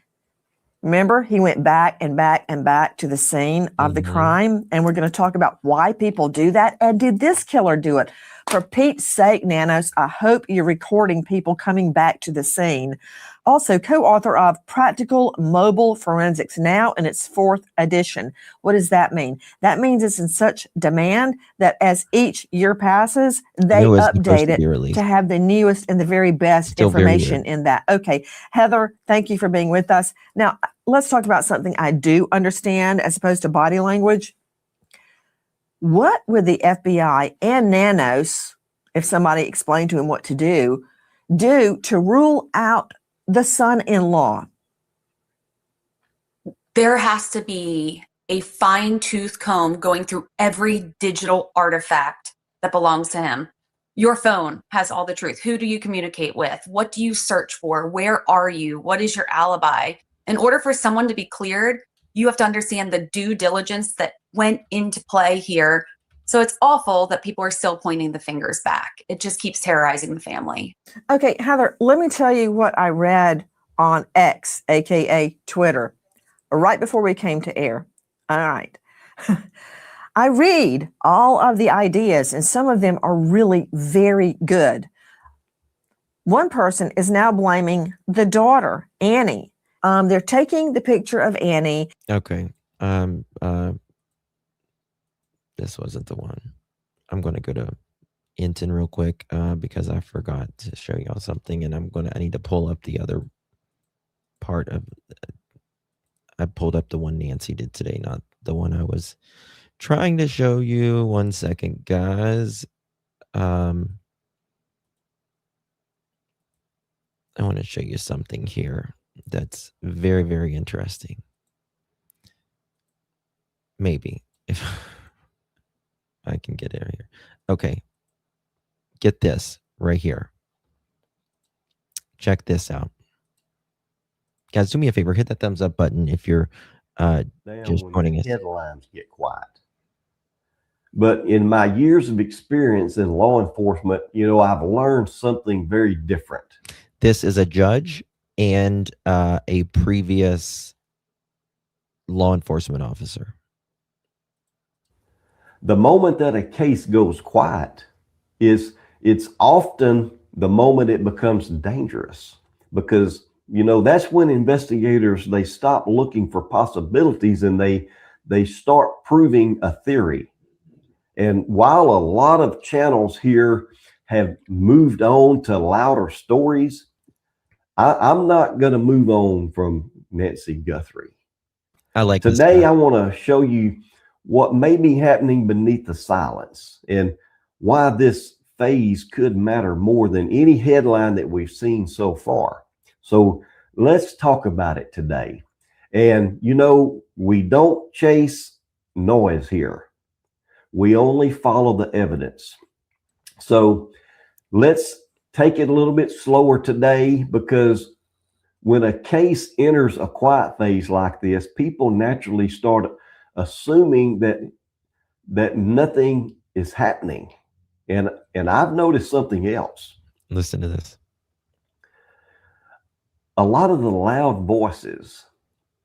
remember, he went back and back and back to the scene of the crime. And we're going to talk about why people do that. And did this killer do it? For Pete's sake, Nanos, I hope you're recording people coming back to the scene. Also, co-author of Practical Mobile Forensics, now in its 4th edition. What does that mean? That means it's in such demand that as each year passes, they update it to have the newest and the very best information in that. Okay, Heather, thank you for being with us. Now, let's talk about something I do understand as opposed to body language. What would the FBI and Nanos, if somebody explained to him what to do to rule out the son-in-law? There has to be a fine-tooth comb going through every digital artifact that belongs to him. Your phone has all the truth. Who do you communicate with? What do you search for? Where are you? What is your alibi? In order for someone to be cleared, you have to understand the due diligence that went into play here. So it's awful that people are still pointing the fingers back. It just keeps terrorizing the family. Okay, Heather, let me tell you what I read on X, aka Twitter, right before we came to air. All right. I read all of the ideas, and some of them are really very good. One person is now blaming the daughter, Annie. They're taking the picture of Annie. Okay. This wasn't the one. I'm going to go to Inton real quick because I forgot to show y'all something, and I need to pull up the other part of. I pulled up the one Nancy did today, not the one I was trying to show you. 1 second, guys. I want to show you something here that's very, very interesting. Maybe if I can get it here. Okay. Get this right here. Check this out. Guys, do me a favor. Hit that thumbs up button if you're just joining us. Headlines get quiet. But in my years of experience in law enforcement, I've learned something very different. This is a judge and a previous law enforcement officer. The moment that a case goes quiet it's often the moment it becomes dangerous, because that's when investigators, they stop looking for possibilities and they start proving a theory. And while a lot of channels here have moved on to louder stories, I'm not going to move on from Nancy Guthrie. I like today. I want to show you what may be happening beneath the silence and why this phase could matter more than any headline that we've seen so far. So let's talk about it today. And we don't chase noise here. We only follow the evidence. So let's take it a little bit slower today, because when a case enters a quiet phase like this, people naturally start assuming that nothing is happening. And I've noticed something else. Listen to this. A lot of the loud voices,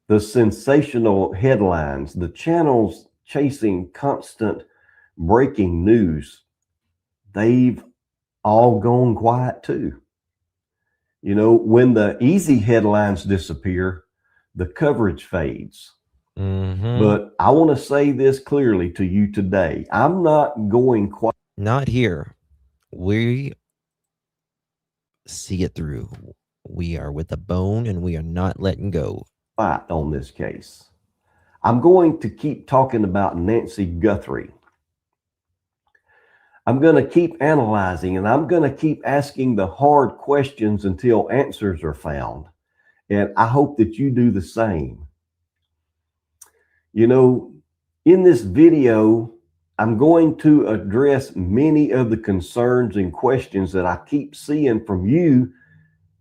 the sensational headlines, the channels chasing constant breaking news, they've all gone quiet too. When the easy headlines disappear, the coverage fades. But I want to say this clearly to you today. I'm not going quiet. Not here. We see it through. We are with a bone and we are not letting go. On this case, I'm going to keep talking about Nancy Guthrie. I'm going to keep analyzing, and I'm going to keep asking the hard questions until answers are found. And I hope that you do the same. You know, in this video, I'm going to address many of the concerns and questions that I keep seeing from you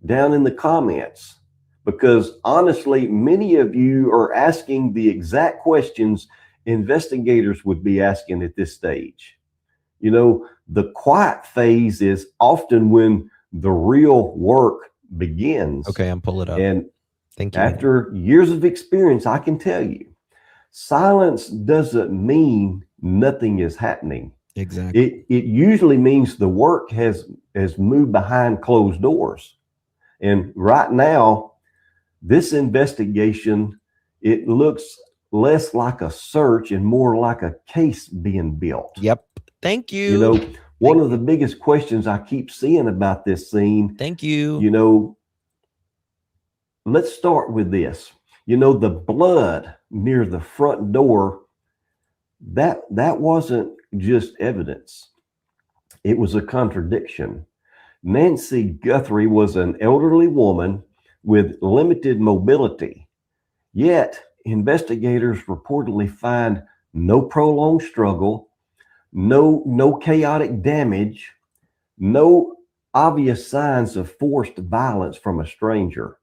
down in the comments, because honestly, many of you are asking the exact questions investigators would be asking at this stage. You know, the quiet phase is often when the real work begins. Okay, I'm pulling it up. And thank you. After years of experience, I can tell you, silence doesn't mean nothing is happening. Exactly. It usually means the work has moved behind closed doors. And right now, this investigation, it looks less like a search and more like a case being built. Yep. Thank you. You know, one of the biggest questions I keep seeing about this scene. Thank you. You know, let's start with this. You know, the blood near the front door, that wasn't just evidence. It was a contradiction. Nancy Guthrie was an elderly woman with limited mobility. Yet, investigators reportedly find no prolonged struggle, no chaotic damage, no obvious signs of forced violence from a stranger.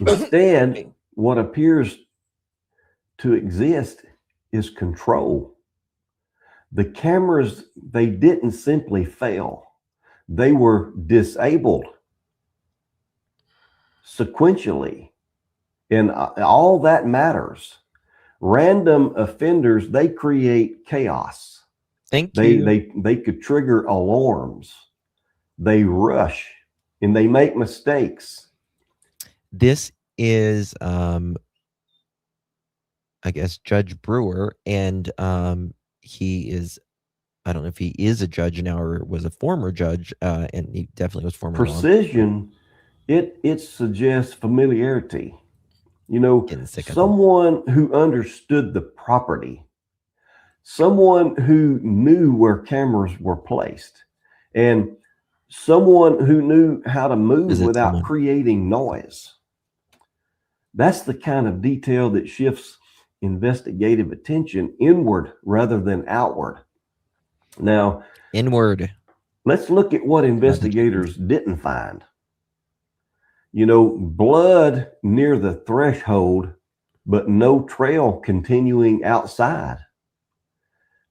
Instead, what appears to exist is control. The cameras, they didn't simply fail. They were disabled sequentially. And all that matters. Random offenders, they create chaos. Thank you. They could trigger alarms. They rush and they make mistakes. This is I guess Judge Brewer, and he is, I don't know if he is a judge now or was a former judge, and he definitely was former. Precision, it suggests familiarity. You know, someone who understood the property, someone who knew where cameras were placed, and someone who knew how to move without creating noise. That's the kind of detail that shifts investigative attention inward rather than outward. Now, inward. Let's look at what investigators didn't find. You know, blood near the threshold, but no trail continuing outside.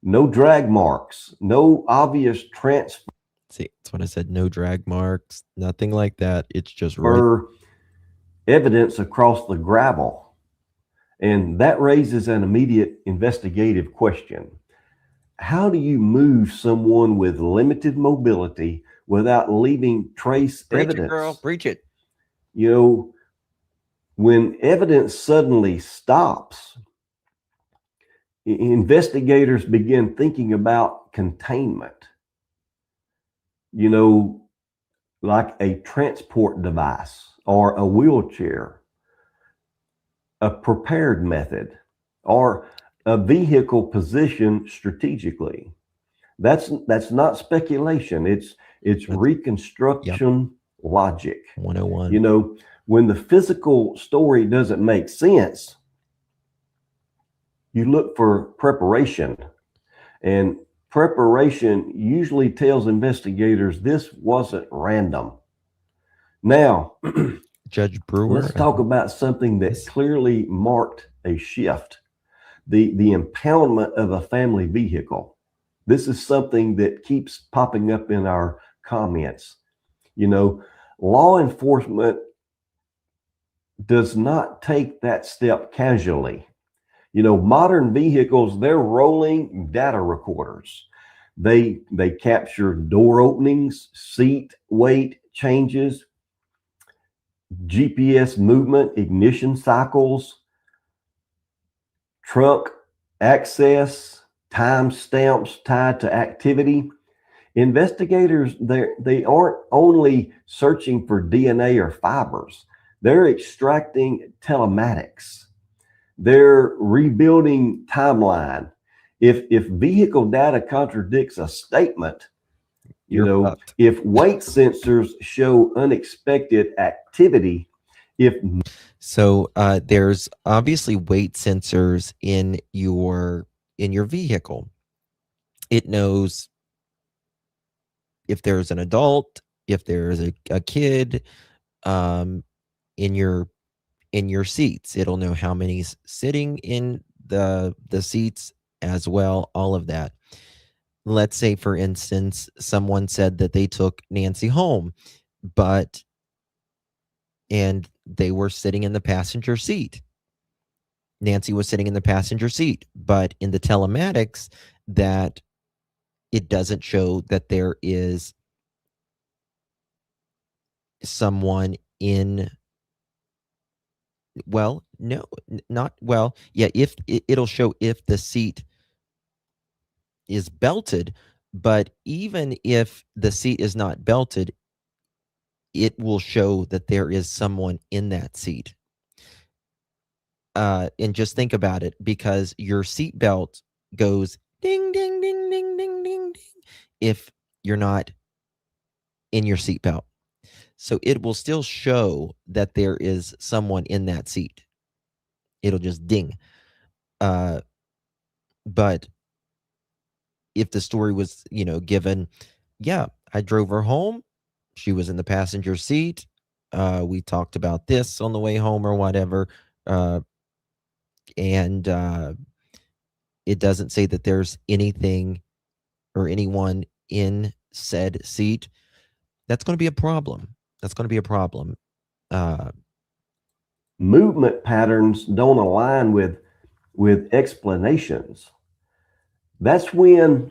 No drag marks, no obvious transfer. See, that's what I said. No drag marks, nothing like that. It's just evidence across the gravel. And that raises an immediate investigative question. How do you move someone with limited mobility without leaving trace evidence? Preach it, girl. Preach it. You know, when evidence suddenly stops, investigators begin thinking about containment. You know, like a transport device or a wheelchair, a prepared method, or a vehicle positioned strategically. That's not speculation. It's reconstruction logic. 101. You know, when the physical story doesn't make sense, you look for preparation. And preparation usually tells investigators this wasn't random. Now, Judge Brewer, let's talk about something that clearly marked a shift. The impoundment of a family vehicle. This is something that keeps popping up in our comments. You know, law enforcement does not take that step casually. You know, modern vehicles, they're rolling data recorders. They capture door openings, seat weight changes, GPS movement, ignition cycles, trunk access, time stamps tied to activity. Investigators, they aren't only searching for DNA or fibers, they're extracting telematics. They're rebuilding timeline, If vehicle data contradicts a statement, You're fucked. if weight sensors show unexpected activity, So there's obviously weight sensors in your vehicle. It knows if there's an adult, if there's a kid in your seats. It'll know how many's sitting in the seats as well, all of that. Let's say, for instance, someone said that they took Nancy home, and they were sitting in the passenger seat. Nancy was sitting in the passenger seat, but in the telematics, that it doesn't show that there is someone in. Well, no, not well. Yeah, if it'll show if the seat is belted, but even if the seat is not belted, it will show that there is someone in that seat. And just think about it, because your seat belt goes ding, ding, ding, ding, ding, ding, ding if you're not in your seat belt. So it will still show that there is someone in that seat. It'll just ding. But if the story was, given, yeah, I drove her home. She was in the passenger seat. We talked about this on the way home or whatever. And it doesn't say that there's anything or anyone in said seat. That's going to be a problem. movement patterns don't align with explanations. That's when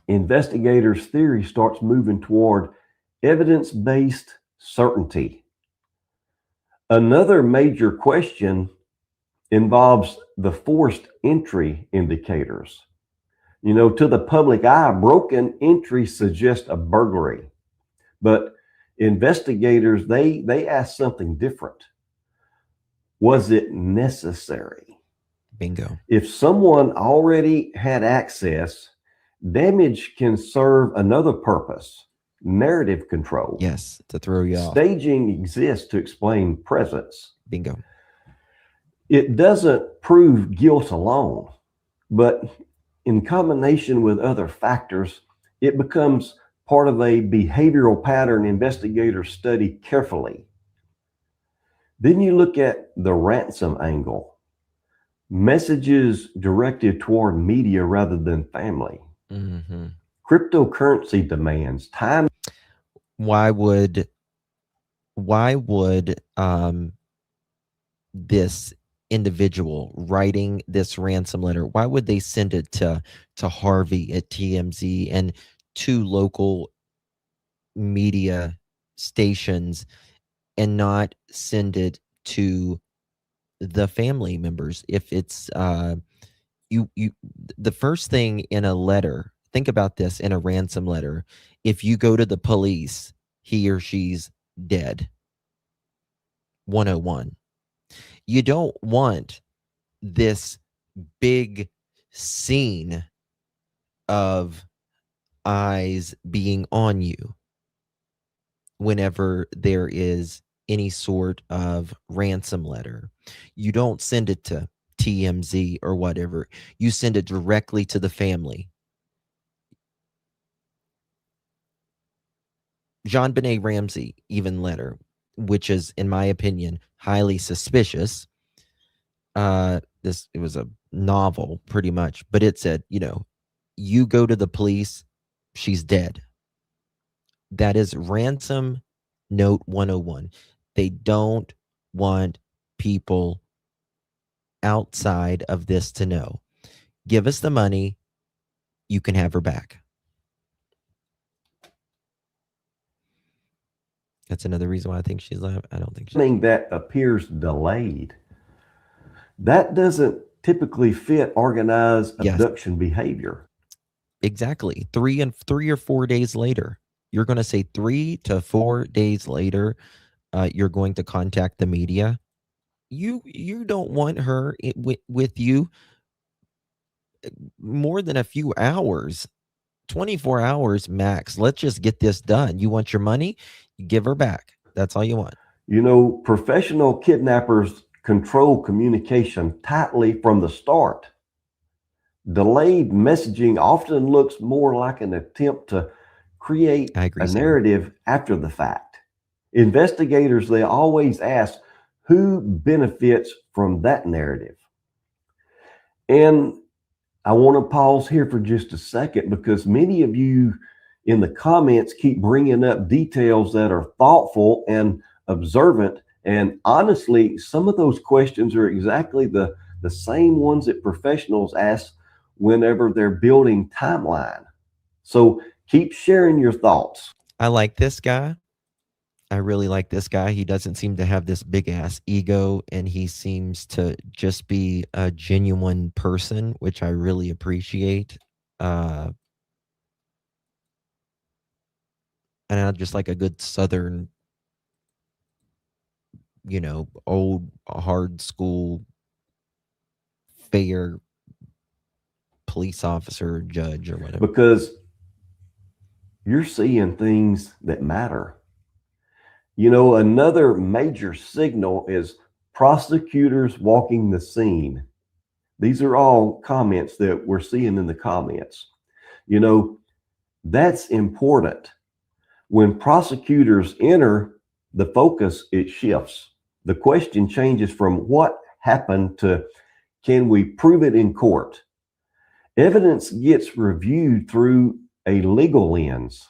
investigators' theory starts moving toward evidence-based certainty. Another major question involves the forced entry indicators. To the public eye, broken entry suggests a burglary, but investigators, they ask something different. Was it necessary? Bingo. If someone already had access, damage can serve another purpose: narrative control. Yes, to throw you off. Staging exists to explain presence. Bingo. It doesn't prove guilt alone, but in combination with other factors, it becomes part of a behavioral pattern investigators study carefully. Then you look at the ransom angle. Messages directed toward media rather than family. Mm-hmm. Cryptocurrency demands time. Why would this individual writing this ransom letter, why would they send it to Harvey at TMZ and 2 local media stations and not send it to the family members? If it's the first thing in a letter, think about this, in a ransom letter, if you go to the police, he or she's dead. 101. You don't want this big scene of eyes being on you whenever there is any sort of ransom letter. You don't send it to TMZ or whatever. You send it directly to the family. JonBenet Ramsey even letter, which is, in my opinion, highly suspicious. It was a novel pretty much, but it said, you go to the police, she's dead. That is ransom note 101. They don't want people outside of this to know. Give us the money, you can have her back. That's another reason why I think she's alive. I don't think she's something that appears delayed. That doesn't typically fit organized abduction behavior. Exactly. 3 or 4 days later. You're going to say 3 to 4 days later, you're going to contact the media. You don't want her with you more than a few hours, 24 hours max. Let's just get this done. You want your money? You give her back. That's all you want. You know, professional kidnappers control communication tightly from the start. Delayed messaging often looks more like an attempt to create a narrative after the fact. Investigators, they always ask who benefits from that narrative. And I want to pause here for just a second because many of you in the comments keep bringing up details that are thoughtful and observant. And honestly, some of those questions are exactly the same ones that professionals ask whenever they're building timeline. So keep sharing your thoughts. I like this guy. I really like this guy. He doesn't seem to have this big ass ego, and he seems to just be a genuine person, which I really appreciate. And I just like a good Southern, you know, old hard school fair police officer, judge, or whatever. Because you're seeing things that matter. You know, another major signal is prosecutors walking the scene. These are all comments that we're seeing in the comments. You know, that's important. When prosecutors enter, the focus, it shifts. The question changes from what happened to can we prove it in court? Evidence gets reviewed through a legal lens.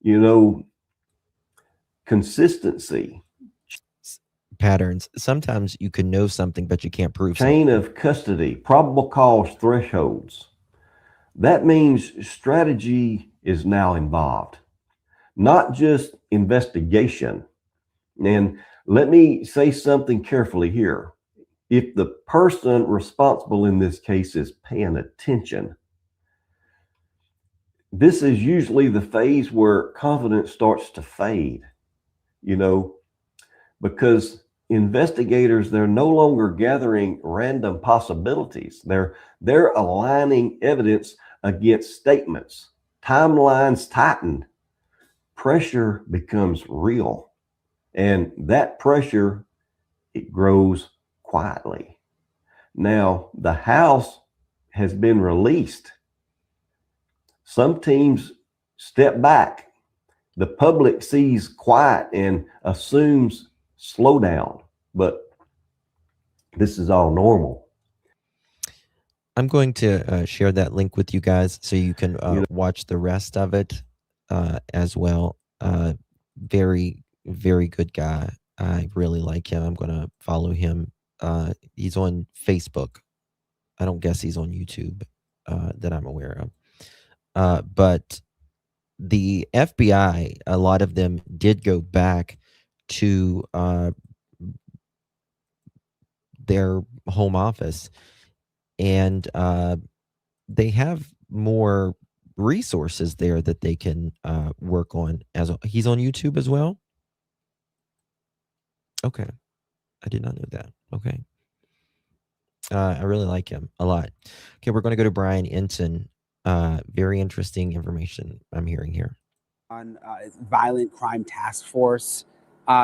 You know, consistency, patterns. Sometimes you can know something, but you can't prove chain something. of custody, probable cause thresholds. That means strategy is now involved, not just investigation. And let me say something carefully here. If the person responsible in this case is paying attention, this is usually the phase where confidence starts to fade, you know, because investigators, they're no longer gathering random possibilities. They're aligning evidence against statements. Timelines tighten. Pressure becomes real. And that pressure, it grows quietly. Now, the house has been released. Some teams step back. The public sees quiet and assumes slowdown, but this is all normal. I'm going to share that link with you guys so you can watch the rest of it as well. Very, very good guy. I really like him. I'm going to follow him. He's on Facebook. I don't guess he's on YouTube that I'm aware of. But the FBI, a lot of them did go back to their home office, and they have more resources there that they can work on. He's on YouTube as well. Okay, I did not know that. Okay, I really like him a lot. Okay, we're going to go to Brian Ensign. Very interesting information I'm hearing here. On violent crime task force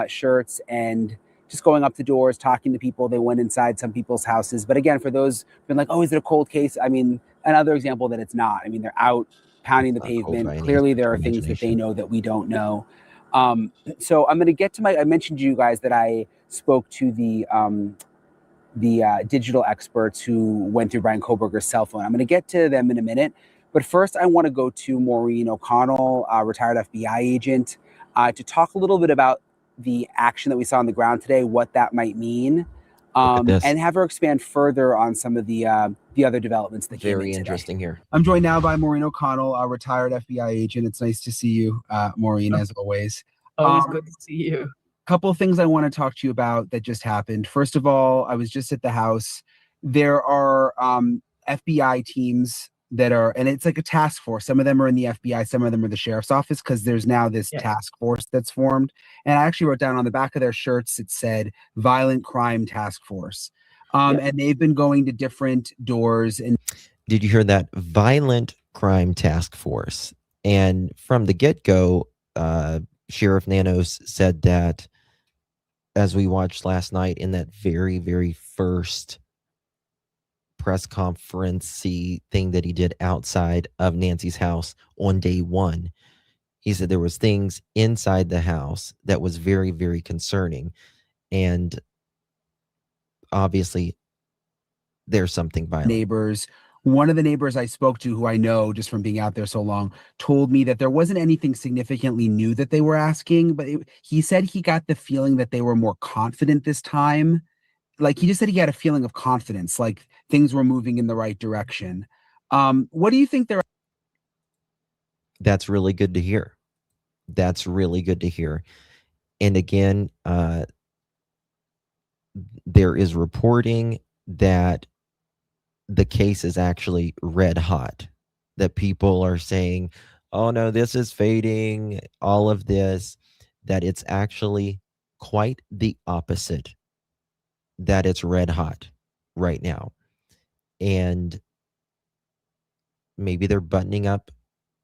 shirts and just going up to doors, talking to people. They went inside some people's houses. But again, for those who've been like, oh, is it a cold case? I mean, another example that it's not. I mean, they're out pounding the pavement. Clearly, there are things that they know that we don't know. So I'm going to get to I mentioned to you guys that I spoke to the digital experts who went through Brian Koberger's cell phone. I'm going to get to them in a minute. But first, I want to go to Maureen O'Connell, retired FBI agent, to talk a little bit about the action that we saw on the ground today, what that might mean, and have her expand further on some of the other developments that came in today. Very interesting here. I'm joined now by Maureen O'Connell, a retired FBI agent. It's nice to see you, Maureen, as always. Always good to see you. Couple of things I want to talk to you about that just happened. First of all, I was just at the house. There are FBI teams that are, and it's like a task force. Some of them are in the FBI, some of them are the sheriff's office, because there's now this task force that's formed. And I actually wrote down on the back of their shirts, it said Violent Crime Task Force. And they've been going to different doors. And did you hear that violent crime task force? And from the get-go, Sheriff Nanos said that, as we watched last night in that very, very first press conference thing that he did outside of Nancy's house on day one, he said there was things inside the house that was very, very concerning. And obviously there's something violent. Neighbors. One of the neighbors I spoke to, who I know just from being out there so long, told me that there wasn't anything significantly new that they were asking, but he said he got the feeling that they were more confident this time. Like, he just said he had a feeling of confidence, like things were moving in the right direction. What do you think they're? That's really good to hear. That's really good to hear. And again, there is reporting that the case is actually red hot, that people are saying, oh no, this is fading, all of this, that it's actually quite the opposite, that it's red hot right now. And maybe they're buttoning up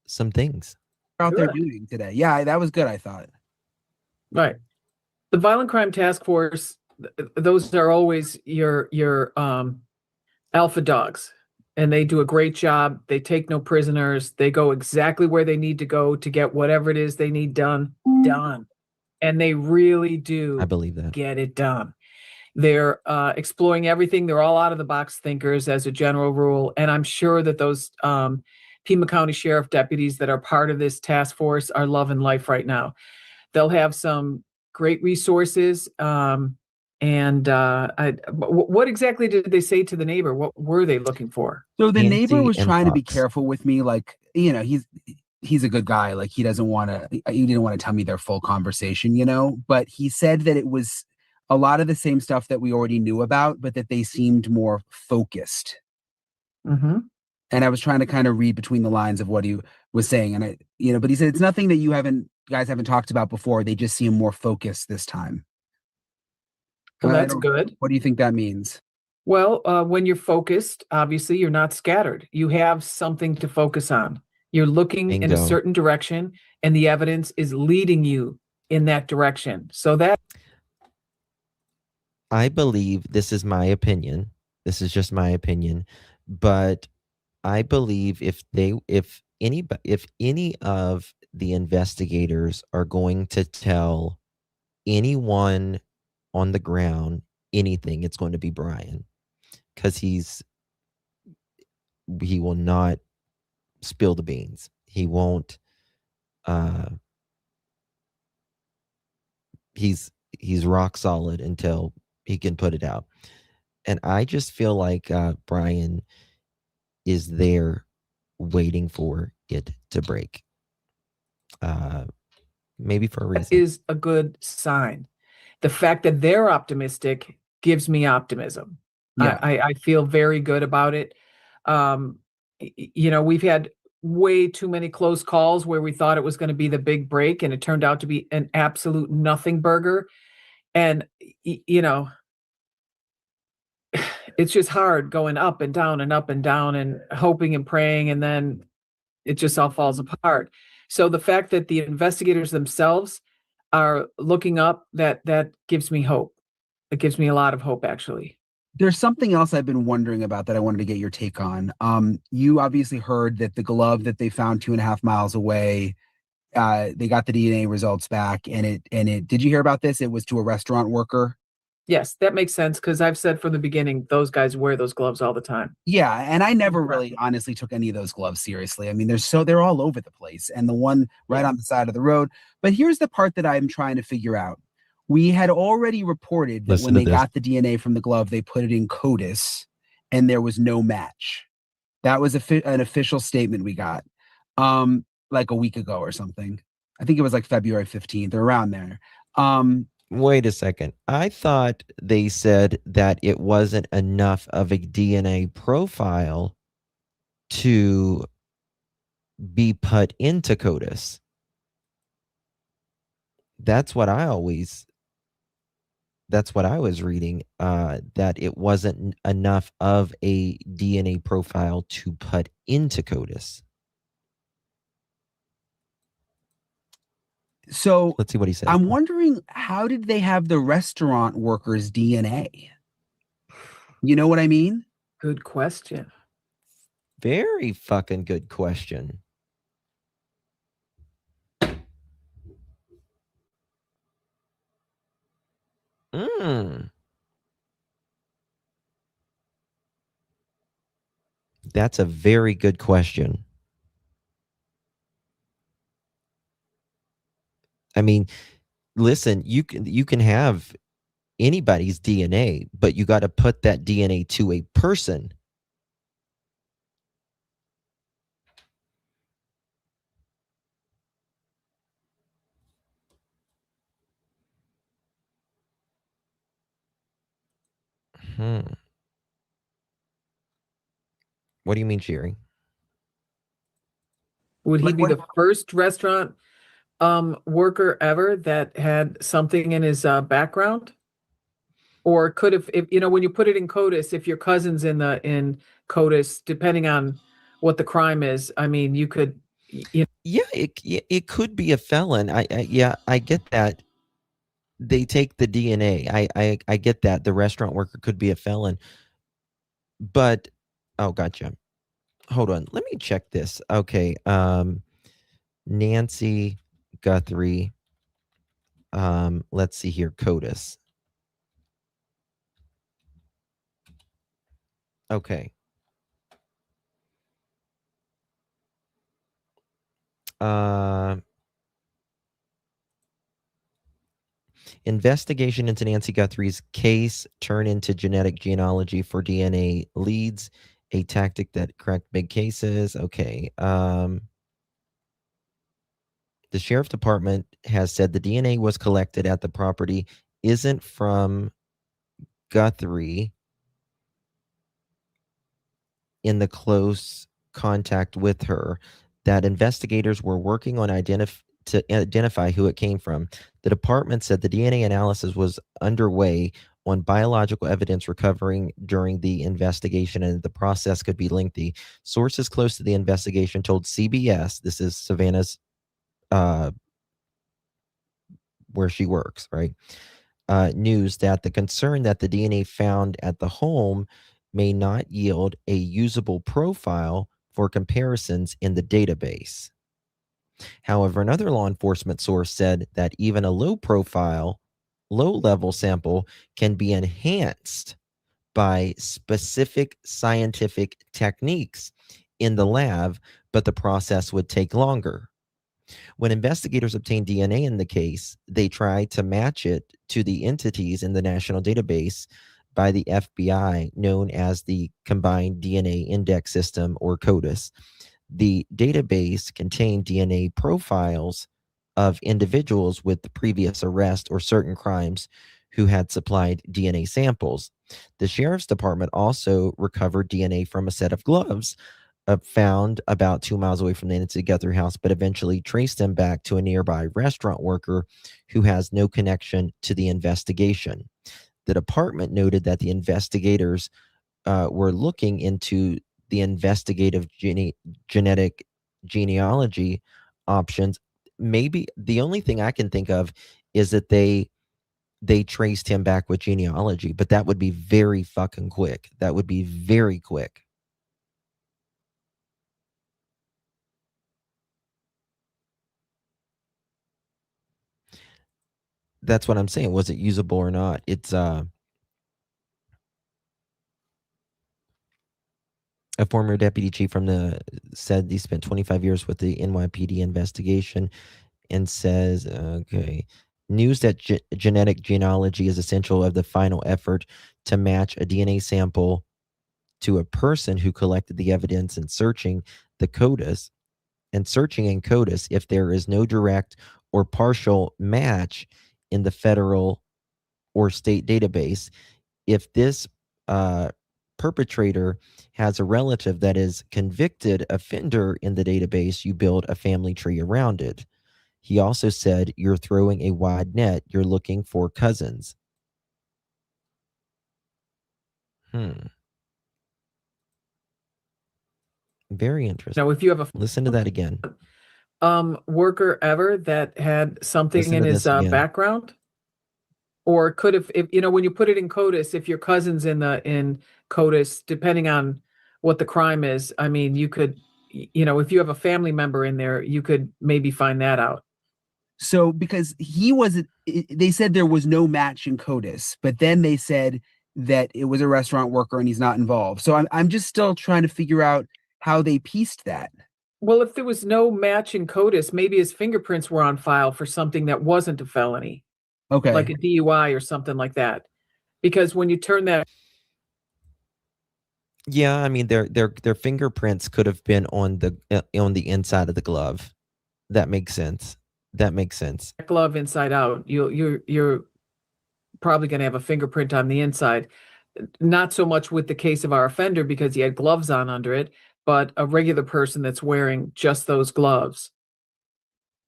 some things out there doing today. Yeah, that was good, I thought. Right. The Violent Crime Task Force, those are always your alpha dogs, and they do a great job. They take no prisoners. They go exactly where they need to go to get whatever it is they need done. And they really do, I believe that, get it done. They're exploring everything. They're all out of the box thinkers as a general rule. And I'm sure that those Pima County Sheriff deputies that are part of this task force are loving life right now. They'll have some great resources. What exactly did they say to the neighbor? What were they looking for? So the neighbor was and trying to be Fox. careful with me. Like, you know, he's a good guy. Like, he didn't want to tell me their full conversation, you know, but he said that it was a lot of the same stuff that we already knew about, but that they seemed more focused. Mm-hmm. And I was trying to kind of read between the lines of what he was saying. And but he said, it's nothing that you guys haven't talked about before. They just seem more focused this time. Well, that's good. What do you think that means? Well, when you're focused, obviously you're not scattered. You have something to focus on. You're looking in a Bingo. certain direction, and the evidence is leading you in that direction. So that, I believe, this is my opinion. This is just my opinion, but I believe if any of the investigators are going to tell anyone on the ground anything, it's going to be Brian, because he will not spill the beans. He won't. He's rock solid until he can put it out. And I just feel like Brian is there waiting for it to break. Maybe for a reason. that is a good sign. The fact that they're optimistic gives me optimism. Yeah. I feel very good about it. We've had way too many close calls where we thought it was going to be the big break, and it turned out to be an absolute nothing burger. And, it's just hard going up and down and up and down and hoping and praying, and then it just all falls apart. So the fact that the investigators themselves are looking up, that gives me hope. It gives me a lot of hope, actually. There's something else I've been wondering about that I wanted to get your take on. You obviously heard that the glove that they found 2.5 miles away, they got the DNA results back, and it. Did you hear about this? It was to a restaurant worker. Yes, that makes sense, because I've said from the beginning, those guys wear those gloves all the time. Yeah, and I never really honestly took any of those gloves seriously. I mean, they're all over the place, and the one right on the side of the road. But here's the part that I'm trying to figure out. We had already reported that when they got the DNA from the glove, they put it in CODIS, and there was no match. That was an official statement we got, like a week ago or something. I think it was like February 15th or around there. Wait a second. I thought they said that it wasn't enough of a DNA profile to be put into CODIS. That's what I always That's what I was reading, that it wasn't enough of a DNA profile to put into CODIS. So let's see what he says. I'm wondering, how did they have the restaurant workers' DNA? You know what I mean? Good question. Very fucking good question. That's a very good question. I mean, listen, you can have anybody's DNA, but you got to put that DNA to a person. What do you mean, Sherry? Would he be the first restaurant worker ever that had something in his background? Or could if you know, when you put it in CODIS, if your cousin's in CODIS, depending on what the crime is, I mean, you could, you Yeah, it could be a felon. I get that. They take the DNA. I get that the restaurant worker could be a felon, but oh, gotcha. Hold on, let me check this. Okay, Nancy Guthrie. Let's see here, CODIS. Okay. Investigation into Nancy Guthrie's case turned into genetic genealogy for DNA leads, a tactic that cracked big cases. Okay. The sheriff department has said the DNA was collected at the property isn't from Guthrie in the close contact with her, that investigators were working on to identify who it came from. The department said the DNA analysis was underway on biological evidence recovering during the investigation, and the process could be lengthy. Sources close to the investigation told CBS, this is Savannah's, where she works, right? News that the concern that the DNA found at the home may not yield a usable profile for comparisons in the database. However, another law enforcement source said that even a low-level sample can be enhanced by specific scientific techniques in the lab, but the process would take longer. When investigators obtained DNA in the case, they tried to match it to the entities in the national database by the FBI known as the Combined DNA Index System, or CODIS. The database contained DNA profiles of individuals with the previous arrest or certain crimes who had supplied DNA samples. The sheriff's department also recovered DNA from a set of gloves found about 2 miles away from the Nancy Guthrie house, but eventually traced them back to a nearby restaurant worker who has no connection to the investigation. The department noted that the investigators were looking into the investigative genetic genealogy options. Maybe the only thing I can think of is that they traced him back with genealogy, but that would be very fucking quick. That would be very quick. That's what I'm saying. Was it usable or not? It's a former deputy chief said he spent 25 years with the NYPD investigation, and says, okay, news that genetic genealogy is essential of the final effort to match a DNA sample to a person who collected the evidence and searching in CODIS, if there is no direct or partial match in the federal or state database. If this perpetrator has a relative that is convicted offender in the database, you build a family tree around it. He also said, you're throwing a wide net. You're looking for cousins. Very interesting. Now, if you have a Listen to that again. worker ever that had something Listen in to his this again. background, or could have, if when you put it in CODIS, if your cousin's in CODIS, depending on what the crime is, I mean, you could, if you have a family member in there, you could maybe find that out. So because they said there was no match in CODIS, but then they said that it was a restaurant worker and he's not involved. So I'm just still trying to figure out how they pieced that. Well, if there was no match in CODIS, maybe his fingerprints were on file for something that wasn't a felony. Okay. Like a DUI or something like that. Because when you turn that. Yeah, I mean their fingerprints could have been on the inside of the glove. That makes sense. Glove inside out, you're probably going to have a fingerprint on the inside. Not so much with the case of our offender because he had gloves on under it, but a regular person that's wearing just those gloves,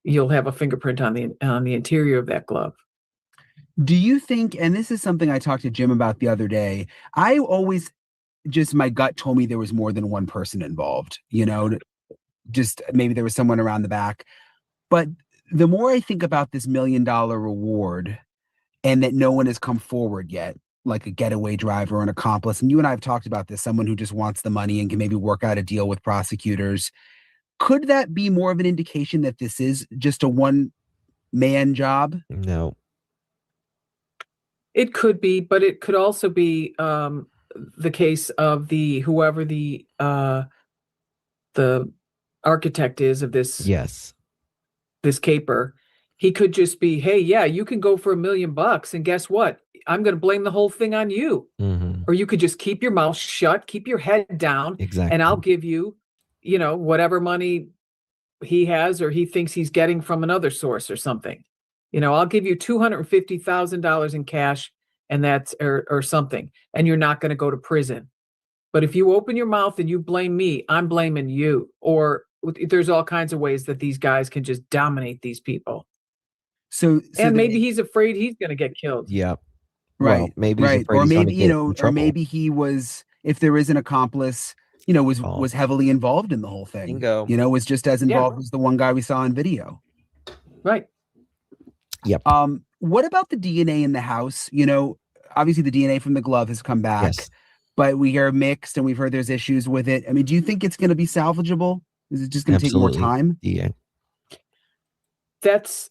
you'll have a fingerprint on the interior of that glove. Do you think, and this is something I talked to Jim about the other day, I always just, my gut told me there was more than one person involved, just maybe there was someone around the back. But the more I think about this $1 million reward and that no one has come forward yet, like a getaway driver or an accomplice, and you and I have talked about this, someone who just wants the money and can maybe work out a deal with prosecutors, could that be more of an indication that this is just a one-man job? No. It could be, but it could also be the case of whoever the architect is of this. Yes. This caper. He could just be, hey, yeah, you can go for $1 million, and guess what? I'm going to blame the whole thing on you. Mm-hmm. Or you could just keep your mouth shut, keep your head down, Exactly. and I'll give you, whatever money he has or he thinks he's getting from another source or something. I'll give you $250,000 in cash, and that's or something, and you're not going to go to prison. But if you open your mouth and you blame me, I'm blaming you. Or there's all kinds of ways that these guys can just dominate these people. So and maybe he's afraid he's going to get killed. Yeah. Right. Well, maybe he's right. afraid Or he's gonna maybe, get in or trouble. maybe he was, if there is an accomplice, was heavily involved in the whole thing. Bingo. Was just as involved as the one guy we saw in video. Right. Yep. What about the DNA in the house? Obviously the DNA from the glove has come back, Yes. but we hear mixed and we've heard there's issues with it. I mean, do you think it's going to be salvageable? Is it just going to take more Absolutely. time? Yeah. That's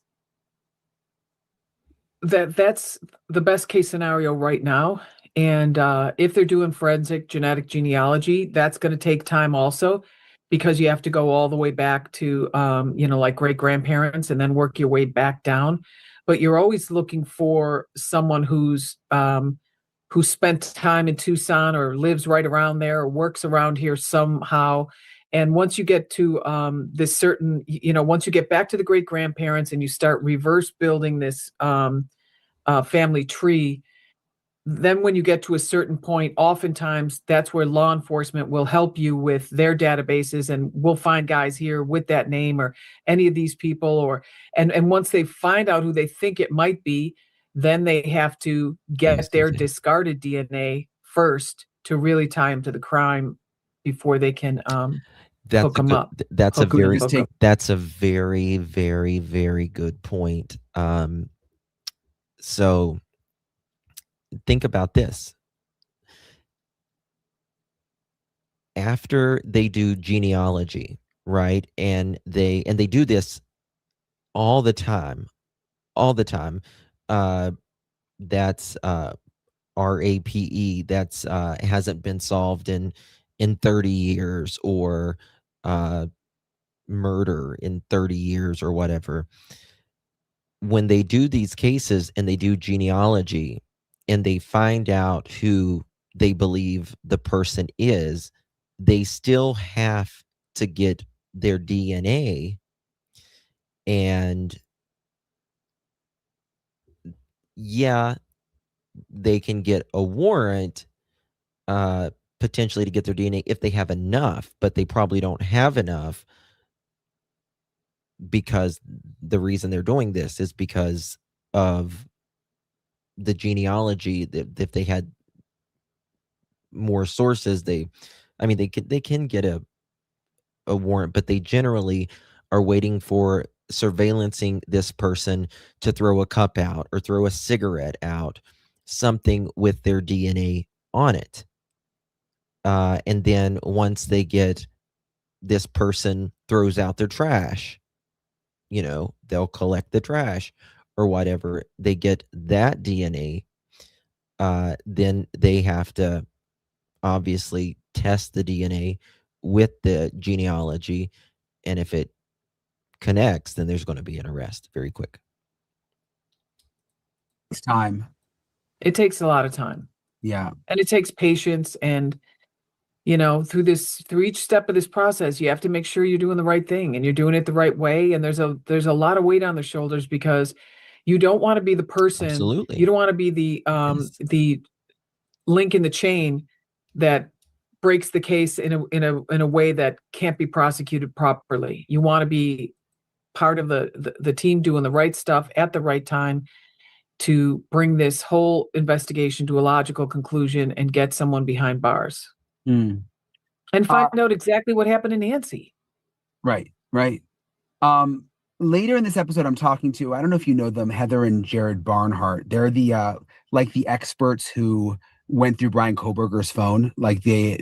the best case scenario right now. And if they're doing forensic genetic genealogy, that's going to take time also, because you have to go all the way back to, like great grandparents and then work your way back down. But you're always looking for someone who's who spent time in Tucson or lives right around there or works around here somehow. And once you get to this certain, once you get back to the great grandparents and you start reverse building this family tree, then when you get to a certain point, oftentimes that's where law enforcement will help you with their databases, and we'll find guys here with that name or any of these people, and once they find out who they think it might be, then they have to get their discarded DNA first to really tie them to the crime before they can hook them up. That's Hook 'em and hook 'em. that's a very, very, very good point. So think about this. After they do genealogy, right? And they do this all the time. That's RAPE. That's hasn't been solved in 30 years, or murder in 30 years or whatever. When they do these cases and they do genealogy and they find out who they believe the person is, they still have to get their DNA. And yeah, they can get a warrant potentially to get their DNA if they have enough, but they probably don't have enough, because the reason they're doing this is because of the genealogy. That if they had more sources, they can get a warrant, but they generally are waiting for surveillancing this person to throw a cup out or throw a cigarette out, something with their DNA on it. And then once they get this person throws out their trash, they'll collect the trash or whatever. They get that DNA. Then they have to obviously test the DNA with the genealogy. And if it connects, then there's going to be an arrest very quick. It's time. It takes a lot of time. Yeah. And it takes patience. And, through each step of this process, you have to make sure you're doing the right thing and you're doing it the right way. And there's a lot of weight on the shoulders because you don't want to be the person. Absolutely. You don't want to be the link in the chain that breaks the case in a way that can't be prosecuted properly. You want to be part of the team doing the right stuff at the right time to bring this whole investigation to a logical conclusion and get someone behind bars. And find out exactly what happened to Nancy. Right. Later in this episode, I'm talking to, I don't know if you know them, Heather and Jared Barnhart. They're the the experts who went through Brian Kohberger's phone. They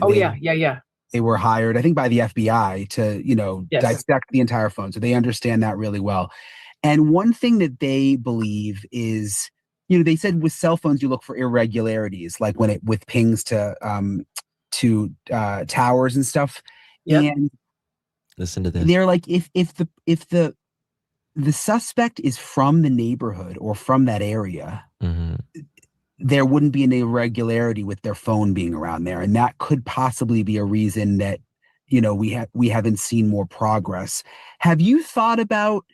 were hired, I think, by the FBI to, dissect the entire phone. So they understand that really well. And one thing that they believe is, they said with cell phones, you look for irregularities, like with pings to towers and stuff. Yep. And listen to this. They're like, if the suspect is from the neighborhood or from that area, there wouldn't be an irregularity with their phone being around there. And that could possibly be a reason that, we haven't seen more progress. Have you thought about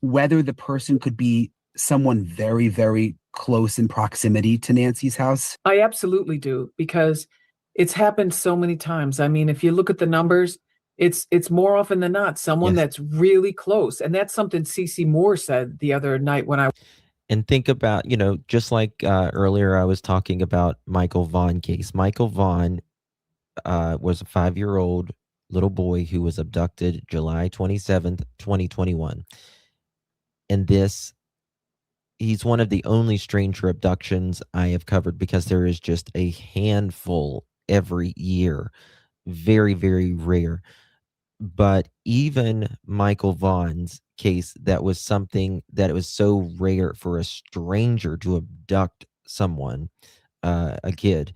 whether the person could be someone very, very close in proximity to Nancy's house? I absolutely do, because it's happened so many times. I mean, if you look at the numbers, it's more often than not someone that's really close. And that's something CeCe Moore said the other night when I... And think about, just like earlier I was talking about Michael Vaughn case. Michael Vaughn was a 5-year-old little boy who was abducted July 27th, 2021. And he's one of the only stranger abductions I have covered, because there is just a handful every year. Very, very rare. But even Michael Vaughn's case, that was something that it was so rare for a stranger to abduct someone, a kid.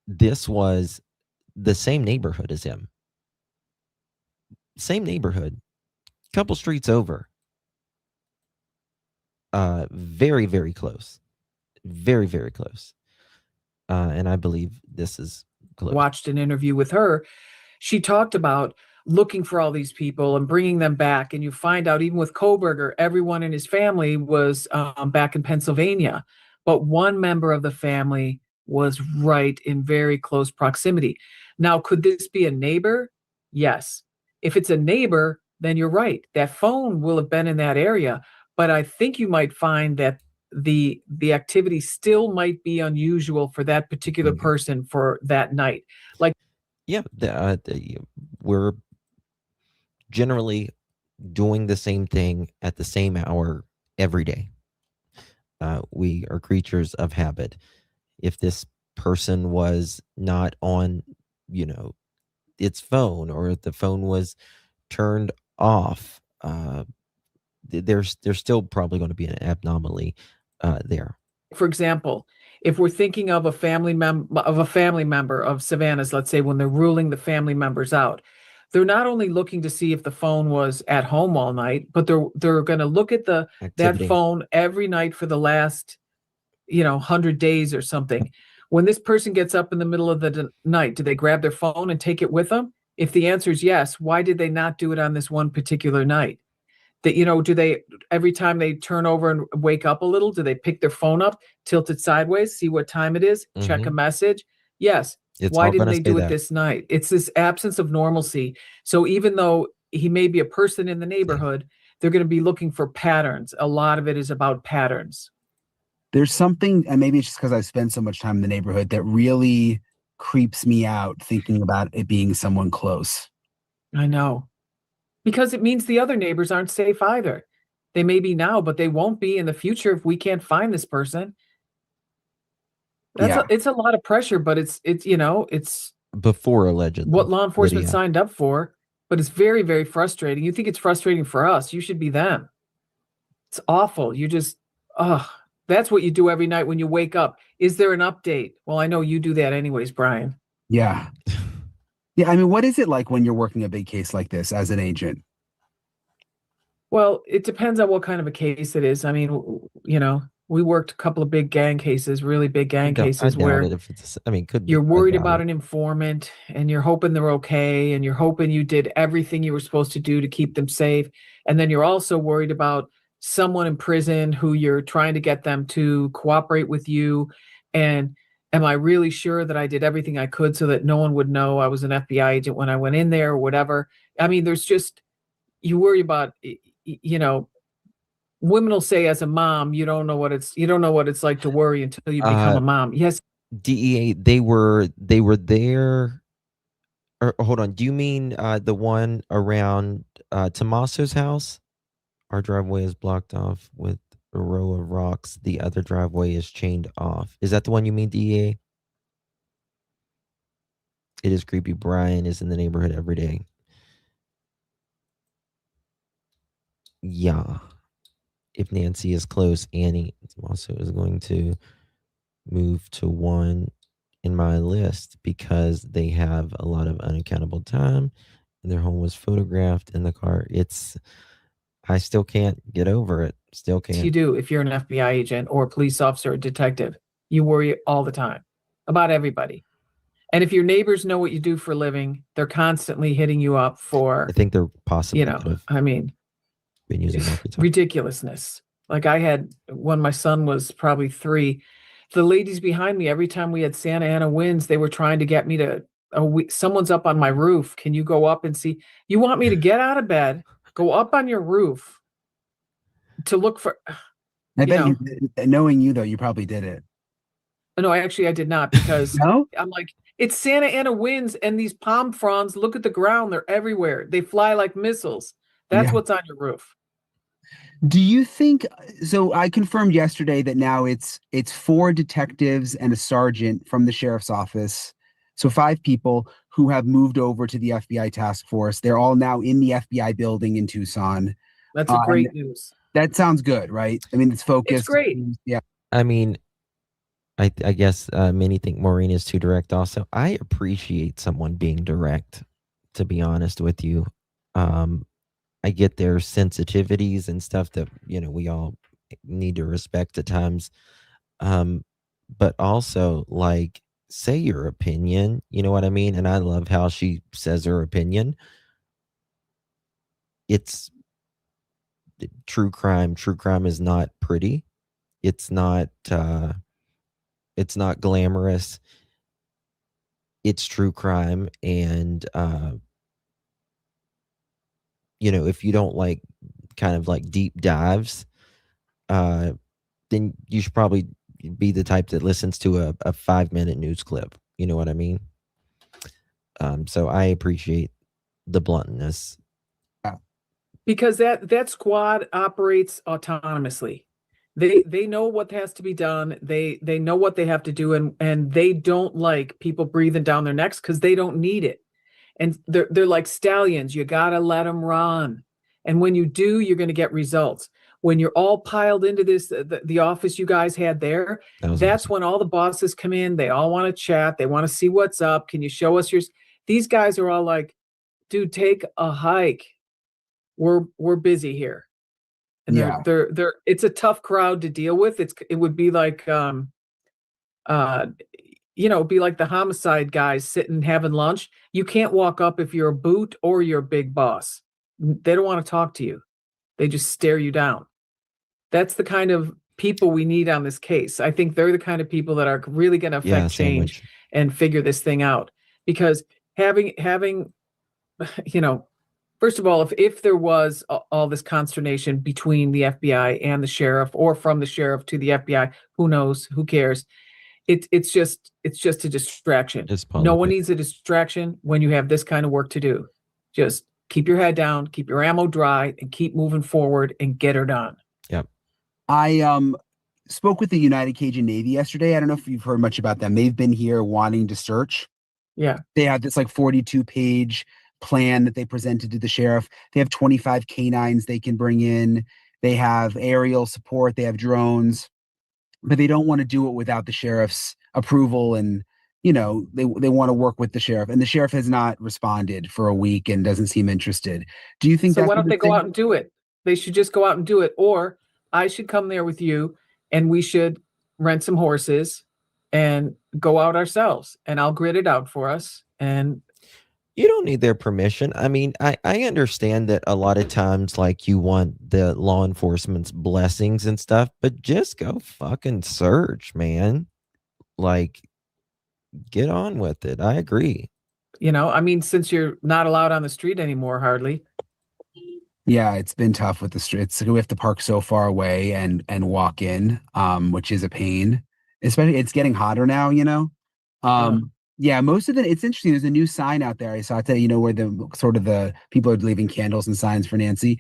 This was the same neighborhood as him. Same neighborhood. Couple streets over. Very, very close. Very, very close. And I believe this is close. Watched an interview with her. She talked about looking for all these people and bringing them back. And you find out even with Kohberger, everyone in his family was back in Pennsylvania. But one member of the family was right in very close proximity. Now, could this be a neighbor? Yes. If it's a neighbor, then you're right. That phone will have been in that area. But I think you might find that the activity still might be unusual for that particular person for that night. We're generally doing the same thing at the same hour every day. We are creatures of habit. If this person was not on, its phone, or if the phone was turned off, there's still probably going to be an abnormality there. For example, if we're thinking of a family member of Savannah's, let's say when they're ruling the family members out, they're not only looking to see if the phone was at home all night, but they're going to look at that phone every night for the last 100 days or something. When this person gets up in the middle of the night, do they grab their phone and take it with them? If the answer is yes, why did they not do it on this one particular night? That, do they, every time they turn over and wake up a little, do they pick their phone up, tilt it sideways, see what time it is, check a message? Yes. Why didn't they do it this night? It's this absence of normalcy. So even though he may be a person in the neighborhood, they're going to be looking for patterns. A lot of it is about patterns. There's something, and maybe it's just because I've spent so much time in the neighborhood, that really creeps me out thinking about it being someone close. I know. Because it means the other neighbors aren't safe either. They may be now, but they won't be in the future if we can't find this person. It's a lot of pressure, but it's Before allegedly. what law enforcement Lydia. signed up for, but it's very, very frustrating. You think it's frustrating for us. You should be them. It's awful. You just, that's what you do every night when you wake up. Is there an update? Well, I know you do that anyways, Brian. Yeah. Yeah. I mean, what is it like when you're working a big case like this as an agent? Well, it depends on what kind of a case it is. I mean, we worked a couple of big gang cases, really big gang cases where could be. you're I worried doubt about it. an informant and you're hoping they're okay and you're hoping you did everything you were supposed to do to keep them safe. And then you're also worried about someone in prison who you're trying to get them to cooperate with you. And am I really sure that I did everything I could so that no one would know I was an FBI agent when I went in there or whatever? I mean, there's just, you worry about, women will say as a mom, you don't know what it's like to worry until you become a mom. Yes. DEA, they were there. Or hold on. Do you mean the one around Tommaso's house? Our driveway is blocked off with a row of rocks. The other driveway is chained off. Is that the one you mean, DEA? It is creepy. Brian is in the neighborhood every day. Yeah. If Nancy is close, Annie also is going to move to one in my list because they have a lot of unaccountable time and their home was photographed in the car. I still can't get over it. Still can't. You do if you're an FBI agent or a police officer or detective. You worry all the time about everybody. And if your neighbors know what you do for a living, they're constantly hitting you up for, I think they're possibly been using ridiculousness. Like I had when my son was probably 3, the ladies behind me, every time we had Santa Ana winds, they were trying to get me to, someone's up on my roof. Can you go up and see? You want me to get out of bed, go up on your roof to look for. I bet knowing you though, you probably did it. No, I did not because No? I'm like, it's Santa Ana winds and these palm fronds, look at the ground. They're everywhere. They fly like missiles. That's what's on your roof. Do you think so? I confirmed yesterday that now it's 4 detectives and a sergeant from the sheriff's office. So 5 people who have moved over to the FBI task force. They're all now in the FBI building in Tucson. That's great news. That sounds good, right? I mean, it's focused. It's great. Yeah. I mean, I guess many think Maureen is too direct also. I appreciate someone being direct, to be honest with you. I get their sensitivities and stuff that, we all need to respect at times. But also, like, say your opinion, you know what I mean? And I love how she says her opinion. It's true crime. True crime is not pretty. It's not glamorous. It's true crime. And, if you don't like kind of like deep dives, then you should probably be the type that listens to a 5-minute news clip. You know what I mean? So I appreciate the bluntness. Because that squad operates autonomously. They know what has to be done. They know what they have to do, and they don't like people breathing down their necks because they don't need it. And they're like stallions. You got to let them run. And when you do, you're going to get results. When you're all piled into this, the office you guys had there, that's when all the bosses come in. They all want to chat. They want to see what's up. Can you show us yours? These guys are all like, dude, take a hike. We're busy here. And they're it's a tough crowd to deal with. It would be like be like the homicide guys sitting having lunch. You can't walk up if you're a boot or you're a big boss. They don't want to talk to you. They just stare you down. That's the kind of people we need on this case. I think they're the kind of people that are really going to affect change and figure this thing out. Because having first of all, if there was all this consternation between the FBI and the sheriff, or from the sheriff to the FBI, who knows? Who cares? it's just a distraction. It's No one politics. needs a distraction when you have this kind of work to do. Just keep your head down, keep your ammo dry, and keep moving forward and get her done. Yep. I spoke with the United Cajun Navy yesterday. I don't know if you've heard much about them. They've been here wanting to search. Yeah. They have this like 42-page plan that they presented to the sheriff. They have 25 canines they can bring in. They have aerial support. They have drones, but they don't want to do it without the sheriff's approval. And, you know, they want to work with the sheriff, and the sheriff has not responded for a week and doesn't seem interested. Do you think So that's why a don't they good go thing? out and do it? They should just go out and do it. Or I should come there with you and we should rent some horses and go out ourselves, and I'll grid it out for us. And You don't need their permission. I mean, I understand that a lot of times, like, you want the law enforcement's blessings and stuff, but just go fucking search, man. Like, get on with it. I agree. you know, I mean, since you're not allowed on the street anymore, hardly. Yeah, it's been tough with the streets. We have to park so far away and walk in, which is a pain. Especially, it's getting hotter now, you know. Yeah, most of it's interesting. There's a new sign out there I saw today, you know, where the people are leaving candles and signs for Nancy.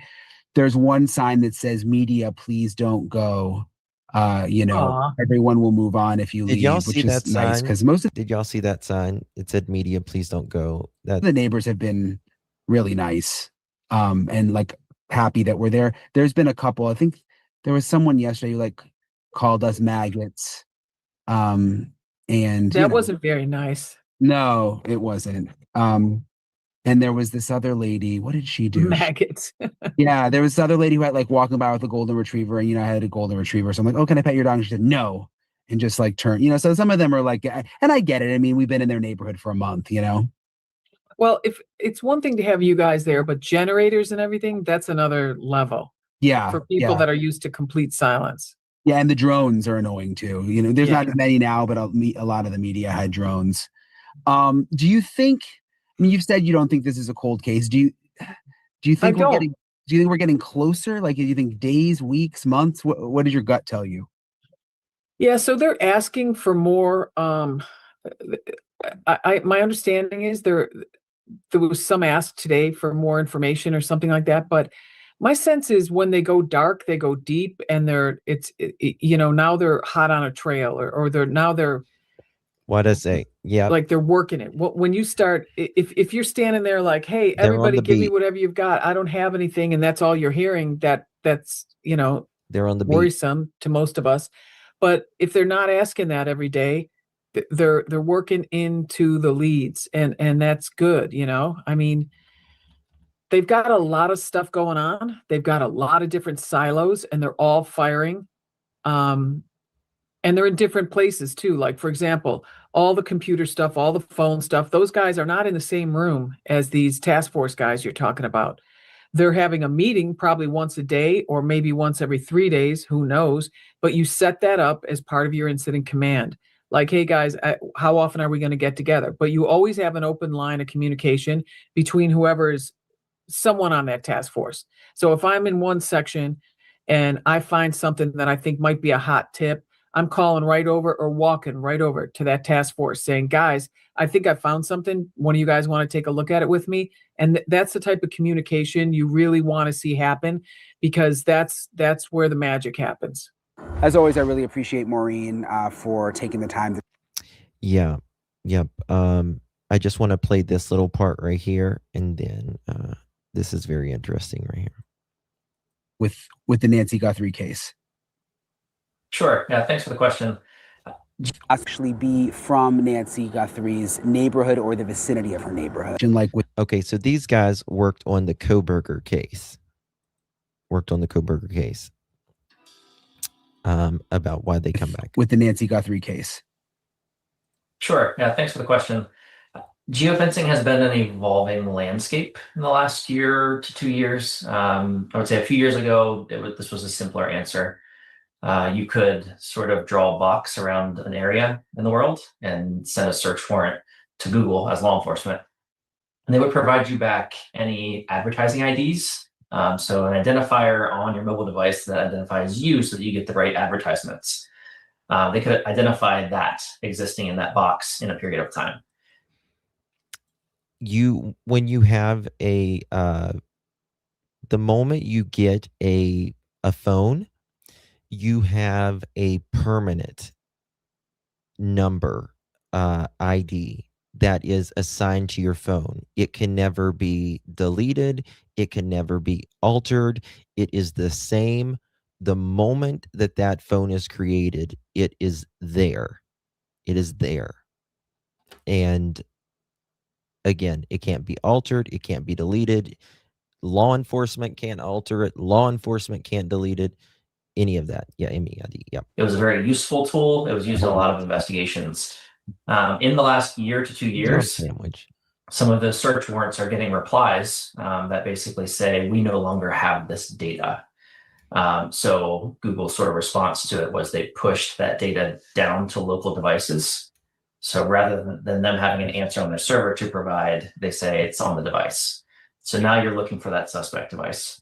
There's one sign that says, "Media, please don't go." You know, Aw. everyone will move on if you Did leave, y'all which see is that nice sign? because most of Did y'all see that sign? It said, "Media, please don't go." That the neighbors have been really nice, and like happy that we're there. There's been a couple. I think there was someone yesterday who like called us maggots. And you That know, wasn't very nice. no, it wasn't. And there was this other lady. What did she do? Maggots. Yeah, there was this other lady who had like walking by with a golden retriever, and you know, I had a golden retriever. So I'm like, "Oh, can I pet your dog?" And she said, "No," and just like turned. You know, so some of them are like, and I get it. I mean, we've been in their neighborhood for a month. You know. Well, if it's one thing to have you guys there, but generators and everything, that's another level Yeah, for people yeah. that are used to complete silence. Yeah, and the drones are annoying too. You know, there's Yeah. not as many now, but a lot of the media had drones. Do you think? I mean, you've said you don't think this is a cold case. Do you think I we're don't. getting? Do you think we're getting closer? Like, do you think days, weeks, months? What does your gut tell you? Yeah, so they're asking for more. My understanding is there was some ask today for more information or something like that. But my sense is when they go dark, they go deep, and you know, now they're hot on a trail, or they're what I say? Yeah, like they're working it. When you start, if you're standing there like, "Hey, they're on everybody, the give me beat. whatever you've got. I don't have anything," and that's all you're hearing, that's, you know, They're on the beat. worrisome to most of us. But if they're not asking that every day, they're working into the leads, and that's good. You know, I mean, they've got a lot of stuff going on. They've got a lot of different silos, and they're all firing. And they're in different places too. Like, for example, all the computer stuff, all the phone stuff, those guys are not in the same room as these task force guys you're talking about. They're having a meeting probably once a day or maybe once every 3 days, who knows? But you set that up as part of your incident command. Like, "Hey guys, how often are we going to get together?" But you always have an open line of communication between whoever is someone on that task force. So if I'm in one section and I find something that I think might be a hot tip, I'm calling right over or walking right over to that task force saying, "Guys, I think I found something. One of you guys want to take a look at it with me?" And that's the type of communication you really want to see happen, because that's where the magic happens. As always, I really appreciate Maureen for taking the time to. Yeah. Yep. I just want to play this little part right here, and then this is very interesting right here. With the Nancy Guthrie case. Sure. Yeah, thanks for the question. Actually be from Nancy Guthrie's neighborhood or the vicinity of her neighborhood. And like Okay, so these guys worked on the Koberger case. About why they come back. With the Nancy Guthrie case. Sure. Yeah, thanks for the question. Geofencing has been an evolving landscape in the last year to 2 years. I would say a few years ago, this was a simpler answer. You could sort of draw a box around an area in the world and send a search warrant to Google as law enforcement. And they would provide you back any advertising IDs. So an identifier on your mobile device that identifies you so that you get the right advertisements. they could identify that existing in that box in a period of time. When you have the moment you get a phone, you have a permanent number, ID that is assigned to your phone. It can never be deleted. It can never be altered. It is the same. The moment that that phone is created, it is there. It is there. And again, it can't be altered. It can't be deleted. Law enforcement can't alter it. Law enforcement can't delete it. Any of that. Yeah, MEID. Yeah. It was a very useful tool. It was used in a lot of investigations. In the last year to 2 years, some of the search warrants are getting replies that basically say, we no longer have this data. So Google's sort of response to it was they pushed that data down to local devices. So rather than them having an answer on their server to provide, they say it's on the device. So now you're looking for that suspect device.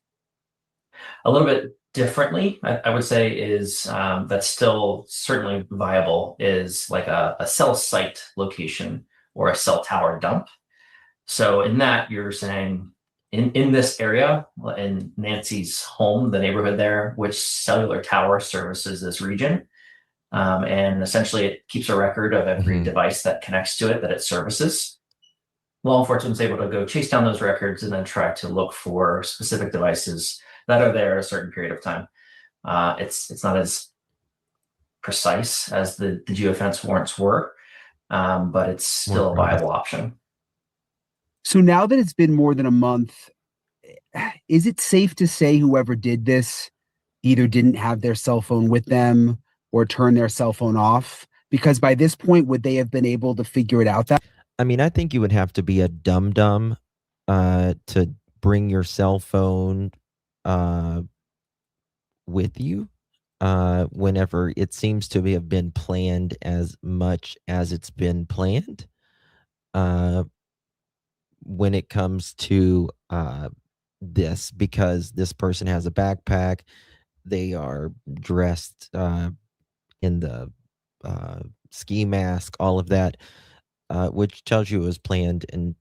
A little bit differently, I would say, is that's still certainly viable, is like a cell site location or a cell tower dump. So in that, you're saying in this area, in Nancy's home, the neighborhood there, which cellular tower services this region. And essentially it keeps a record of every device that connects to it that it services. Law enforcement is able to go chase down those records and then try to look for specific devices that are there at a certain period of time. It's not as precise as the geofence warrants were, but it's still a viable option. So now that it's been more than a month, is it safe to say whoever did this either didn't have their cell phone with them or turned their cell phone off? Because by this point, would they have been able to figure it out? I mean, I think you would have to be a dum-dum to bring your cell phone with you whenever it seems to have been planned as much as it's been planned. When it comes to this, because this person has a backpack, they are dressed in the ski mask, all of that, which tells you it was planned. And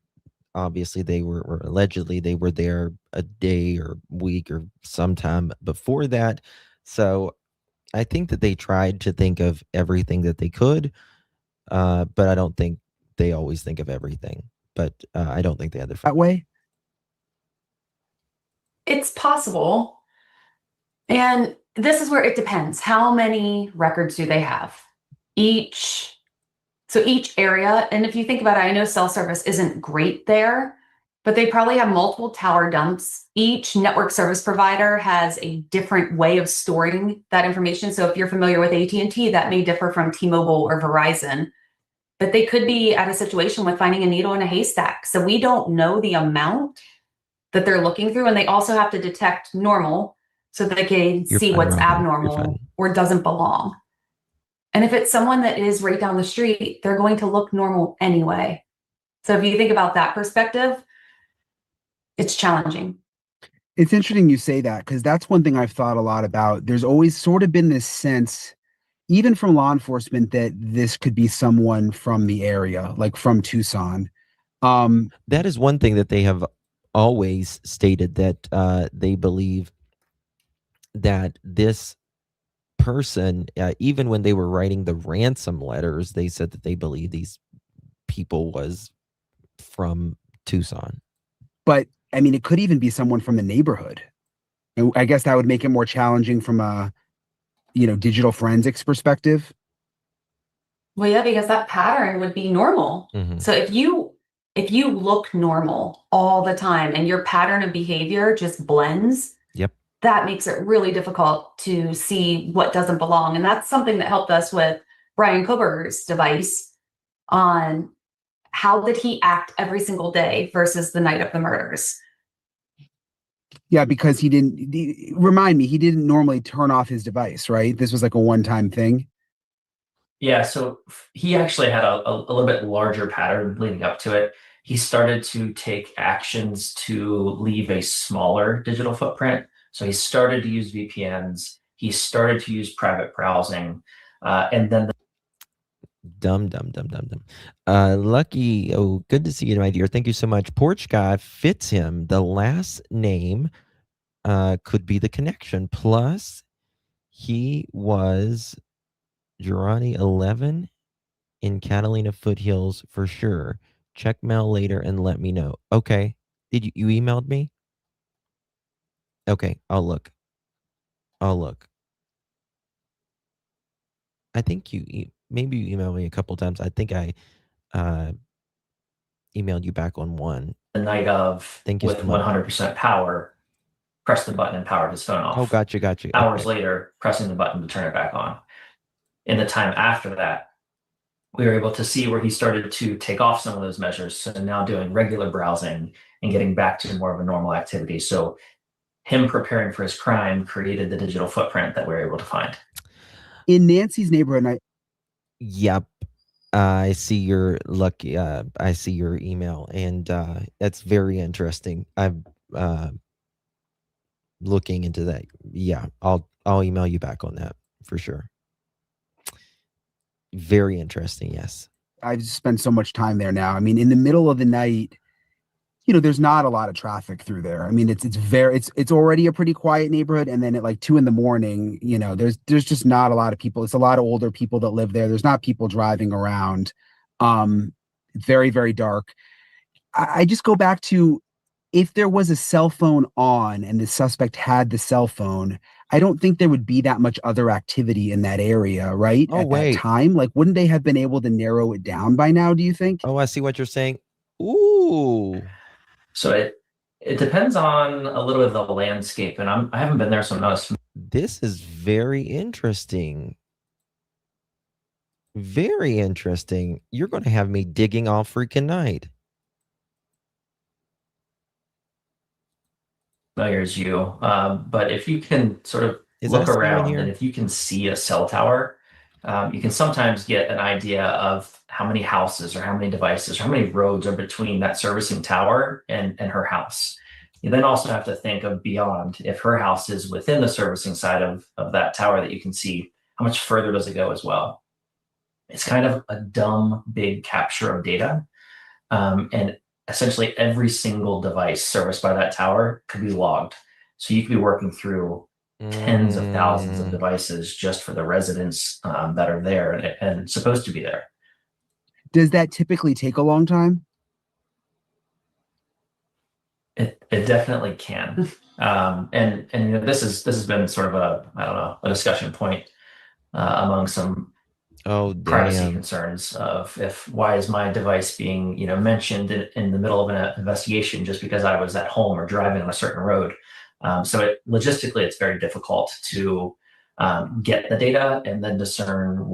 obviously they were, or allegedly they were there a day or week or sometime before that. So I think that they tried to think of everything that they could, but I don't think they always think of everything. But I don't think they had that way. It's possible. And this is where it depends. How many records do they have? Each area, and if you think about it, I know cell service isn't great there, but they probably have multiple tower dumps. Each network service provider has a different way of storing that information. So if you're familiar with AT&T, that may differ from T-Mobile or Verizon. But they could be at a situation with finding a needle in a haystack. So we don't know the amount that they're looking through. And they also have to detect normal so that they can see what's abnormal or doesn't belong. And if it's someone that is right down the street, they're going to look normal anyway. So if you think about that perspective, it's challenging. It's interesting you say that, because that's one thing I've thought a lot about. There's always sort of been this sense, even from law enforcement, that this could be someone from the area, like from Tucson. That is one thing that they have always stated, that they believe that this person, even when they were writing the ransom letters, they said that they believe these people was from Tucson. But I mean, it could even be someone from the neighborhood. And I guess that would make it more challenging from a digital forensics perspective. Well, yeah, because that pattern would be normal. So if you look normal all the time and your pattern of behavior just blends, that makes it really difficult to see what doesn't belong. And that's something that helped us with Brian Koberger's device on how did he act every single day versus the night of the murders. Yeah, because he didn't normally turn off his device, right? This was like a one-time thing. Yeah, so he actually had a little bit larger pattern leading up to it. He started to take actions to leave a smaller digital footprint. So he started to use VPNs. He started to use private browsing. And then Dumb. Lucky. Oh, good to see you, my dear. Thank you so much. Porch guy fits him. The last name could be the connection. Plus, he was Girani 11 in Catalina Foothills for sure. Check mail later and let me know. Okay. Did you emailed me? Okay, I'll look. I think maybe you emailed me a couple times. I think I emailed you back on one. the night of, Thank you with so much. 100% power, press the button and powered his phone off. Oh, gotcha. Hours Okay. later, pressing the button to turn it back on. In the time after that, we were able to see where he started to take off some of those measures. So now doing regular browsing and getting back to more of a normal activity. So him preparing for his crime created the digital footprint that we were able to find. In Nancy's neighborhood, Yep. I see your lucky. I see your email, and that's very interesting. I'm looking into that. Yeah, I'll email you back on that for sure. Very interesting. Yes. I've spent so much time there now. I mean, in the middle of the night, there's not a lot of traffic through there. I mean, it's already a pretty quiet neighborhood, and then at like 2 a.m, there's just not a lot of people. It's a lot of older people that live there. There's not people driving around. Very, very dark. I just go back to, if there was a cell phone on and the suspect had the cell phone, I don't think there would be that much other activity in that area, right? Oh, At wait. that time, like, wouldn't they have been able to narrow it down by now, do you think? Oh, I see what you're saying. Ooh. So it depends on a little bit of the landscape, and I haven't been there, so I'm not as This is very interesting. Very interesting. You're going to have me digging all freaking night. familiar as you. But if you can sort of Is look that still in around here? and if you can see a cell tower, you can sometimes get an idea of how many houses or how many devices or how many roads are between that servicing tower and her house. You then also have to think of beyond. If her house is within the servicing side of that tower that you can see, how much further does it go as well? It's kind of a dumb, big capture of data. And essentially every single device serviced by that tower could be logged. So you could be working through tens of thousands of devices just for the residents that are there and supposed to be there. Does that typically take a long time? It definitely can. And this has been sort of a discussion point among some privacy concerns of why is my device being mentioned in the middle of an investigation just because I was at home or driving on a certain road. So logistically, it's very difficult to get the data and then discern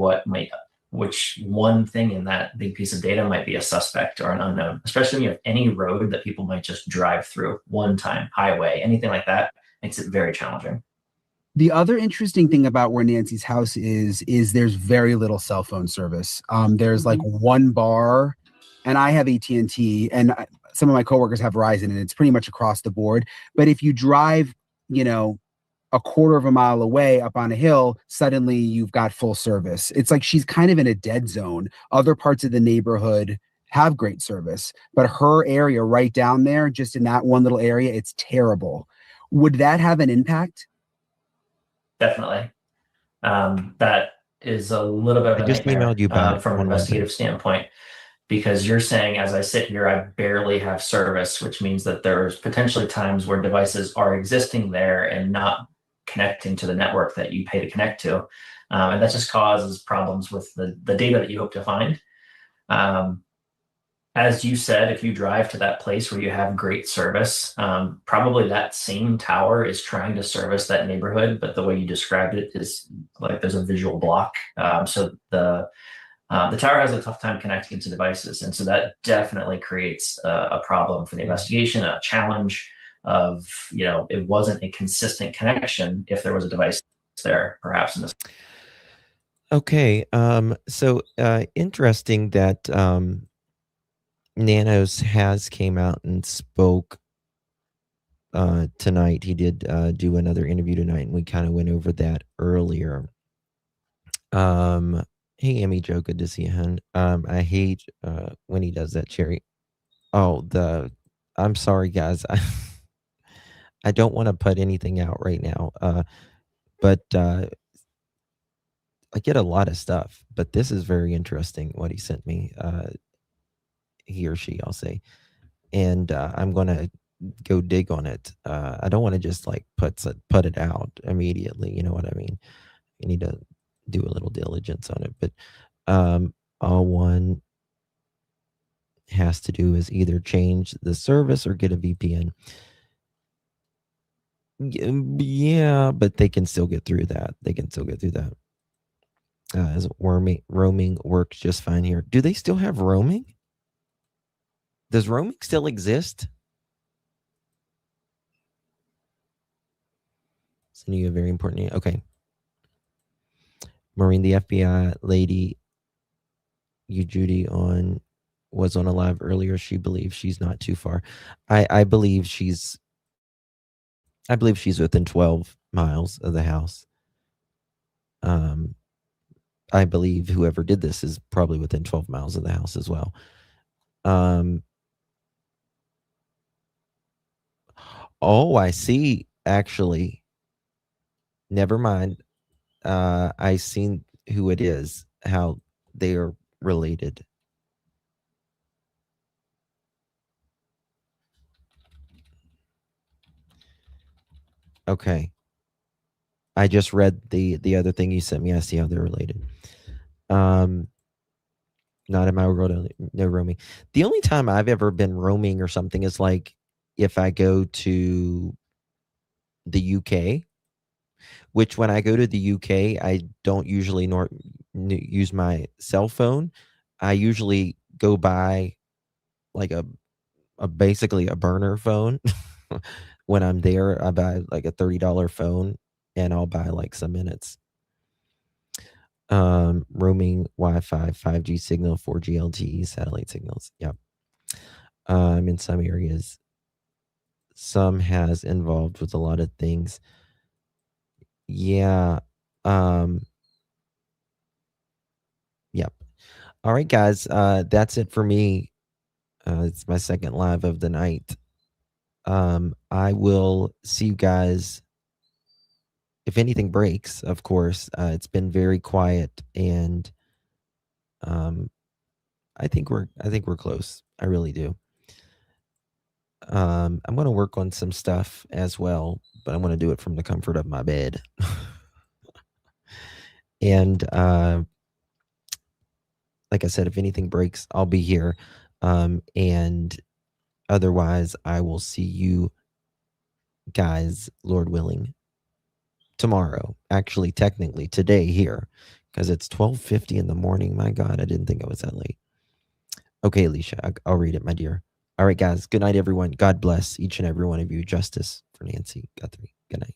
which one thing in that big piece of data might be a suspect or an unknown, especially when you have any road that people might just drive through one time, highway, anything like that makes it very challenging. The other interesting thing about where Nancy's house is there's very little cell phone service. There's like one bar, and I have AT&T, and some of my coworkers have Verizon, and it's pretty much across the board. But if you drive, a quarter of a mile away up on a hill, suddenly you've got full service. It's like she's kind of in a dead zone. Other parts of the neighborhood have great service, but her area right down there, just in that one little area, it's terrible. Would that have an impact? Definitely. That is a little bit of a nightmare emailed you back from an investigative standpoint, because you're saying, as I sit here, I barely have service, which means that there's potentially times where devices are existing there and not connecting to the network that you pay to connect to. And that just causes problems with the data that you hope to find. As you said, if you drive to that place where you have great service, probably that same tower is trying to service that neighborhood, but the way you described it is like there's a visual block. So the tower has a tough time connecting to devices, and so that definitely creates a problem for the investigation, a challenge of it wasn't a consistent connection if there was a device there, perhaps in this. Okay. So interesting that Nanos has came out and spoke tonight. He did do another interview tonight, and we kind of went over that earlier. Hey, Amy Joe, good to see you, hun. I hate when he does that, Cherry. Oh, I'm sorry, guys. I don't want to put anything out right now. But I get a lot of stuff. But this is very interesting what he sent me. He or she, I'll say, and I'm gonna go dig on it. I don't want to just like put it out immediately. You know what I mean? You need to do a little diligence on it. But all one has to do is either change the service or get a VPN. Yeah, but they can still get through that. As roaming works just fine here. Do they still have roaming? Does roaming still exist? Sending you a very important. Okay. Maureen, the FBI lady Judy was on a live earlier. She believes she's not too far. I believe she's within 12 miles of the house. I believe whoever did this is probably within 12 miles of the house as well. Oh, I see. Actually, never mind. I seen who it is, how they are related. Okay. I just read the other thing you sent me. I see how they're related. Not in my world, no roaming. The only time I've ever been roaming or something is like if I go to the UK, which when I go to the UK, I don't usually use my cell phone. I usually go buy like basically a burner phone. When I'm there, I buy like a $30 phone and I'll buy like some minutes. Roaming Wi-Fi, 5G signal, 4G LTE satellite signals. Yep. In some areas, some has involved with a lot of things. Yeah. Yep. All right, guys. That's it for me. It's my second live of the night. I will see you guys. If anything breaks, of course. It's been very quiet, and I think we're close. I really do. I'm going to work on some stuff as well, but I'm going to do it from the comfort of my bed. And like I said, if anything breaks, I'll be here. And otherwise, I will see you guys, Lord willing, tomorrow. Actually, technically today here, because it's 12:50 in the morning. My God, I didn't think it was that late. Okay, Alicia, I'll read it, my dear. All right, guys. Good night, everyone. God bless each and every one of you. Justice for Nancy Guthrie. Good night.